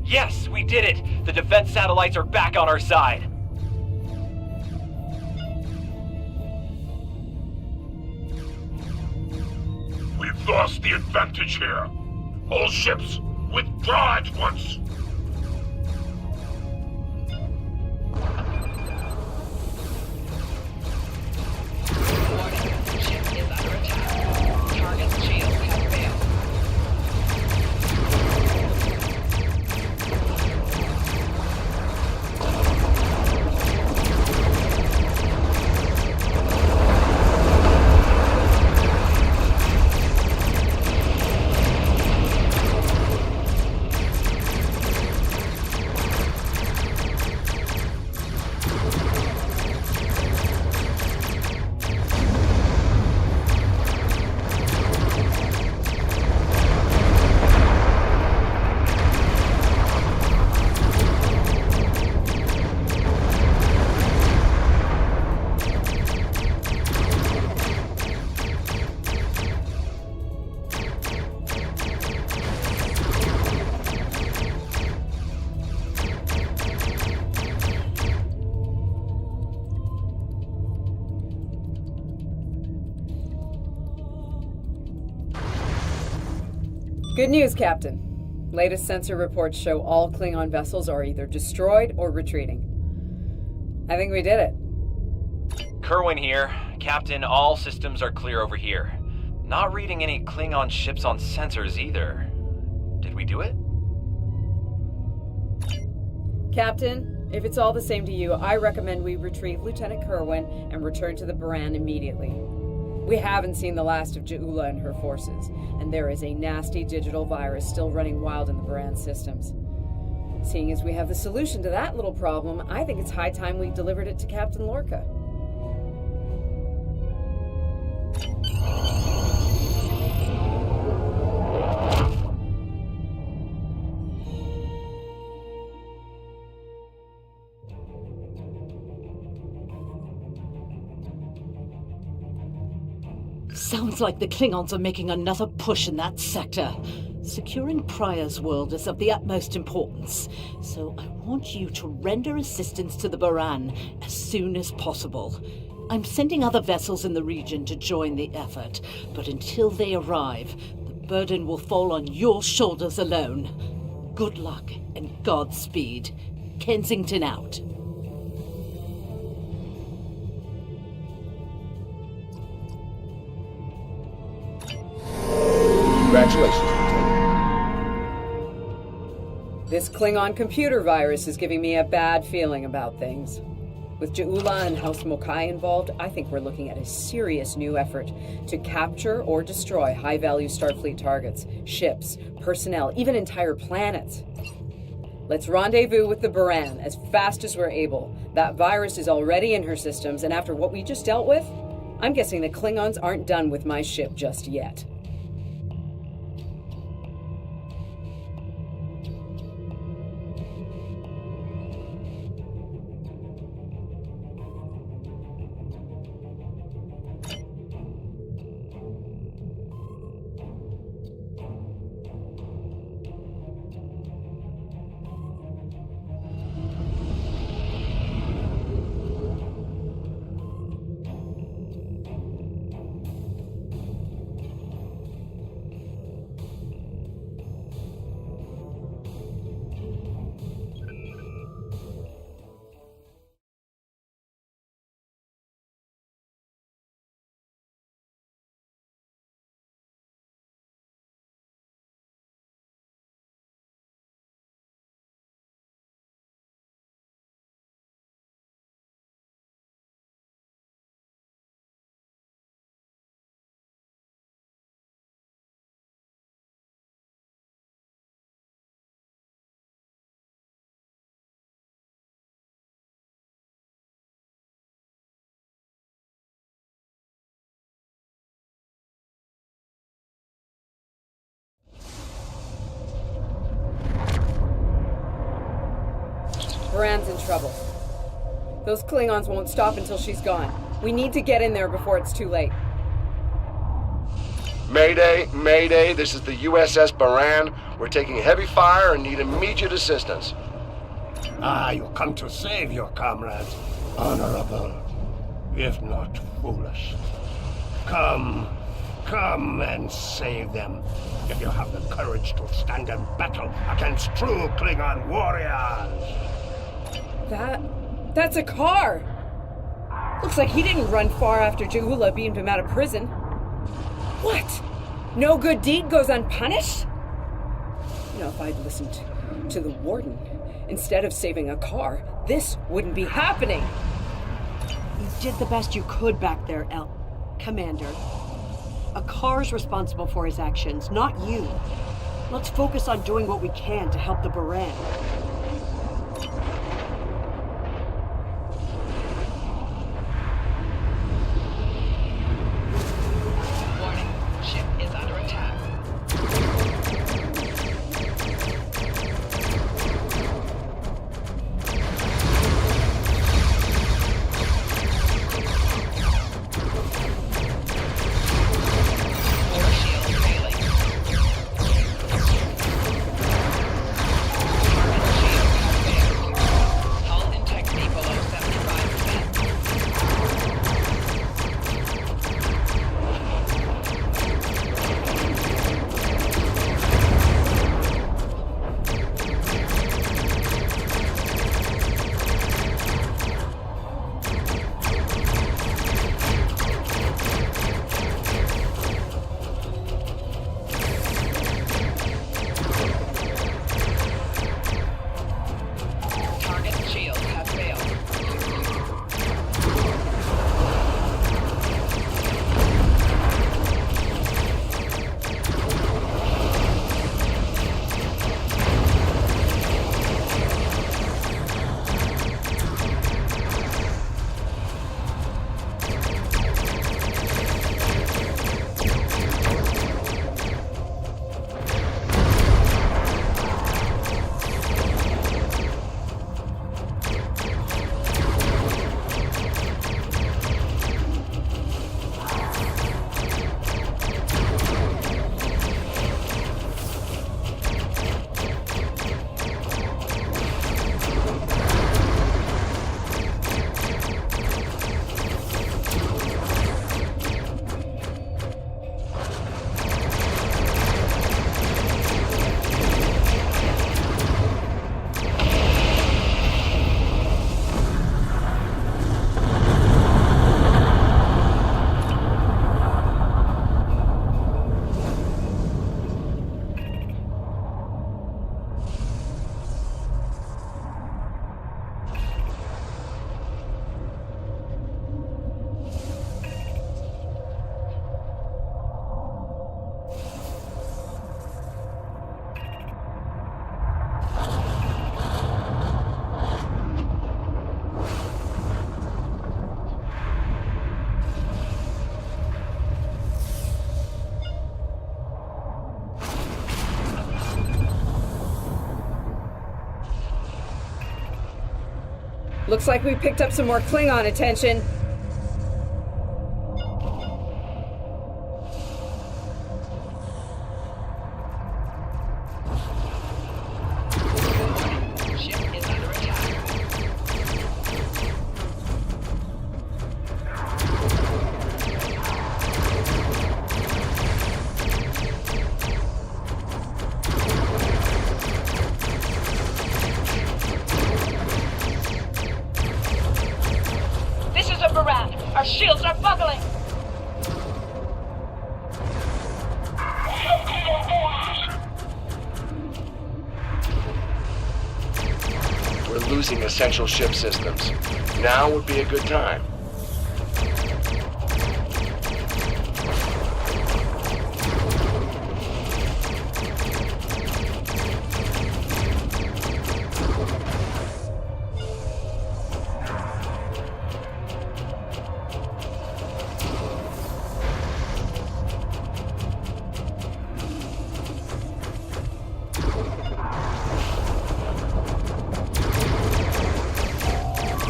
Yes, we did it! The defense satellites are back on our side. We've lost the advantage here. All ships, withdraw at once. Ship is under attack. Target's shields have failed. Good news, Captain. Latest sensor reports show all Klingon vessels are either destroyed or retreating. I think we did it. Kerwin here. Captain, all systems are clear over here. Not reading any Klingon ships on sensors either. Did we do it? Captain, if it's all the same to you, I recommend we retrieve Lieutenant Kerwin and return to the Baran immediately. We haven't seen the last of Ja'ula and her forces, and there is a nasty digital virus still running wild in the Baran systems. Seeing as we have the solution to that little problem, I think it's high time we delivered it to Captain Lorca. Sounds like the Klingons are making another push in that sector. Securing Prior's world is of the utmost importance, so I want you to render assistance to the Baran as soon as possible. I'm sending other vessels in the region to join the effort, but until they arrive, the burden will fall on your shoulders alone. Good luck and Godspeed. Kensington out. Congratulations, Lieutenant. This Klingon computer virus is giving me a bad feeling about things. With Ja'ula and House Mokai involved, I think we're looking at a serious new effort to capture or destroy high-value Starfleet targets, ships, personnel, even entire planets. Let's rendezvous with the Baran as fast as we're able. That virus is already in her systems, and after what we just dealt with, I'm guessing the Klingons aren't done with my ship just yet. Baran's in trouble. Those Klingons won't stop until she's gone. We need to get in there before it's too late. Mayday, Mayday, this is the USS Baran. We're taking heavy fire and need immediate assistance. Ah, you come to save your comrades. Honorable, if not foolish. Come and save them. If you have the courage to stand in battle against true Klingon warriors. That's a car! Looks like he didn't run far after Ja'ula beamed him out of prison. What? No good deed goes unpunished? You know, if I'd listened to the warden instead of saving a car, this wouldn't be happening. You did the best you could back there, Commander. A car's responsible for his actions, not you. Let's focus on doing what we can to help the Baran. Warning, ship is under attack. Looks like we picked up some more Klingon attention. Ship is under attack. This is a Baran. Our shields are buckling. We're losing essential ship systems. Now would be a good time.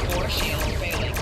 Core shield failing.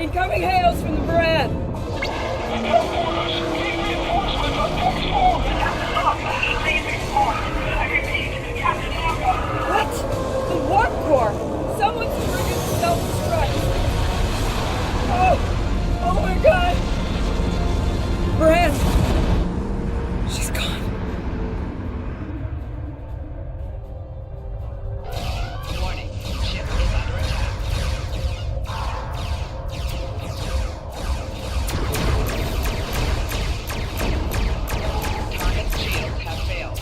Incoming hails from the Baran! What? The Warp Core! Someone's triggered the self-destruct! Oh my god! Baran! She's gone. Warning, ship is under attack. Target shields have failed.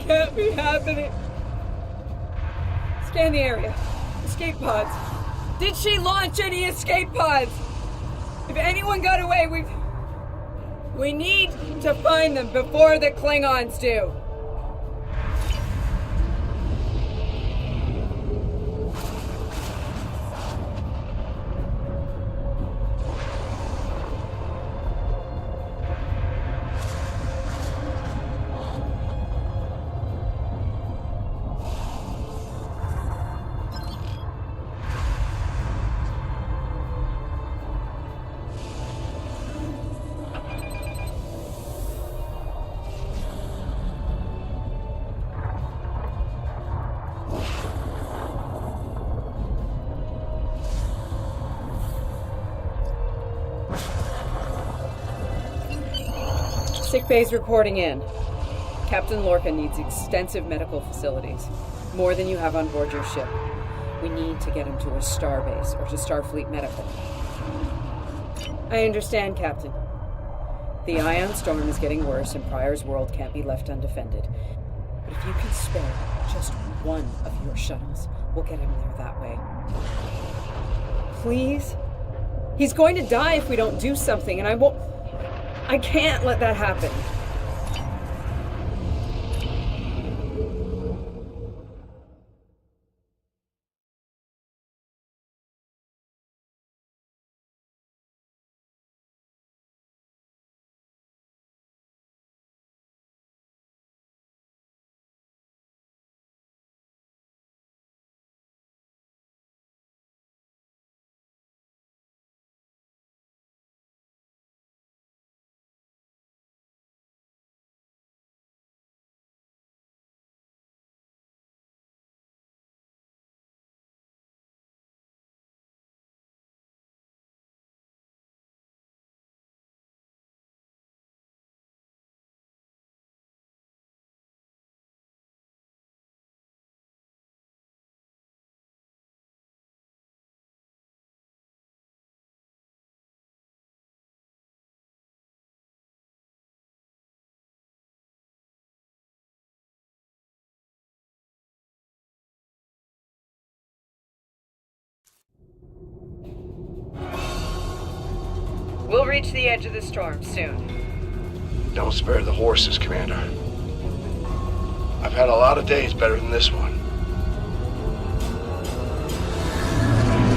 Can't be happening. Scan the area. Escape pods. Did she launch any escape pods? If anyone got away, we need to find them before the Klingons do. Sick bay's reporting in. Captain Lorca needs extensive medical facilities. More than you have on board your ship. We need to get him to a starbase or to Starfleet Medical. I understand, Captain. The ion storm is getting worse and Pryor's world can't be left undefended. But if you can spare just one of your shuttles, we'll get him there that way. Please? He's going to die if we don't do something, and I can't let that happen. We'll reach the edge of the storm soon. Don't spare the horses, Commander. I've had a lot of days better than this one.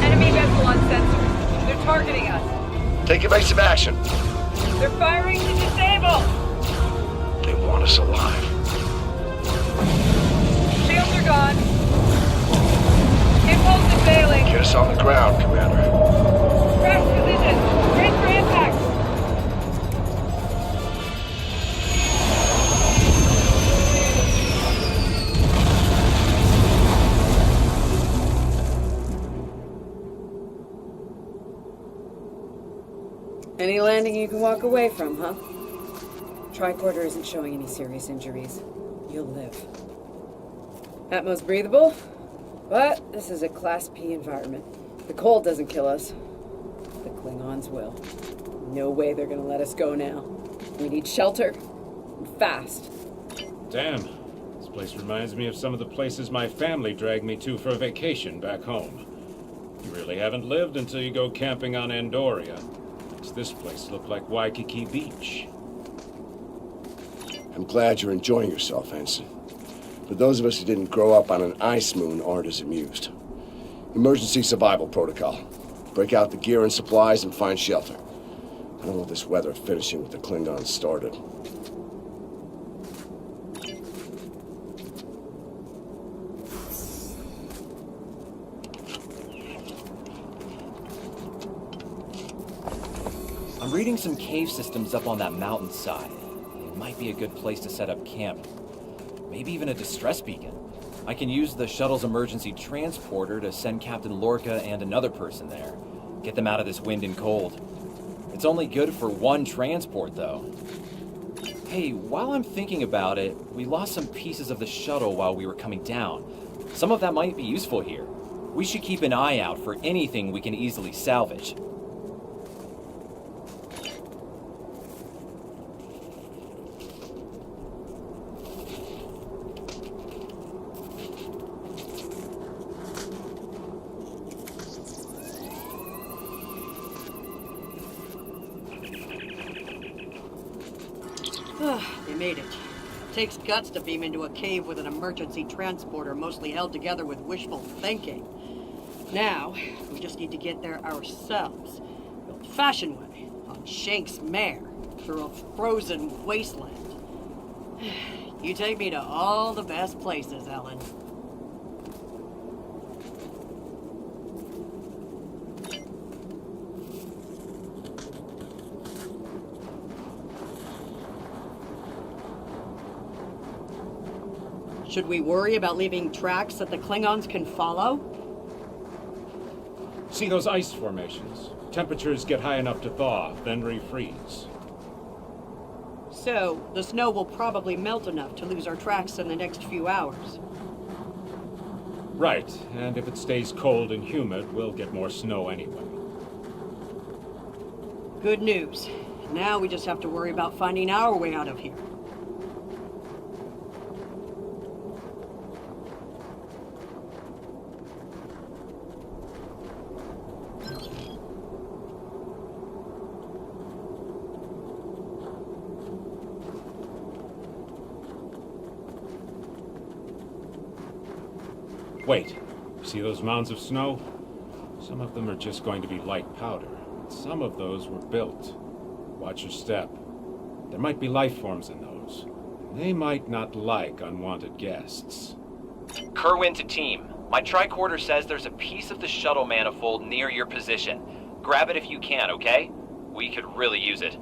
Enemy vessel on sensors. They're targeting us. Take evasive action. They're firing to disable. They want us alive. Shields are gone. Impulse is failing. Get us on the ground, Commander. Crash position. Brace for impact. Any landing you can walk away from, huh? Tricorder isn't showing any serious injuries. You'll live. Atmos breathable, but this is a Class P environment. The cold doesn't kill us. The Klingons will. No way they're gonna let us go now. We need shelter. And fast. Damn. This place reminds me of some of the places my family dragged me to for a vacation back home. You really haven't lived until you go camping on Andoria. Makes this place look like Waikiki Beach. I'm glad you're enjoying yourself, Ensign. But those of us who didn't grow up on an ice moon aren't as amused. Emergency survival protocol. Break out the gear and supplies and find shelter. I don't want this weather finishing what the Klingons started. I'm reading some cave systems up on that mountainside. It might be a good place to set up camp. Maybe even a distress beacon. I can use the shuttle's emergency transporter to send Captain Lorca and another person there. Get them out of this wind and cold. It's only good for one transport, though. Hey, while I'm thinking about it, we lost some pieces of the shuttle while we were coming down. Some of that might be useful here. We should keep an eye out for anything we can easily salvage. They made it. Takes guts to beam into a cave with an emergency transporter mostly held together with wishful thinking. Now, we just need to get there ourselves. The old-fashioned way, on Shank's mare, through a frozen wasteland. You take me to all the best places, Ellen. Should we worry about leaving tracks that the Klingons can follow? See those ice formations? Temperatures get high enough to thaw, then refreeze. So, the snow will probably melt enough to lose our tracks in the next few hours. Right, and if it stays cold and humid, we'll get more snow anyway. Good news. Now we just have to worry about finding our way out of here. Wait, see those mounds of snow? Some of them are just going to be light powder. Some of those were built. Watch your step. There might be life forms in those. They might not like unwanted guests. Kerwin to team. My tricorder says there's a piece of the shuttle manifold near your position. Grab it if you can, okay? We could really use it.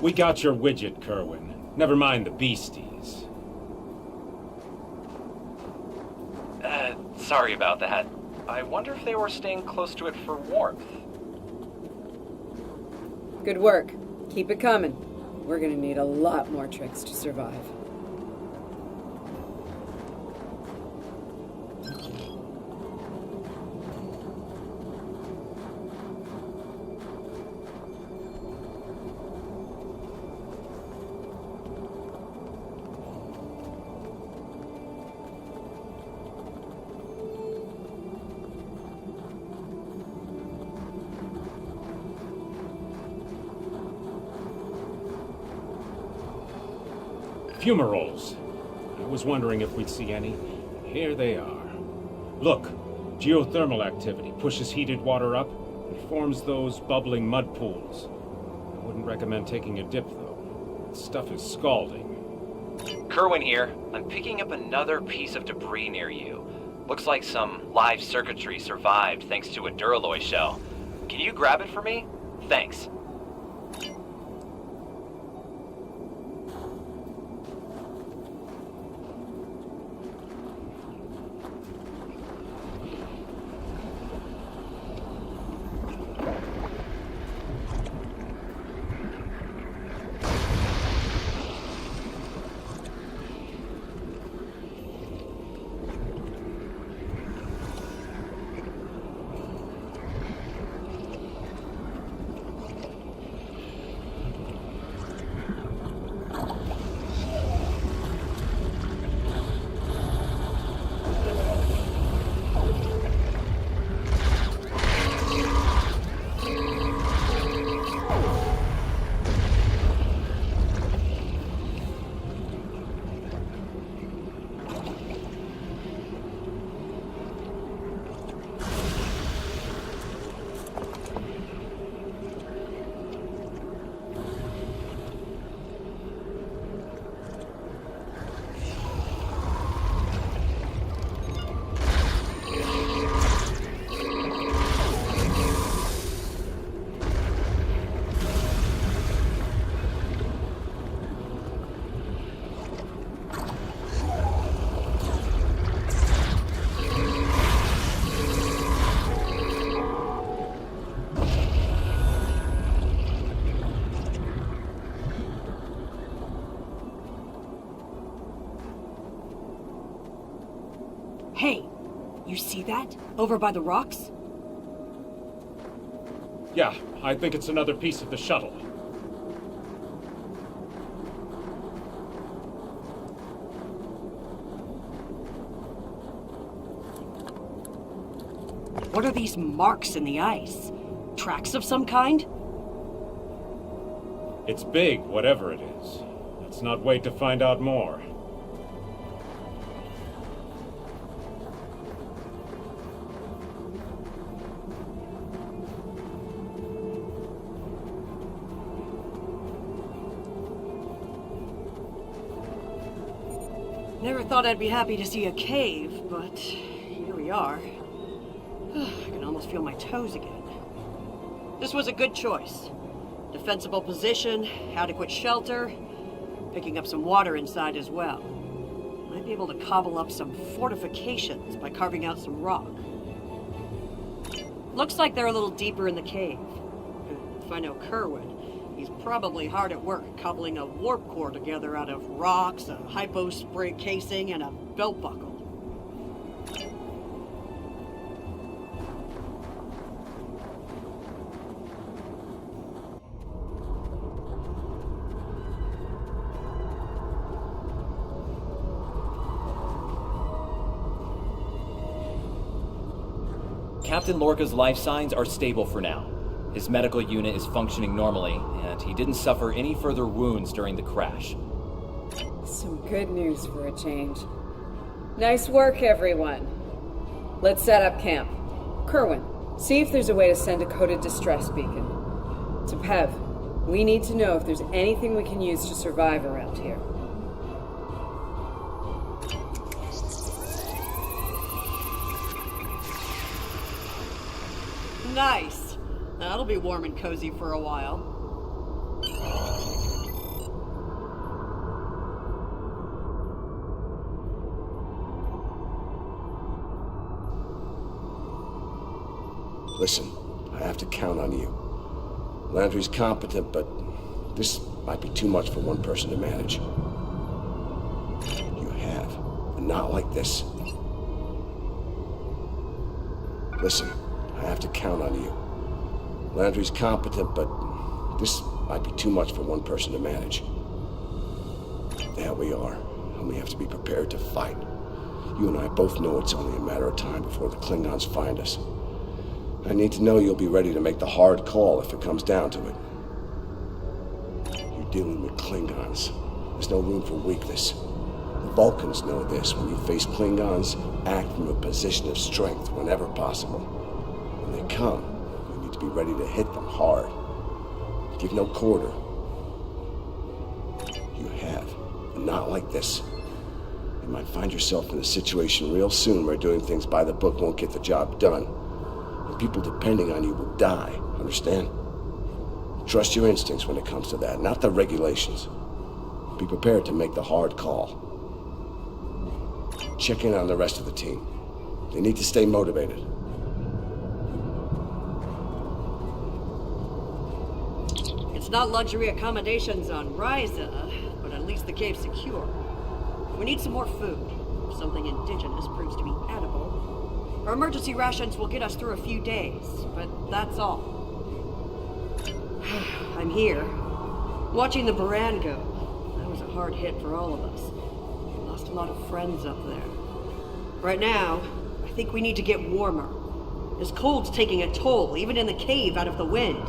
We got your widget, Kerwin. Never mind the beasties. Sorry about that. I wonder if they were staying close to it for warmth. Good work. Keep it coming. We're gonna need a lot more tricks to survive. Fumaroles. I was wondering if we'd see any. Here they are. Look, geothermal activity pushes heated water up and forms those bubbling mud pools. I wouldn't recommend taking a dip, though. That stuff is scalding. Kerwin here. I'm picking up another piece of debris near you. Looks like some live circuitry survived thanks to a Duralloy shell. Can you grab it for me? Thanks. Hey, you see that? Over by the rocks? Yeah, I think it's another piece of the shuttle. What are these marks in the ice? Tracks of some kind? It's big, whatever it is. Let's not wait to find out more. Never thought I'd be happy to see a cave, but here we are. I can almost feel my toes again. This was a good choice. Defensible position, adequate shelter, picking up some water inside as well. Might be able to cobble up some fortifications by carving out some rock. Looks like they're a little deeper in the cave. If I know Kerwin, he's probably hard at work cobbling a warp core together out of rocks, a hypo spray casing, and a belt buckle. Captain Lorca's life signs are stable for now. His medical unit is functioning normally, and he didn't suffer any further wounds during the crash. Some good news for a change. Nice work, everyone. Let's set up camp. Kerwin, see if there's a way to send a coded distress beacon. To Pev, we need to know if there's anything we can use to survive around here. Nice. That'll be warm and cozy for a while. Listen, I have to count on you. Landry's competent, but this might be too much for one person to manage. You have, but not like this. Listen, I have to count on you. Landry's competent, but this might be too much for one person to manage. There we are, and we have to be prepared to fight. You and I both know it's only a matter of time before the Klingons find us. I need to know you'll be ready to make the hard call if it comes down to it. You're dealing with Klingons. There's no room for weakness. The Vulcans know this. When you face Klingons, act from a position of strength whenever possible. When they come, you need to be ready to hit them hard. Give no quarter. You have, but not like this. You might find yourself in a situation real soon where doing things by the book won't get the job done. And people depending on you will die, understand? Trust your instincts when it comes to that, not the regulations. Be prepared to make the hard call. Check in on the rest of the team. They need to stay motivated. It's not luxury accommodations on Ryza, but at least the cave's secure. We need some more food. If something indigenous proves to be edible, our emergency rations will get us through a few days, but that's all. I'm here, watching the Baran go. That was a hard hit for all of us. We lost a lot of friends up there. Right now, I think we need to get warmer. This cold's taking a toll, even in the cave out of the wind.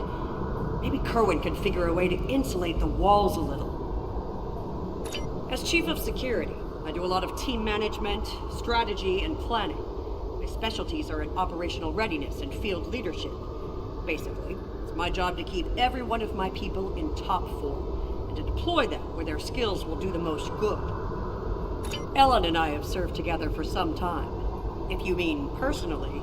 Maybe Kerwin can figure a way to insulate the walls a little. As Chief of Security, I do a lot of team management, strategy, and planning. My specialties are in operational readiness and field leadership. Basically, it's my job to keep every one of my people in top form, and to deploy them where their skills will do the most good. Ellen and I have served together for some time. If you mean personally,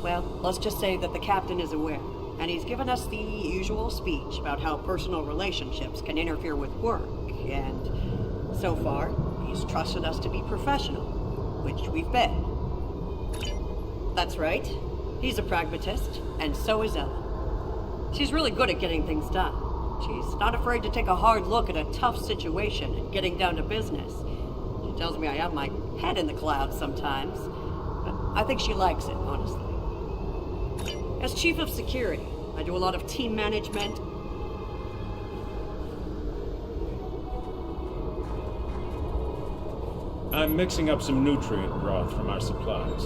well, let's just say that the captain is aware, and he's given us the usual speech about how personal relationships can interfere with work, and so far, he's trusted us to be professional, which we've been. That's right. He's a pragmatist, and so is Ellen. She's really good at getting things done. She's not afraid to take a hard look at a tough situation and getting down to business. She tells me I have my head in the clouds sometimes, but I think she likes it, honestly. As Chief of Security, I do a lot of team management. I'm mixing up some nutrient broth from our supplies.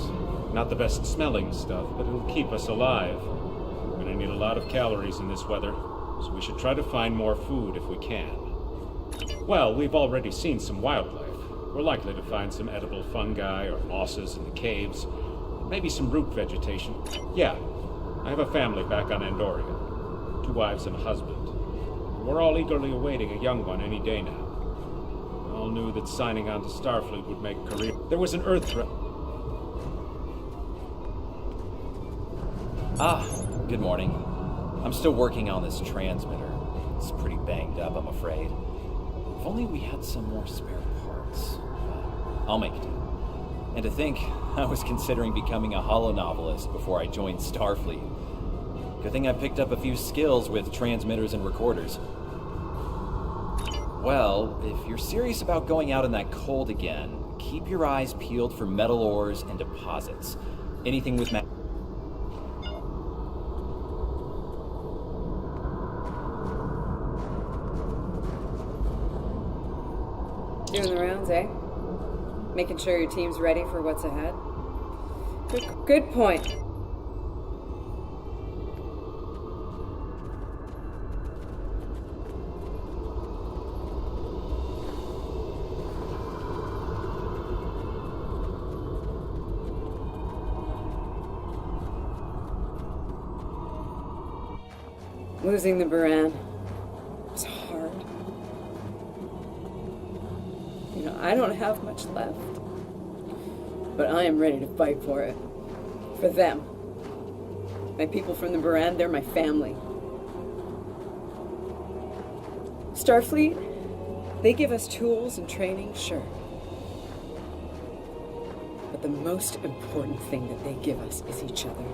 Not the best smelling stuff, but it'll keep us alive. We're gonna need a lot of calories in this weather, so we should try to find more food if we can. Well, we've already seen some wildlife. We're likely to find some edible fungi or mosses in the caves, maybe some root vegetation. Yeah, I have a family back on Andoria. 2 wives and a husband. We're all eagerly awaiting a young one any day now. We all knew that signing on to Starfleet would make a career. There was an Earth threat. Good morning. I'm still working on this transmitter. It's pretty banged up, I'm afraid. If only we had some more spare parts. I'll make it. And to think, I was considering becoming a holonovelist before I joined Starfleet. Good thing I picked up a few skills with transmitters and recorders. Well, if you're serious about going out in that cold again, keep your eyes peeled for metal ores and deposits. Anything with Doing the rounds, eh? Making sure your team's ready for what's ahead? Good point. Losing the Buran was hard. You know, I don't have much left, but I am ready to fight for it. For them. My people from the Buran, they're my family. Starfleet, they give us tools and training, sure. But the most important thing that they give us is each other.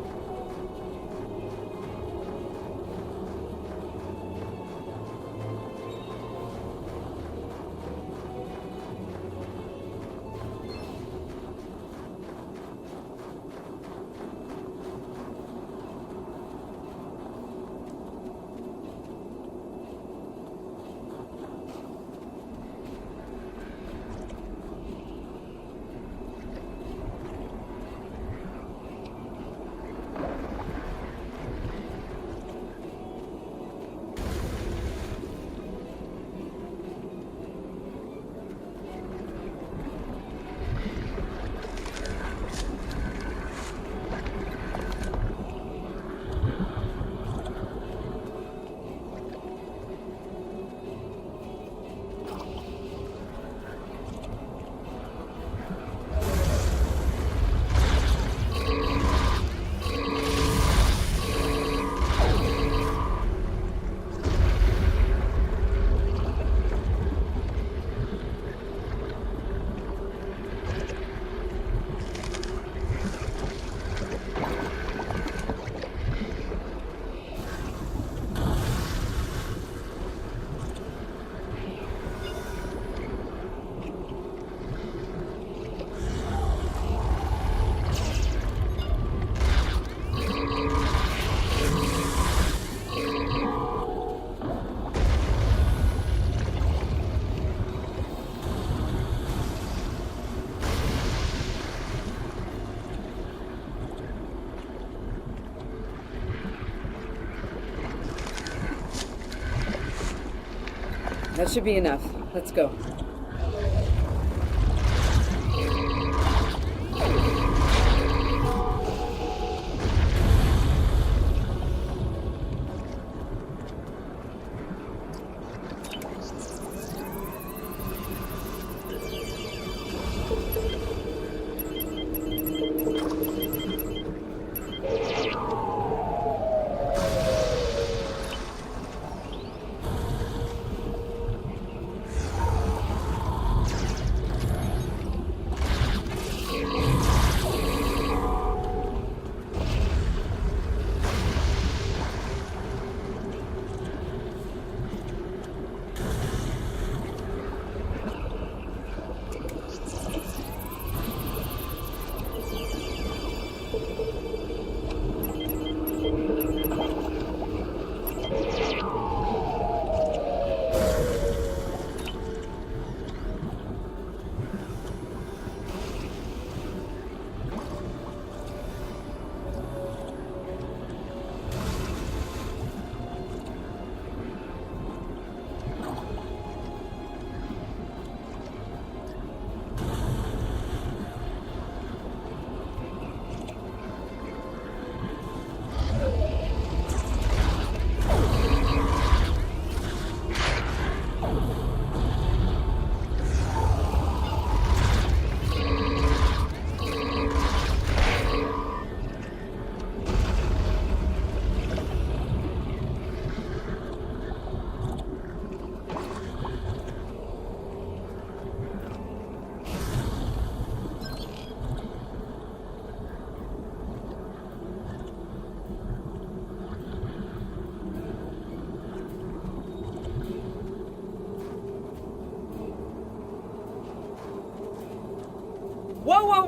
That should be enough. Let's go.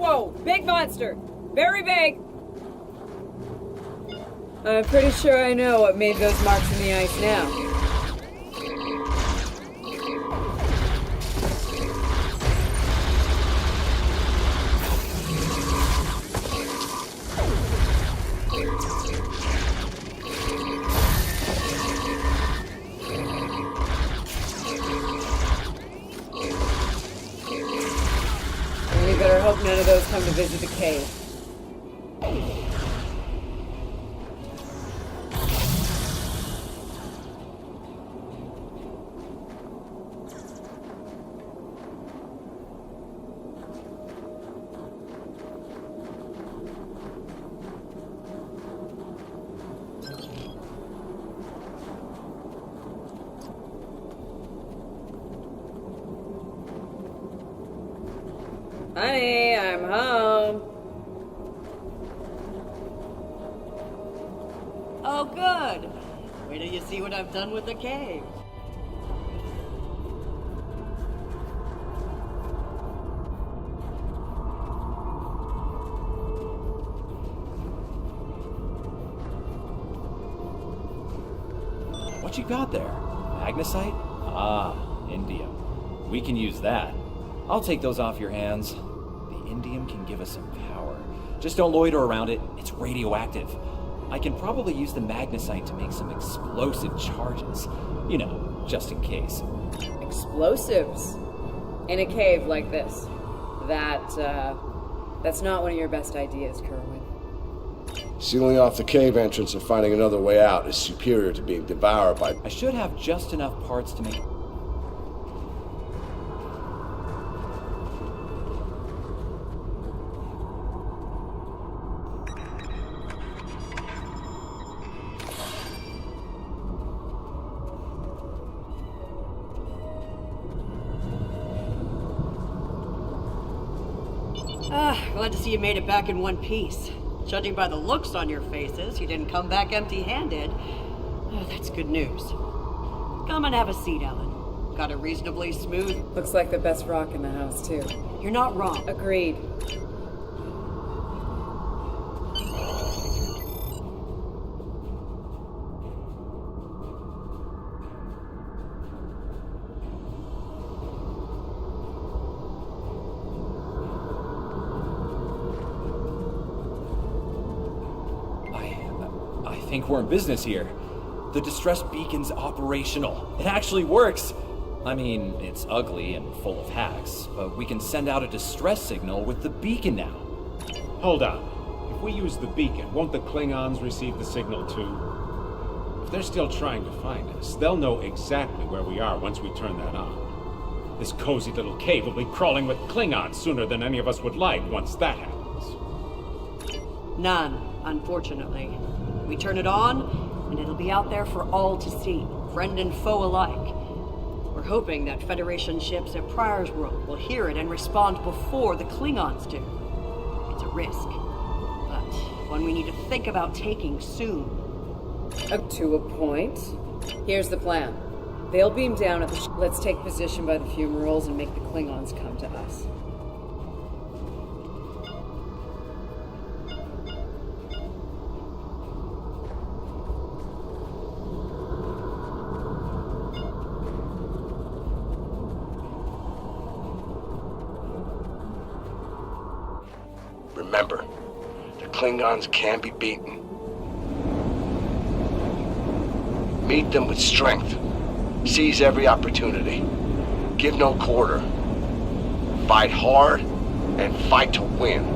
Whoa! Big monster! Very big! I'm pretty sure I know what made those marks in the ice now. We better hope none of those come to visit the cave. Honey, I'm home. Oh, good. Wait till you see what I've done with the cave. What you got there? Magnesite? Ah, indium. We can use that. I'll take those off your hands. The indium can give us some power. Just don't loiter around it. It's radioactive. I can probably use the magnesite to make some explosive charges. You know, just in case. Explosives? In a cave like this? That's not one of your best ideas, Kerwin. Sealing off the cave entrance and finding another way out is superior to being devoured by... I should have just enough parts to make... Glad to see you made it back in one piece. Judging by the looks on your faces, you didn't come back empty-handed. Oh, that's good news. Come and have a seat, Ellen. Got a reasonably smooth... Looks like the best rock in the house, too. You're not wrong. Agreed. I think we're in business here. The distress beacon's operational. It actually works. I mean, it's ugly and full of hacks, but we can send out a distress signal with the beacon now. Hold on. If we use the beacon, won't the Klingons receive the signal too? If they're still trying to find us, they'll know exactly where we are once we turn that on. This cozy little cave will be crawling with Klingons sooner than any of us would like once that happens. None, unfortunately. We turn it on, and it'll be out there for all to see, friend and foe alike. We're hoping that Federation ships at Pryor's World will hear it and respond before the Klingons do. It's a risk, but one we need to think about taking soon. To a point. Here's the plan. They'll beam down at the Let's take position by the fumaroles and make the Klingons come to us. Remember, the Klingons can be beaten. Meet them with strength. Seize every opportunity. Give no quarter. Fight hard and fight to win.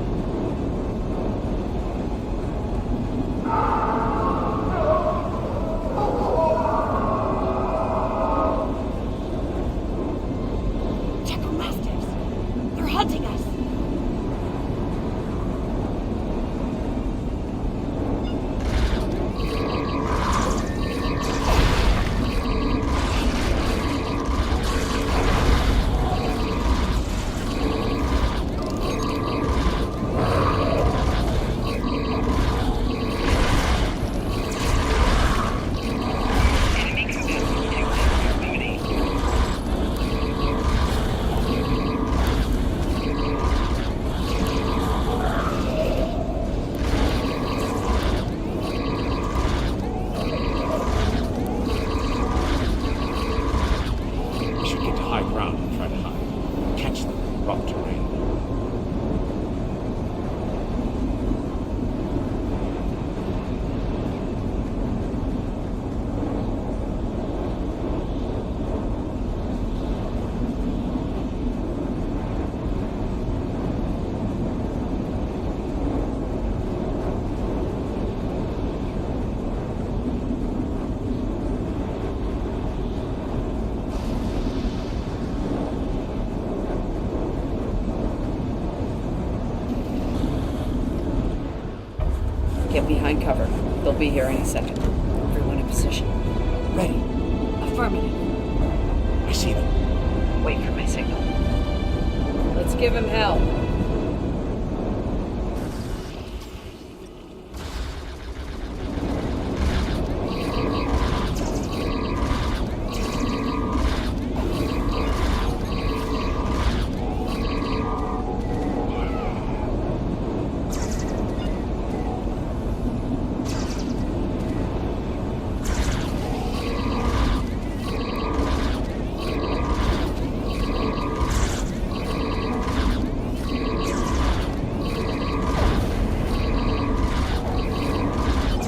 Masters! They're hunting us! Get behind cover. They'll be here any second. Everyone in position. Ready. Affirmative. I see them. Wait for my signal. Let's give him hell.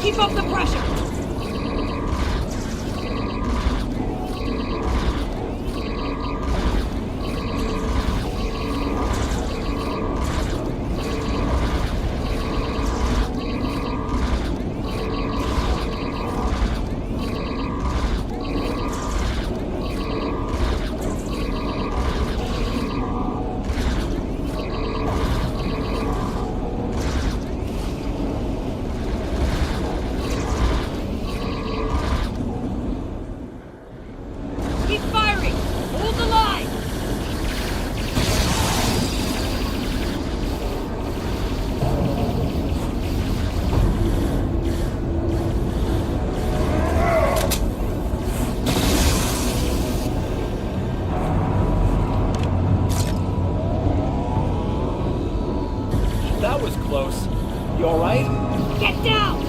Keep up the pressure! Keep firing! Hold the line! That was close. You alright? Get down!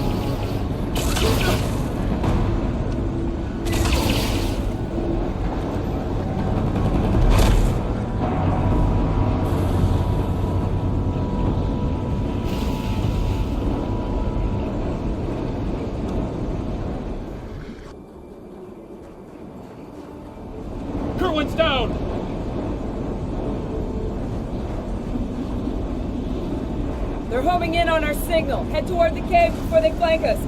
Kerwin's down! They're homing in on our signal. Head toward the cave before they flank us.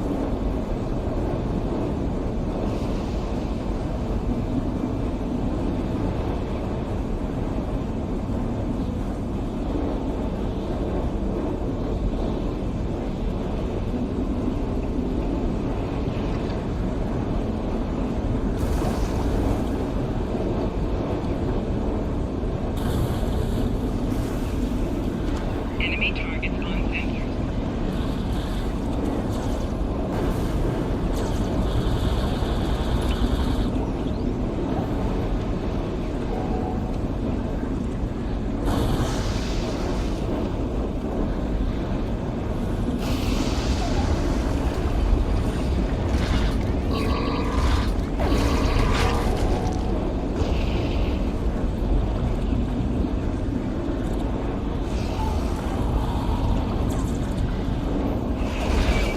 Enemy targets on sensors.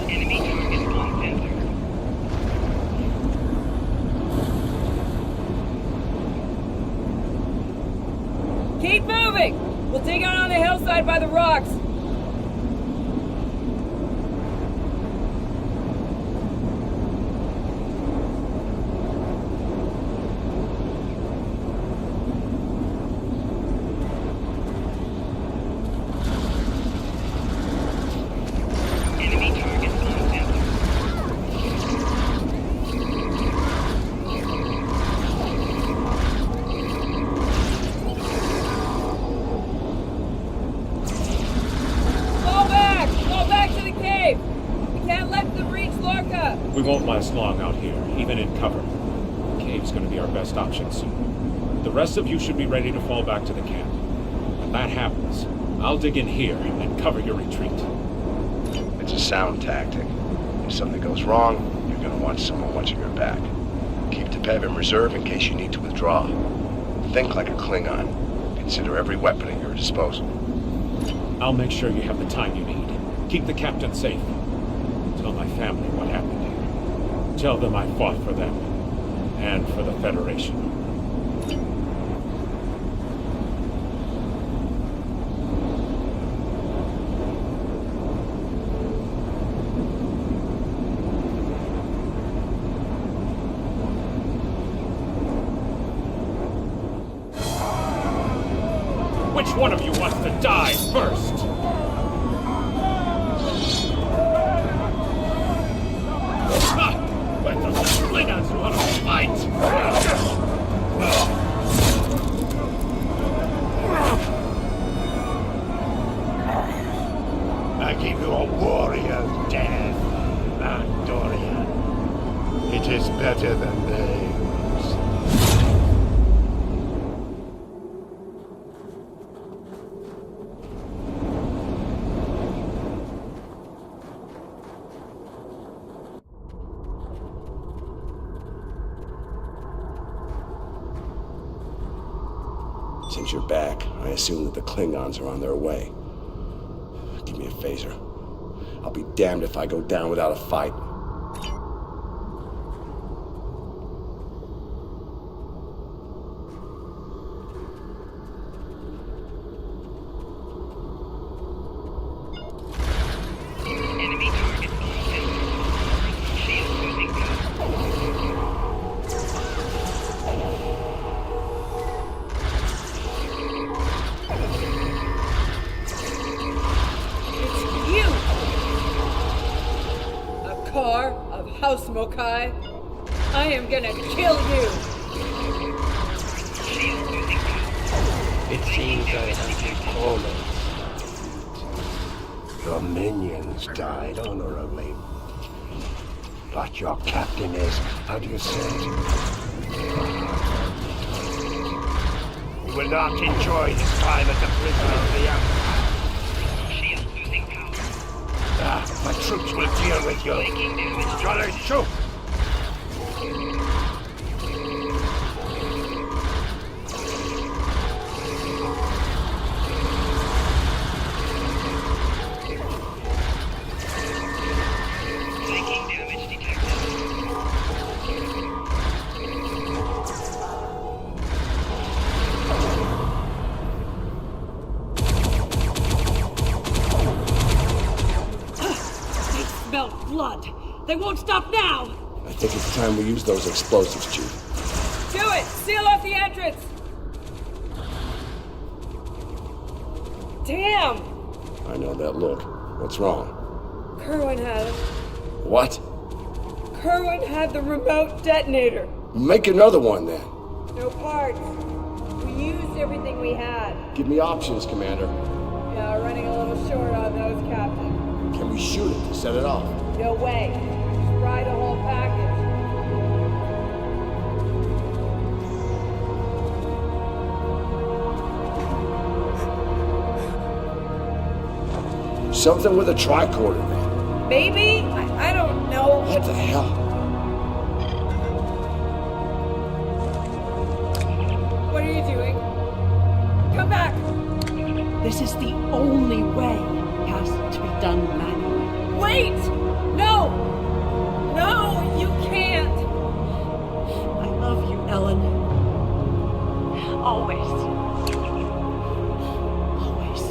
Enemy targets on sensors. Keep moving! We'll dig out on the hillside by the rocks. Enemy targets on sensors. Fall back! Fall back to the cave! We can't let them reach Lorca! We won't last long out here, even in cover. The cave's gonna be our best option soon. The rest of you should be ready to fall back to the camp. When that happens, I'll dig in here and cover your retreat. It's a sound tactic. If something goes wrong, you're gonna want someone watching your back. Keep Tepev in reserve in case you need to withdraw. Think like a Klingon. Consider every weapon at your disposal. I'll make sure you have the time you need. Keep the captain safe. Tell my family what happened here. Tell them I fought for them. And for the Federation. Which one of you wants to die first? It is better than theirs. Since you're back, I assume that the Klingons are on their way. Give me a phaser. I'll be damned if I go down without a fight. House Mokai. I am gonna kill you! It seems I have your comments. Your minions died honorably. But your captain is, how do you say it? You will not enjoy his time as a prisoner of the Empire. My troops will deal with you. Jolly shoot! Blood. They won't stop now! I think it's time we use those explosives, Chief. Do it! Seal off the entrance! Damn! I know that look. What's wrong? Kerwin had it. What? Kerwin had the remote detonator. Make another one, then. No parts. We used everything we had. Give me options, Commander. Yeah, running a little short on those, Captain. Can we shoot it to set it off? No way. Just fry the whole package. Something with a tricorder, then. Maybe? I don't know. What the hell? What are you doing? Come back! This is the only way. It has to be done manually. Wait! No! No, you can't! I love you, Ellen. Always. Always.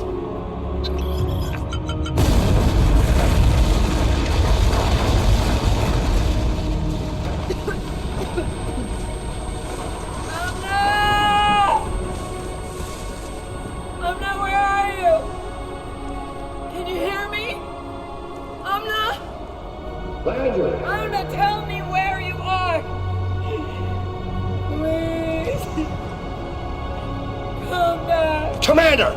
Amna, where are you? Can you hear me? Amna? Amna, tell me where you are! Please! Come back! Commander!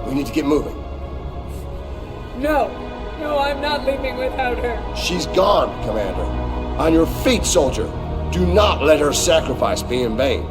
We need to get moving. No! No, I'm not leaving without her. She's gone, Commander. On your feet, soldier. Do not let her sacrifice be in vain.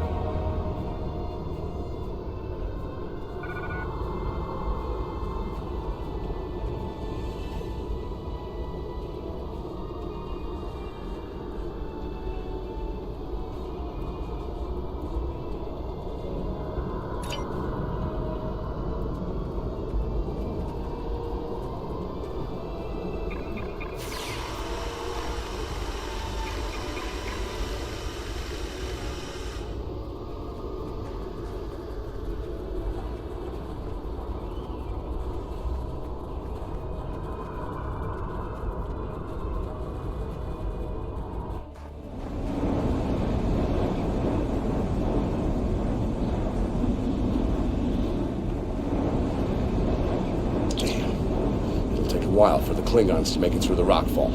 While for the Klingons to make it through the rockfall.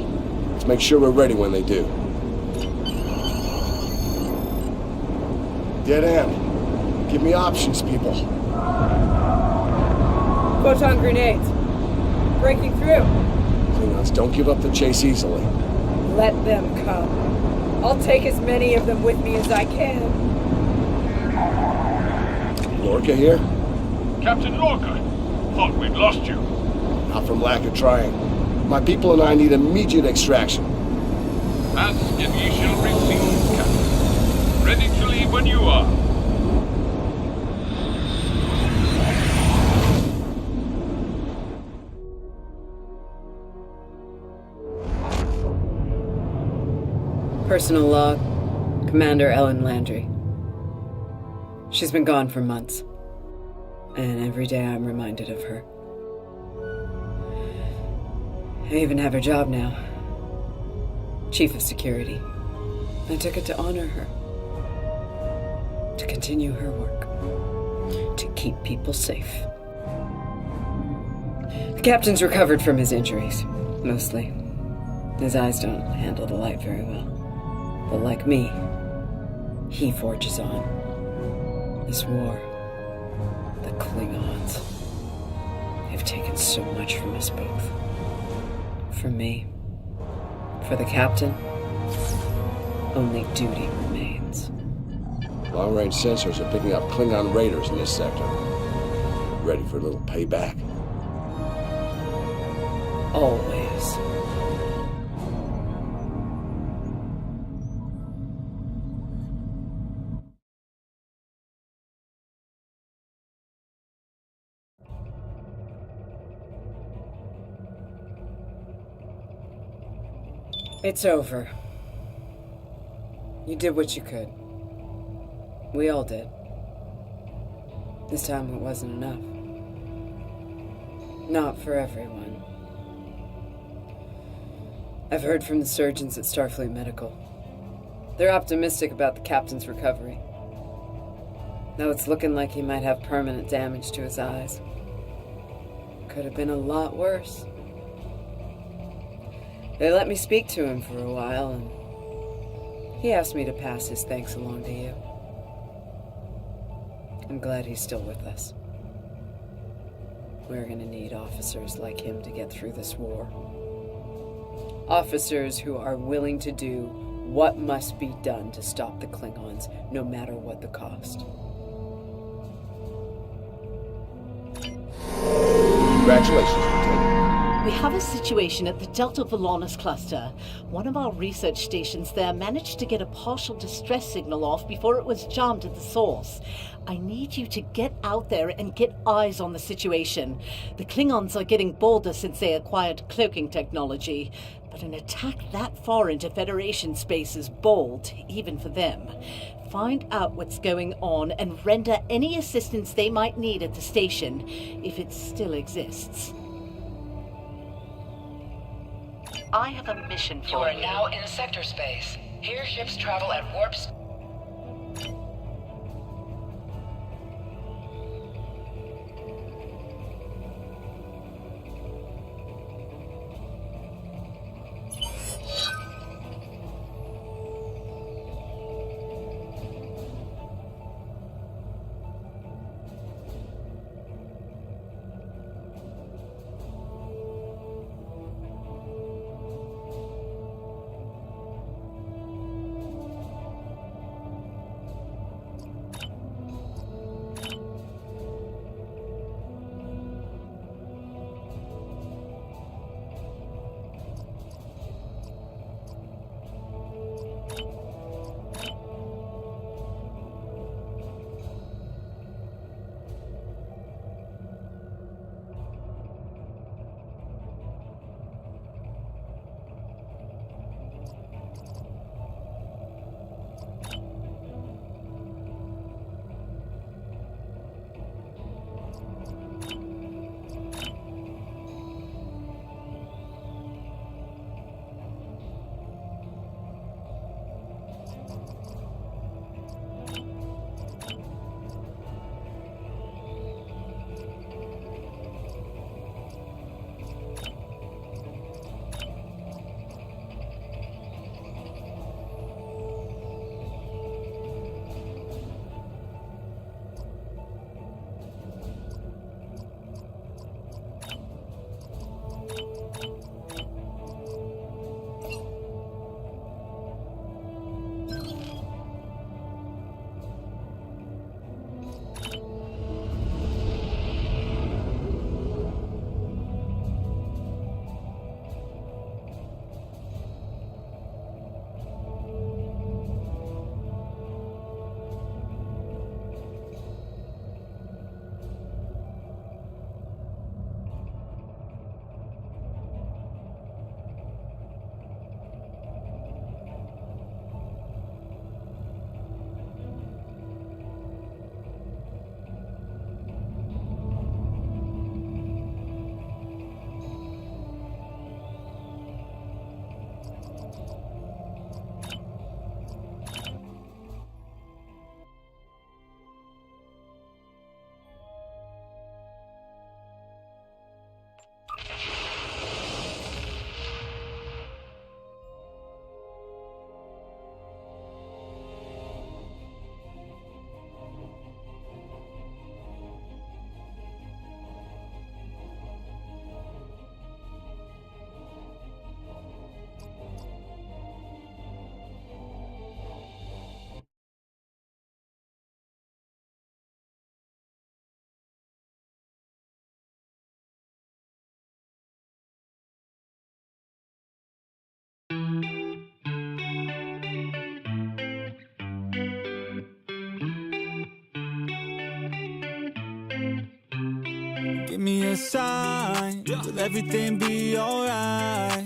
Let's make sure we're ready when they do. Dead end. Give me options, people. Photon grenades. Breaking through. Klingons don't give up the chase easily. Let them come. I'll take as many of them with me as I can. Lorca here? Captain Lorca, thought we'd lost you. Not from lack of trying. My people and I need immediate extraction. Ask and ye shall receive, Captain. Ready to leave when you are. Personal log, Commander Ellen Landry. She's been gone for months, and every day I'm reminded of her. I even have her job now. Chief of Security. I took it to honor her. To continue her work. To keep people safe. The captain's recovered from his injuries, mostly. His eyes don't handle the light very well. But like me, he forges on. This war, the Klingons, they've taken so much from us both. For me, for the captain, only duty remains. Long-range sensors are picking up Klingon raiders in this sector. Ready for a little payback? Always. It's over. You did what you could. We all did. This time it wasn't enough. Not for everyone. I've heard from the surgeons at Starfleet Medical. They're optimistic about the captain's recovery. Though it's looking like he might have permanent damage to his eyes. Could have been a lot worse. They let me speak to him for a while, and he asked me to pass his thanks along to you. I'm glad he's still with us. We're gonna need officers like him to get through this war. Officers who are willing to do what must be done to stop the Klingons, no matter what the cost. Congratulations, Lieutenant. We have a situation at the Delta Volanus cluster. One of our research stations there managed to get a partial distress signal off before it was jammed at the source. I need you to get out there and get eyes on the situation. The Klingons are getting bolder since they acquired cloaking technology, but an attack that far into Federation space is bold, even for them. Find out what's going on and render any assistance they might need at the station, if it still exists. I have a mission for you. You are now in sector space. Here ships travel at warp speed. Give me a sign, will everything be alright?